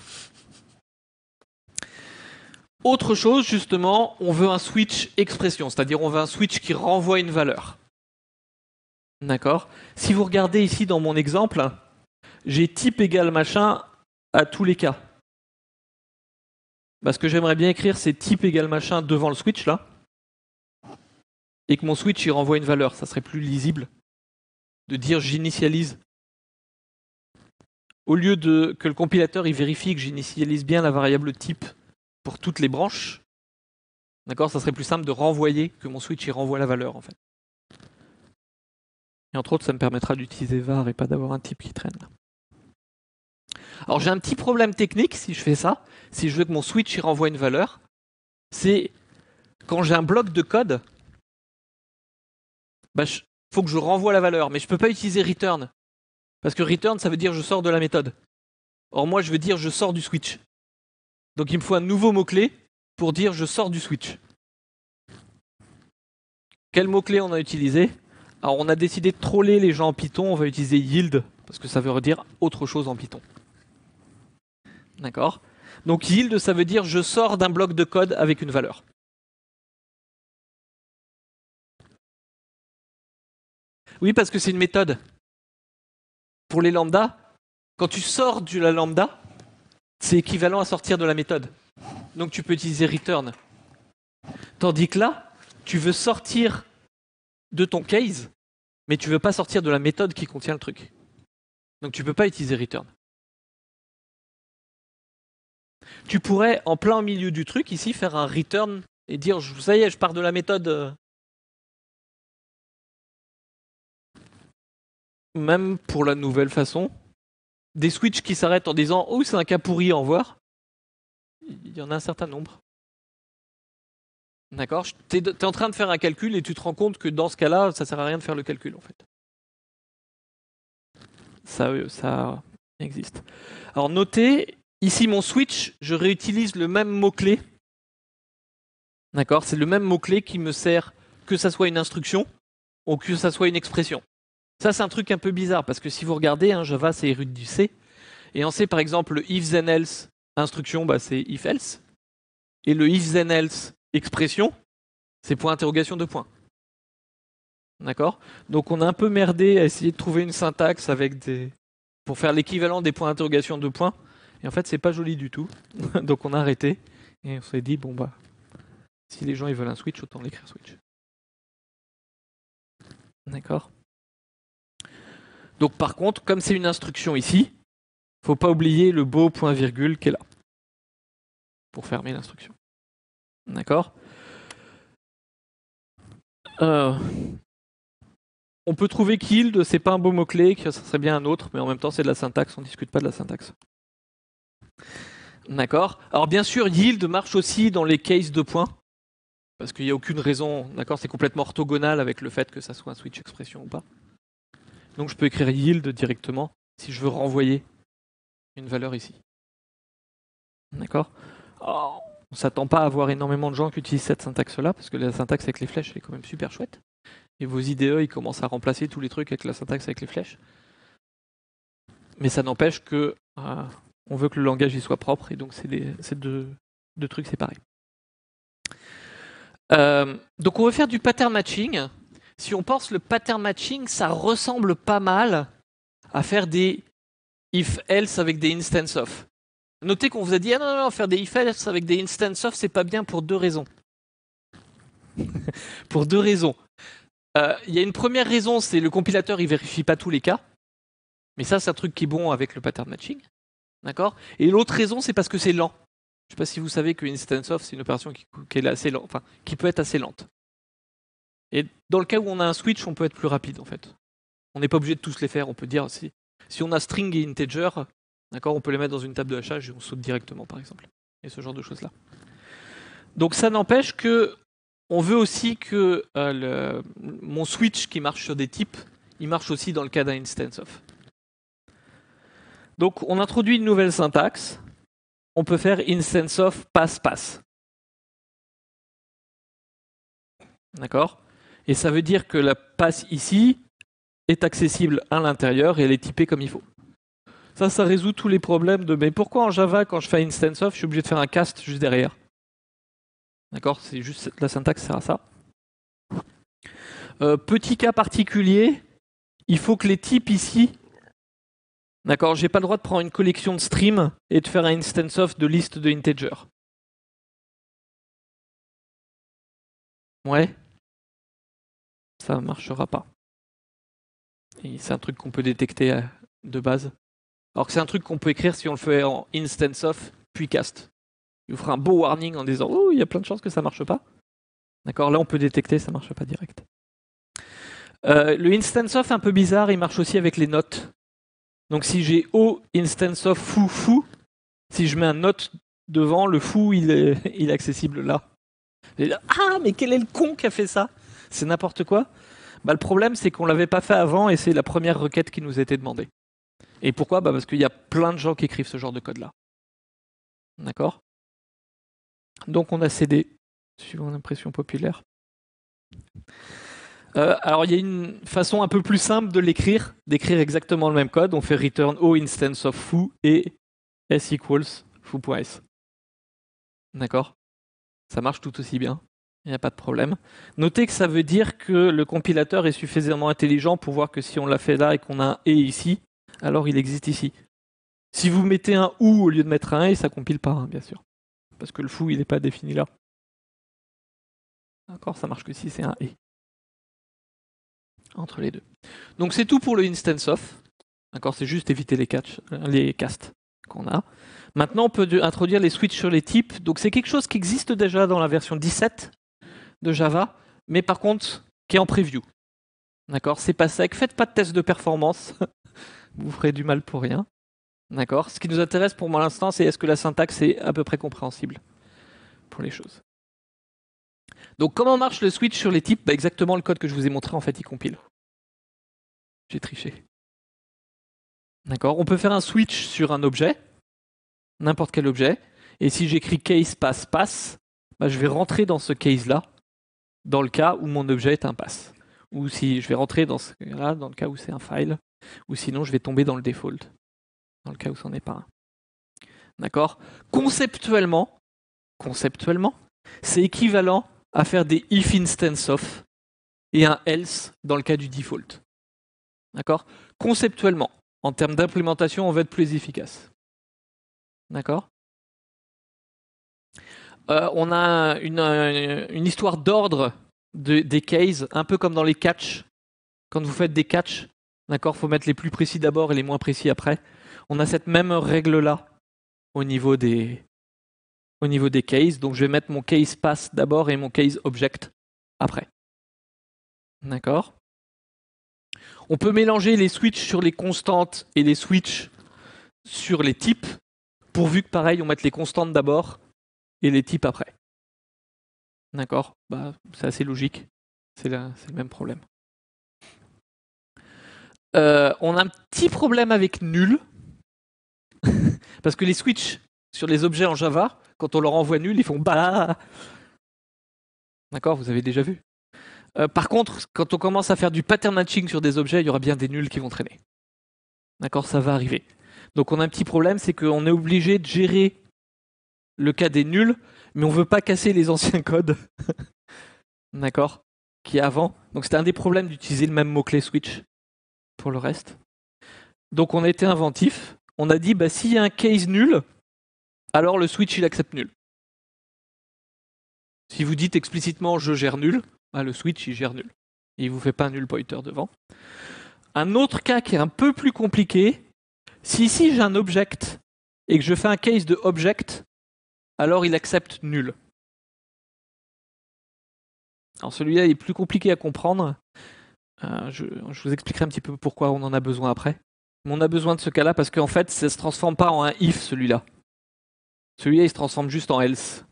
Autre chose, justement, on veut un switch expression, c'est-à-dire on veut un switch qui renvoie une valeur. D'accord? Si vous regardez ici dans mon exemple, j'ai type égale machin à tous les cas. Ce que j'aimerais bien écrire, c'est type égale machin devant le switch, là. Et que mon switch, il renvoie une valeur. Ça serait plus lisible de dire j'initialise. Au lieu que le compilateur il vérifie que j'initialise bien la variable type pour toutes les branches, d'accord, ça serait plus simple de renvoyer que mon switch il renvoie la valeur en fait. Et entre autres, ça me permettra d'utiliser var et pas d'avoir un type qui traîne. Alors j'ai un petit problème technique si je fais ça, si je veux que mon switch il renvoie une valeur, c'est quand j'ai un bloc de code, faut que je renvoie la valeur, mais je peux pas utiliser return parce que return ça veut dire je sors de la méthode. Or moi je veux dire je sors du switch. Donc il me faut un nouveau mot-clé pour dire je sors du switch. Quel mot-clé on a utilisé? Alors on a décidé de troller les gens en Python, on va utiliser yield, parce que ça veut dire autre chose en Python. D'accord? Donc yield, ça veut dire je sors d'un bloc de code avec une valeur. Oui, parce que c'est une méthode. Pour les lambda, quand tu sors de la lambda, c'est équivalent à sortir de la méthode. Donc tu peux utiliser return. Tandis que là, tu veux sortir de ton case, mais tu veux pas sortir de la méthode qui contient le truc. Donc tu peux pas utiliser return. Tu pourrais, en plein milieu du truc, ici, faire un return et dire ça y est, je pars de la méthode même pour la nouvelle façon, des switches qui s'arrêtent en disant « Oh, c'est un cas pourri, au revoir », il y en a un certain nombre. D'accord ? Tu es en train de faire un calcul et tu te rends compte que dans ce cas-là, ça ne sert à rien de faire le calcul, en fait. Ça existe. Alors, notez, ici, mon switch, je réutilise le même mot-clé. D'accord ? C'est le même mot-clé qui me sert que ça soit une instruction ou que ça soit une expression. Ça, c'est un truc un peu bizarre, parce que si vous regardez, Java, c'est hérité du C. Et en C, par exemple, le if then else instruction, c'est if else. Et le if then else expression, c'est point interrogation de point. D'accord ? Donc on a un peu merdé à essayer de trouver une syntaxe pour faire l'équivalent des points d'interrogation de point. Et en fait, c'est pas joli du tout. Donc on a arrêté. Et on s'est dit, si les gens ils veulent un switch, autant l'écrire switch. D'accord ? Donc par contre, comme c'est une instruction ici, faut pas oublier le beau point virgule qui est là pour fermer l'instruction. D'accord ? On peut trouver qu'yield, c'est pas un beau mot-clé, que ça serait bien un autre, mais en même temps c'est de la syntaxe, on discute pas de la syntaxe. D'accord ? Alors bien sûr, yield marche aussi dans les cases de points, parce qu'il n'y a aucune raison, d'accord ? C'est complètement orthogonal avec le fait que ça soit un switch expression ou pas. Donc je peux écrire yield directement si je veux renvoyer une valeur ici. D'accord ? Alors, on ne s'attend pas à avoir énormément de gens qui utilisent cette syntaxe-là, parce que la syntaxe avec les flèches est quand même super chouette. Et vos IDE, ils commencent à remplacer tous les trucs avec la syntaxe avec les flèches. Mais ça n'empêche que on veut que le langage y soit propre, et donc c'est deux trucs séparés. Donc on veut faire du pattern matching. Si on pense le pattern matching, ça ressemble pas mal à faire des if-else avec des instance of. Notez qu'on vous a dit non, faire des if-else avec des instance of, c'est pas bien pour deux raisons. Pour deux raisons. Il y a une première raison, c'est le compilateur, il vérifie pas tous les cas. Mais ça, c'est un truc qui est bon avec le pattern matching. D'accord ? Et l'autre raison, c'est parce que c'est lent. Je ne sais pas si vous savez que instance of, c'est une opération qui est assez lente, enfin, qui peut être assez lente. Et dans le cas où on a un switch, on peut être plus rapide en fait. On n'est pas obligé de tous les faire. On peut dire si on a string et integer, d'accord, on peut les mettre dans une table de hachage et on saute directement par exemple. Et ce genre de choses là. Donc ça n'empêche que on veut aussi que mon switch qui marche sur des types, il marche aussi dans le cas d'un instance of. Donc on introduit une nouvelle syntaxe. On peut faire instance of pass. D'accord ? Et ça veut dire que la passe ici est accessible à l'intérieur et elle est typée comme il faut. Ça résout tous les problèmes de mais pourquoi en Java, quand je fais instance of, je suis obligé de faire un cast juste derrière ? D'accord ? C'est juste la syntaxe sert à ça. Petit cas particulier, il faut que les types ici. D'accord ? J'ai pas le droit de prendre une collection de streams et de faire un instance of de liste de integer. Ouais. Ça ne marchera pas. Et c'est un truc qu'on peut détecter de base. Alors que c'est un truc qu'on peut écrire si on le fait en instance of puis cast. Il vous fera un beau warning en disant oh, il y a plein de chances que ça ne marche pas. D'accord, là on peut détecter, ça ne marche pas direct. Le instance of un peu bizarre, il marche aussi avec les notes. Donc si j'ai O instance of foo, si je mets un note devant, le foo il est accessible là. Ah mais quel est le con qui a fait ça ? C'est n'importe quoi. Le problème, c'est qu'on ne l'avait pas fait avant et c'est la première requête qui nous a été demandée. Et pourquoi ? Parce qu'il y a plein de gens qui écrivent ce genre de code-là. D'accord ? Donc on a cédé, suivant l'impression populaire. Alors il y a une façon un peu plus simple de l'écrire, d'écrire exactement le même code. On fait return O instance of foo et s equals foo.s. D'accord ? Ça marche tout aussi bien. Il n'y a pas de problème. Notez que ça veut dire que le compilateur est suffisamment intelligent pour voir que si on l'a fait là et qu'on a un et ici, alors il existe ici. Si vous mettez un ou au lieu de mettre un et, ça compile pas, bien sûr. Parce que le foo, il n'est pas défini là. D'accord, ça marche que si c'est un et. Entre les deux. Donc c'est tout pour le instance of. D'accord, c'est juste éviter les casts qu'on a. Maintenant, on peut introduire les switches sur les types. Donc c'est quelque chose qui existe déjà dans la version 17 de Java, mais par contre, qui est en preview. D'accord? C'est pas sec. Faites pas de test de performance. Vous ferez du mal pour rien. D'accord? Ce qui nous intéresse pour l'instant, c'est est-ce que la syntaxe est à peu près compréhensible pour les choses. Donc comment marche le switch sur les types? Bah, exactement le code que je vous ai montré, en fait, il compile. J'ai triché. D'accord? On peut faire un switch sur un objet, n'importe quel objet, et si j'écris case pass pass, bah, je vais rentrer dans ce case-là, dans le cas où mon objet est un pass. Ou si je vais rentrer dans ce cas-là, dans le cas où c'est un file, ou sinon je vais tomber dans le default, dans le cas où c'en est pas un. D'accord? Conceptuellement, c'est équivalent à faire des if instance of et un else dans le cas du default. D'accord? Conceptuellement, en termes d'implémentation, on va être plus efficace. D'accord? On a une histoire d'ordre des cases, un peu comme dans les catchs. Quand vous faites des catchs, d'accord, faut mettre les plus précis d'abord et les moins précis après. On a cette même règle-là au niveau des cases. Donc je vais mettre mon case pass d'abord et mon case object après. D'accord? On peut mélanger les switches sur les constantes et les switches sur les types, pourvu que pareil, on mette les constantes d'abord et les types après. D'accord? Bah, c'est assez logique. C'est le même problème. On a un petit problème avec nul. Parce que les switches sur les objets en Java, quand on leur envoie nul, ils font bah. D'accord? Vous avez déjà vu. Par contre, quand on commence à faire du pattern matching sur des objets, il y aura bien des nuls qui vont traîner. D'accord? Ça va arriver. Donc on a un petit problème, c'est qu'on est obligé de gérer le cas des nuls, mais on ne veut pas casser les anciens codes. D'accord? Qui est avant. Donc c'était un des problèmes d'utiliser le même mot-clé switch pour le reste. Donc on a été inventif. On a dit, bah, s'il y a un case nul, alors le switch il accepte nul. Si vous dites explicitement je gère nul, bah, le switch il gère nul. Et il ne vous fait pas un null pointer devant. Un autre cas qui est un peu plus compliqué, si ici j'ai un object et que je fais un case de object, alors il accepte nul. Alors celui-là est plus compliqué à comprendre. Je vous expliquerai un petit peu pourquoi on en a besoin après. Mais on a besoin de ce cas-là parce qu'en fait, ça ne se transforme pas en un if, celui-là. Celui-là, il se transforme juste en else.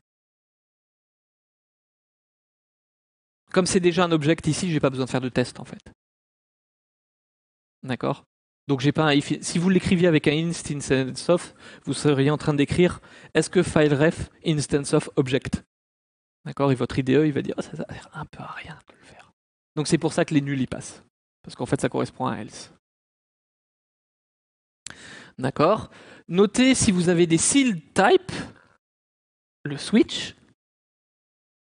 Comme c'est déjà un object ici, j'ai pas besoin de faire de test en fait. D'accord? Donc j'ai pas un if. Si vous l'écriviez avec un instance of, vous seriez en train d'écrire est-ce que fileref instance of object. D'accord? Et votre IDE, il va dire ça sert un peu à rien de le faire. Donc c'est pour ça que les nuls y passent. Parce qu'en fait, ça correspond à un else. D'accord? Notez si vous avez des sealed type, le switch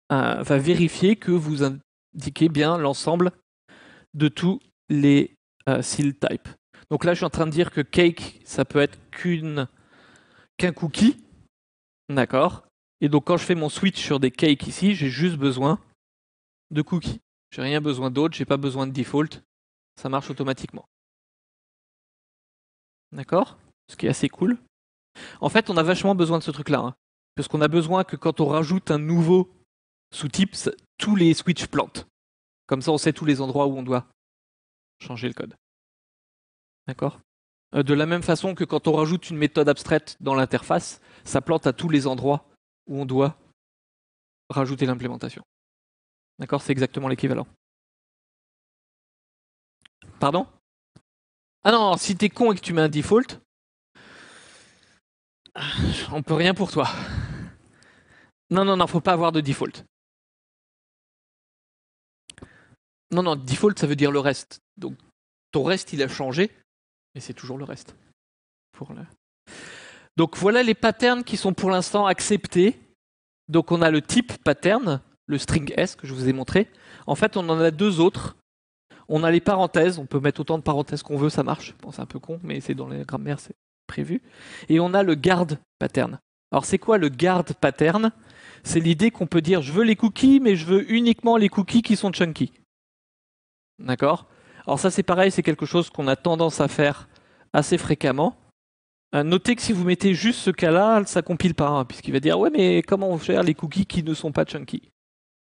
va vérifier que vous indiquez bien l'ensemble de tous les sealed type. Donc là, je suis en train de dire que cake, ça peut être qu'un cookie. D'accord? Et donc quand je fais mon switch sur des cakes ici, j'ai juste besoin de cookies. J'ai rien besoin d'autre, j'ai pas besoin de default. Ça marche automatiquement. D'accord? Ce qui est assez cool. En fait, on a vachement besoin de ce truc-là. Hein, parce qu'on a besoin que quand on rajoute un nouveau sous-type, tous les switches plantent. Comme ça, on sait tous les endroits où on doit changer le code. D'accord? De la même façon que quand on rajoute une méthode abstraite dans l'interface, ça plante à tous les endroits où on doit rajouter l'implémentation. D'accord? C'est exactement l'équivalent. Pardon? Ah non, si t'es con et que tu mets un default, on peut rien pour toi. Non, faut pas avoir de default. Non, default, ça veut dire le reste. Donc, ton reste, il a changé, mais c'est toujours le reste. Donc, voilà les patterns qui sont pour l'instant acceptés. Donc, on a le type pattern, le string S que je vous ai montré. En fait, on en a deux autres. On a les parenthèses. On peut mettre autant de parenthèses qu'on veut, ça marche. Bon, c'est un peu con, mais c'est dans les grammaires, c'est prévu. Et on a le guard pattern. Alors, c'est quoi le guard pattern? C'est l'idée qu'on peut dire, je veux les cookies, mais je veux uniquement les cookies qui sont chunky. D'accord? Alors ça c'est pareil, c'est quelque chose qu'on a tendance à faire assez fréquemment. Notez que si vous mettez juste ce cas-là, ça compile pas, hein, puisqu'il va dire ouais mais comment on gère les cookies qui ne sont pas chunky?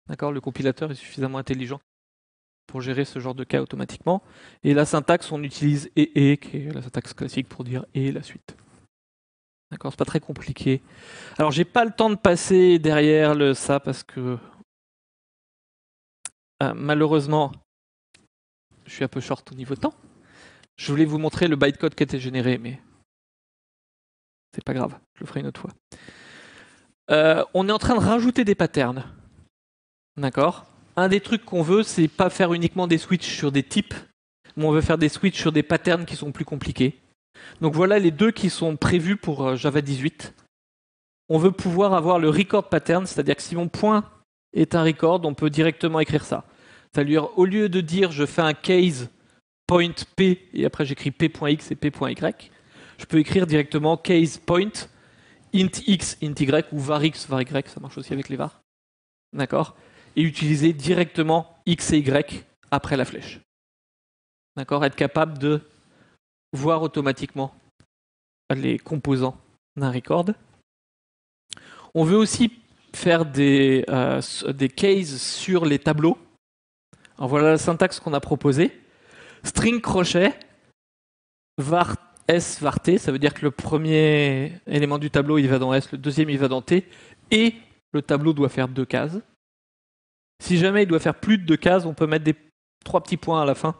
D'accord? Le compilateur est suffisamment intelligent pour gérer ce genre de cas automatiquement. Et la syntaxe, on utilise et qui est la syntaxe classique pour dire et la suite. D'accord, c'est pas très compliqué. Alors j'ai pas le temps de passer derrière ça parce que malheureusement je suis un peu short au niveau temps. Je voulais vous montrer le bytecode qui a été généré, mais c'est pas grave, je le ferai une autre fois. On est en train de rajouter des patterns. D'accord. Un des trucs qu'on veut, c'est pas faire uniquement des switches sur des types, mais on veut faire des switches sur des patterns qui sont plus compliqués. Donc voilà les deux qui sont prévus pour Java 18. On veut pouvoir avoir le record pattern, c'est-à-dire que si mon point est un record, on peut directement écrire ça. C'est-à-dire, au lieu de dire je fais un case point p et après j'écris p.x et p.y, je peux écrire directement case point int x int y ou var x var y, ça marche aussi avec les var. D'accord. Et utiliser directement x et y après la flèche. D'accord. Être capable de voir automatiquement les composants d'un record. On veut aussi faire des cases sur les tableaux. Alors voilà la syntaxe qu'on a proposée. String crochet, var s var t, ça veut dire que le premier élément du tableau il va dans s, le deuxième il va dans t, et le tableau doit faire 2 cases. Si jamais il doit faire plus de 2 cases, on peut mettre 3 petits points à la fin,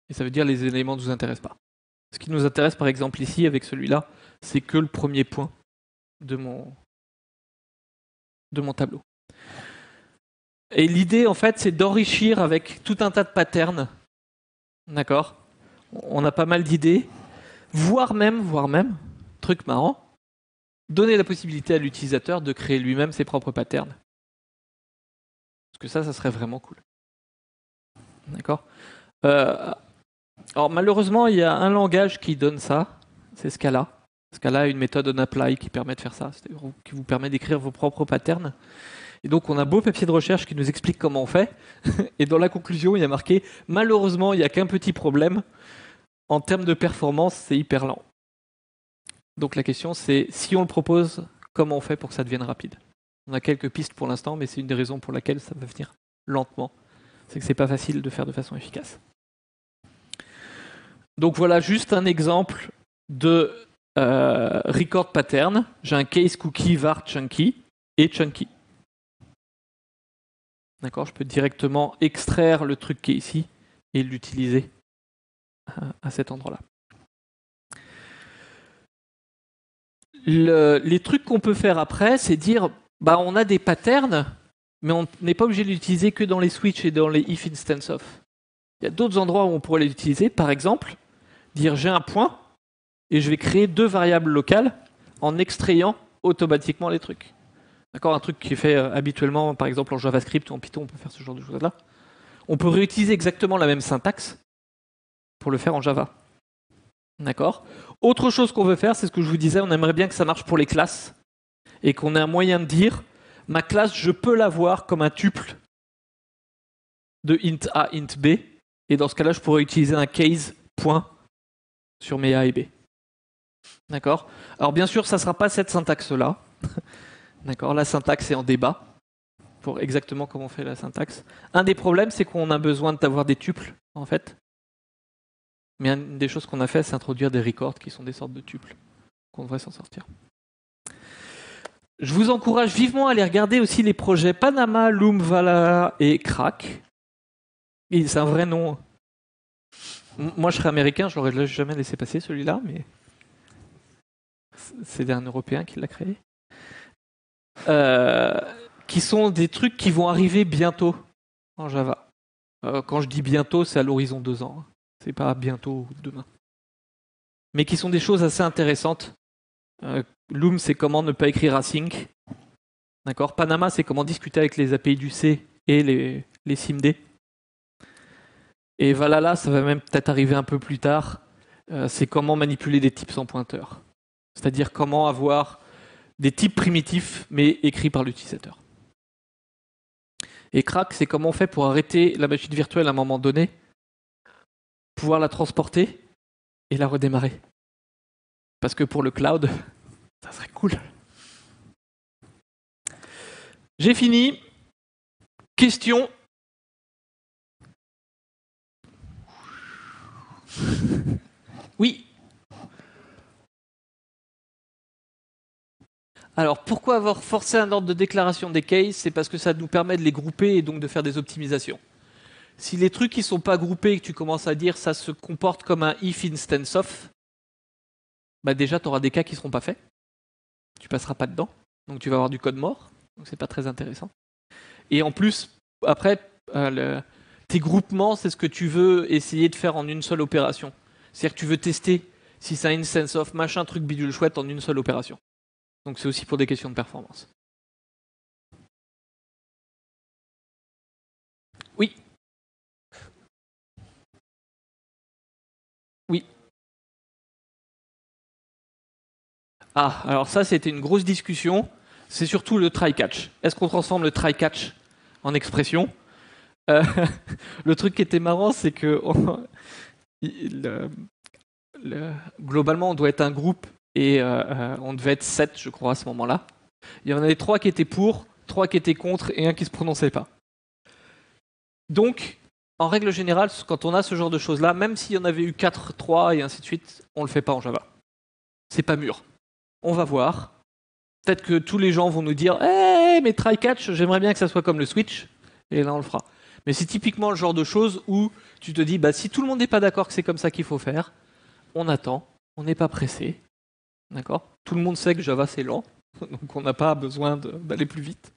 et ça veut dire que les éléments ne nous intéressent pas. Ce qui nous intéresse par exemple ici avec celui-là, c'est que le premier point de mon tableau. Et l'idée en fait c'est d'enrichir avec tout un tas de patterns. D'accord. On a pas mal d'idées, voire même, truc marrant, donner la possibilité à l'utilisateur de créer lui-même ses propres patterns. Parce que ça serait vraiment cool. D'accord. Alors malheureusement, il y a un langage qui donne ça, c'est Scala. Scala a une méthode onApply qui permet de faire ça, qui vous permet d'écrire vos propres patterns. Et donc on a un beau papier de recherche qui nous explique comment on fait. Et dans la conclusion, il y a marqué « Malheureusement, il n'y a qu'un petit problème. En termes de performance, c'est hyper lent. » Donc la question c'est, si on le propose, comment on fait pour que ça devienne rapide? On a quelques pistes pour l'instant, mais c'est une des raisons pour laquelle ça va venir lentement. C'est que c'est pas facile de faire de façon efficace. Donc voilà juste un exemple de record pattern. J'ai un case cookie var chunky et chunky. D'accord, je peux directement extraire le truc qui est ici et l'utiliser à cet endroit-là. Les trucs qu'on peut faire après, c'est dire bah on a des patterns, mais on n'est pas obligé de l'utiliser que dans les switches et dans les if instance of. Il y a d'autres endroits où on pourrait les utiliser. Par exemple, dire j'ai un point et je vais créer 2 variables locales en extrayant automatiquement les trucs. D'accord, un truc qui est fait habituellement, par exemple en JavaScript ou en Python, on peut faire ce genre de choses-là. On peut réutiliser exactement la même syntaxe pour le faire en Java. D'accord. Autre chose qu'on veut faire, c'est ce que je vous disais, on aimerait bien que ça marche pour les classes et qu'on ait un moyen de dire ma classe, je peux l'avoir comme un tuple de int A, int B, et dans ce cas-là, je pourrais utiliser un case point sur mes A et B. D'accord. Alors bien sûr, ça ne sera pas cette syntaxe-là. D'accord. La syntaxe est en débat pour exactement comment on fait la syntaxe. Un des problèmes, c'est qu'on a besoin d'avoir des tuples, en fait. Mais une des choses qu'on a fait, c'est introduire des records qui sont des sortes de tuples. Qu'on devrait s'en sortir. Je vous encourage vivement à aller regarder aussi les projets Panama, Loom, Vala et Crack. C'est un vrai nom. Moi, je serais américain, je l'aurais jamais laissé passer celui-là, mais c'est un Européen qui l'a créé. Qui sont des trucs qui vont arriver bientôt en Java. Quand je dis bientôt, c'est à l'horizon 2 ans. C'est pas bientôt ou demain. Mais qui sont des choses assez intéressantes. Loom, c'est comment ne pas écrire async. D'accord. Panama, c'est comment discuter avec les API du C et les SIMD. Et Valhalla, ça va même peut-être arriver un peu plus tard. C'est comment manipuler des types sans pointeur. C'est-à-dire comment avoir des types primitifs, mais écrits par l'utilisateur. Et Crack, c'est comment on fait pour arrêter la machine virtuelle à un moment donné, pouvoir la transporter et la redémarrer. Parce que pour le cloud, ça serait cool. J'ai fini. Question. Oui. Alors, pourquoi avoir forcé un ordre de déclaration des cases? C'est parce que ça nous permet de les grouper et donc de faire des optimisations. Si les trucs qui sont pas groupés et que tu commences à dire ça se comporte comme un if instance of, bah déjà tu auras des cas qui seront pas faits. Tu passeras pas dedans. Donc tu vas avoir du code mort. Donc c'est pas très intéressant. Et en plus, après, tes groupements, c'est ce que tu veux essayer de faire en une seule opération. C'est-à-dire que tu veux tester si c'est un instance of machin truc bidule chouette en une seule opération. Donc c'est aussi pour des questions de performance. Oui. Oui. Ah, alors ça, c'était une grosse discussion. C'est surtout le try-catch. Est-ce qu'on transforme le try-catch en expression? Le truc qui était marrant, c'est que globalement, on doit être un groupe et on devait être 7, je crois, à ce moment-là. Il y en avait 3 qui étaient pour, 3 qui étaient contre et un qui se prononçait pas. Donc, en règle générale, quand on a ce genre de choses-là, même s'il y en avait eu 4, 3 et ainsi de suite, on le fait pas en Java. C'est pas mûr. On va voir. Peut-être que tous les gens vont nous dire hey, mais try-catch, j'aimerais bien que ça soit comme le switch. Et là, on le fera. Mais c'est typiquement le genre de choses où tu te dis bah, si tout le monde n'est pas d'accord que c'est comme ça qu'il faut faire, on attend, on n'est pas pressé. D'accord ? Tout le monde sait que Java, c'est lent. Donc, on n'a pas besoin d'aller plus vite.